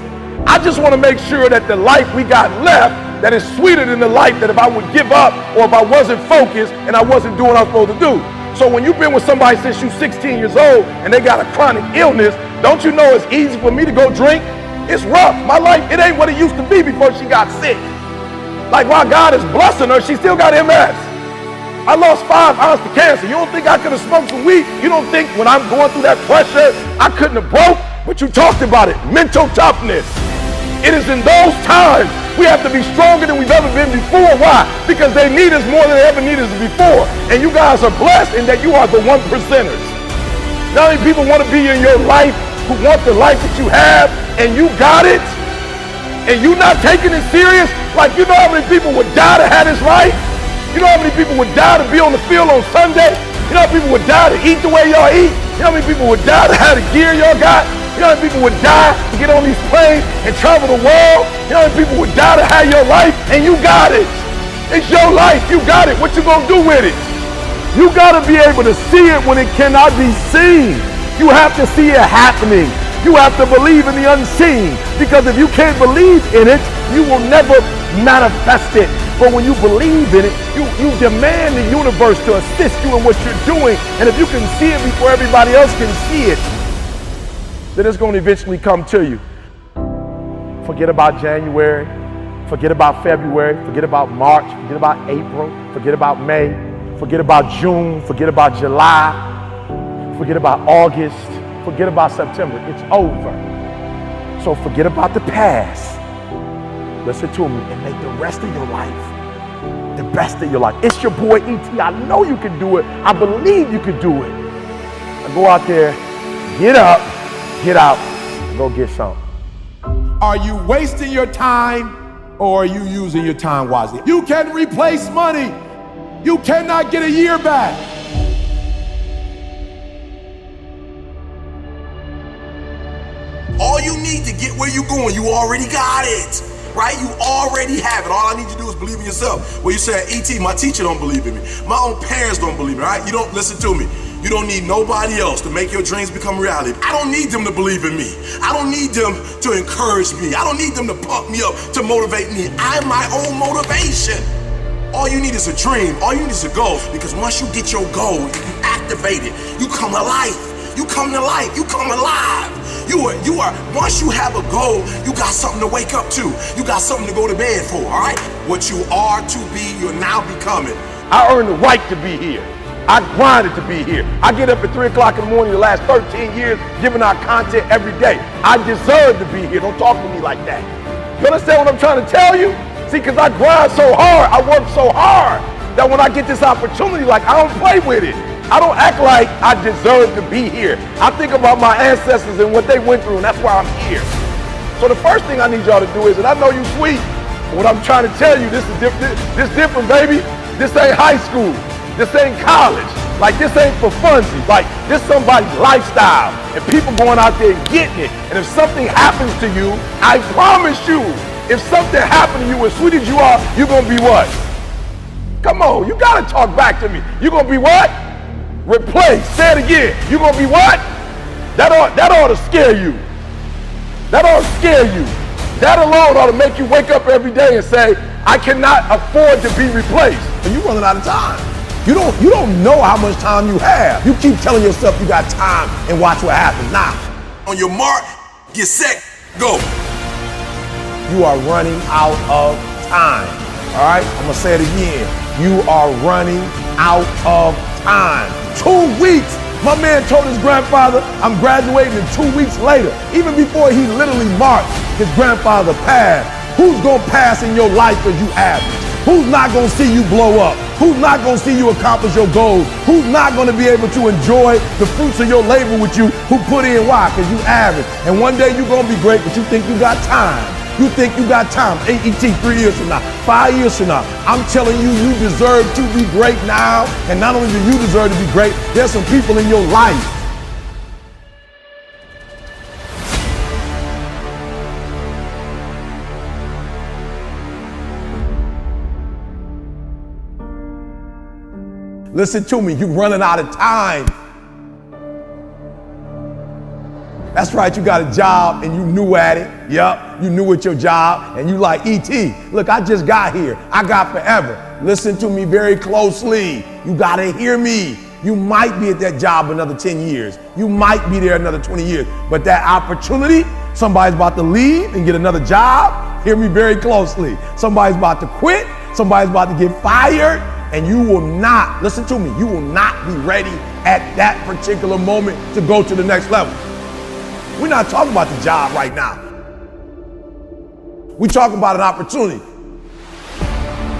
Speaker 3: I just want to make sure that the life we got left, that is sweeter than the life that if I would give up or if I wasn't focused and I wasn't doing what I was supposed to do. So when you've been with somebody since you're 16 years old and they got a chronic illness, don't you know it's easy for me to go drink? It's rough. My life, it ain't what it used to be before she got sick. Like while God is blessing her, she still got MS. I lost 5 ounces to cancer. You don't think I could have smoked some weed? You don't think when I'm going through that pressure, I couldn't have broke? But you talked about it, mental toughness. It is in those times we have to be stronger than we've ever been before. Why? Because they need us more than they ever needed us before. And you guys are blessed in that you are the 1%ers. Not many people want to be in your life who want the life that you have, and you got it, and you not taking it serious. Like, you know how many people would die to have this life? You know how many people would die to be on the field on Sunday? You know how many people would die to eat the way y'all eat? You know how many people would die to have the gear y'all got? You know how many people would die to get on these planes and travel the world? You know how many people would die to have your life? And you got it. It's your life. You got it. What you gonna do with it? You gotta be able to see it when it cannot be seen. You have to see it happening. You have to believe in the unseen. Because if you can't believe in it, you will never manifest it. But when you believe in it, you demand the universe to assist you in what you're doing. And if you can see it before everybody else can see it, then it's going to eventually come to you. Forget about January. Forget about February, forget about March, forget about April, forget about May, forget about June, forget about July, forget about August, forget about September. It's over. So forget about the past. Listen to me and make the rest of your life the best of your life. It's your boy E.T. I know you can do it. I believe you can do it. Now go out there, get up, get out, and go get something.
Speaker 9: Are you wasting your time or are you using your time wisely? You can replace money. You cannot get a year back.
Speaker 7: All you need to get where you're going, you already got it. Right? You already have it. All I need you to do is believe in yourself. Well, you say, E.T., my teacher don't believe in me. My own parents don't believe in me, right? You don't listen to me. You don't need nobody else to make your dreams become reality. I don't need them to believe in me. I don't need them to encourage me. I don't need them to pump me up, to motivate me. I'm my own motivation. All you need is a dream. All you need is a goal. Because once you get your goal, you activate it. You come to life. You come to life. You come alive. You are, once you have a goal, you got something to wake up to. You got something to go to bed for, all right? What you are to be, you're now becoming.
Speaker 3: I earned the right to be here. I grinded to be here. I get up at 3 o'clock in the morning the last 13 years, giving out content every day. I deserve to be here. Don't talk to me like that. You understand what I'm trying to tell you? See, because I grind so hard, I work so hard, that when I get this opportunity, like, I don't play with it. I don't act like I deserve to be here. I think about my ancestors and what they went through, and that's why I'm here. So the first thing I need y'all to do is, and I know you sweet, but what I'm trying to tell you, this is different, baby. This ain't high school. This ain't college. Like, this ain't for funsies. Like, this somebody's lifestyle, and people going out there and getting it. And if something happens to you, I promise you, if something happened to you, as sweet as you are, you're gonna be what? Come on, you gotta talk back to me. You're gonna be what? Replace. Say it again. You're gonna be what? That ought to scare you. That ought to scare you. That alone ought to make you wake up every day and say, I cannot afford to be replaced.
Speaker 9: And you're running out of time. You don't know how much time you have. You keep telling yourself you got time and watch what happens. Now,
Speaker 7: on your mark, get set, go.
Speaker 3: You are running out of time. All right? I'm gonna say it again. You are running out of time. 2 weeks. My man told his grandfather, I'm graduating in 2 weeks later. Even before he literally marked his grandfather passed. Who's gonna pass in your life as you average? Who's not gonna see you blow up? Who's not gonna see you accomplish your goals? Who's not gonna be able to enjoy the fruits of your labor with you? Who put in why? Because you average. And one day you're gonna be great, but you think you got time. You think you got time. AET 3 years from now, 5 years from now. I'm telling you, you deserve to be great now. And not only do you deserve to be great, there's some people in your life. Listen to me, you're running out of time. That's right, you got a job and you new at it. Yup, you new at your job and you like, E.T., look, I just got here. I got forever. Listen to me very closely. You gotta hear me. You might be at that job another 10 years. You might be there another 20 years. But that opportunity, somebody's about to leave and get another job. Hear me very closely. Somebody's about to quit. Somebody's about to get fired. And you will not, listen to me, you will not be ready at that particular moment to go to the next level. We're not talking about the job right now. We're talking about an opportunity.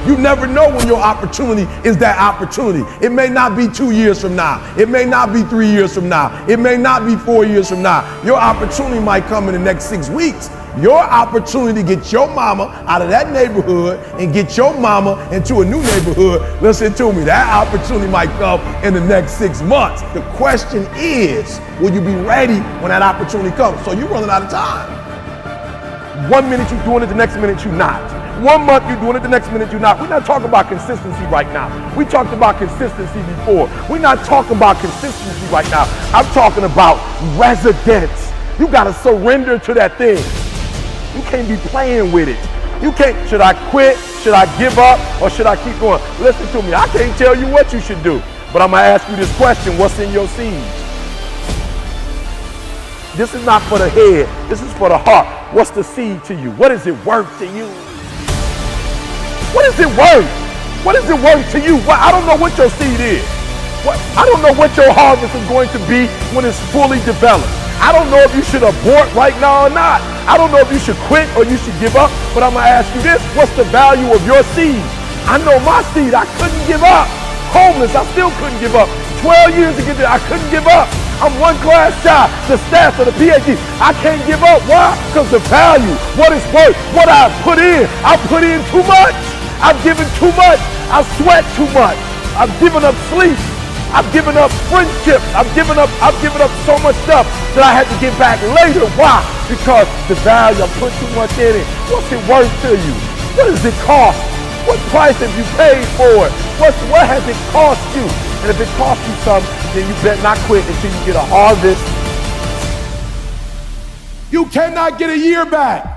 Speaker 3: You never know when your opportunity is that opportunity. It may not be 2 years from now. It may not be 3 years from now. It may not be 4 years from now. Your opportunity might come in the next 6 weeks. Your opportunity to get your mama out of that neighborhood and get your mama into a new neighborhood, listen to me, that opportunity might come in the next 6 months. The question is, will you be ready when that opportunity comes? So you're running out of time. 1 minute you're doing it, the next minute you're not. 1 month you're doing it, the next minute you're not. We're not talking about consistency right now. We talked about consistency before. We're not talking about consistency right now. I'm talking about residence. You gotta surrender to that thing. You can't be playing with it. You can't, should I quit? Should I give up? Or should I keep going? Listen to me, I can't tell you what you should do. But I'm gonna ask you this question, what's in your seeds? This is not for the head, this is for the heart. What's the seed to you? What is it worth to you? What is it worth? What is it worth to you? Well, I don't know what your seed is. I don't know what your harvest is going to be when it's fully developed. I don't know if you should abort right now or not. I don't know if you should quit or you should give up, but I'm gonna ask you this, what's the value of your seed? I know my seed, I couldn't give up. Homeless, I still couldn't give up. 12 years to get there, I couldn't give up. I'm one class shy, the stats of the PhD. I can't give up, why? Because the value, what it's worth, what I put in too much. I've given too much, I've sweat too much. I've given up sleep. I've given up friendships. I've given up so much stuff that I had to get back later. Why? Because the value, I put too much in it. What's it worth to you? What does it cost? What price have you paid for it? What has it cost you? And if it costs you something, then you better not quit until you get a harvest.
Speaker 9: You cannot get a year back.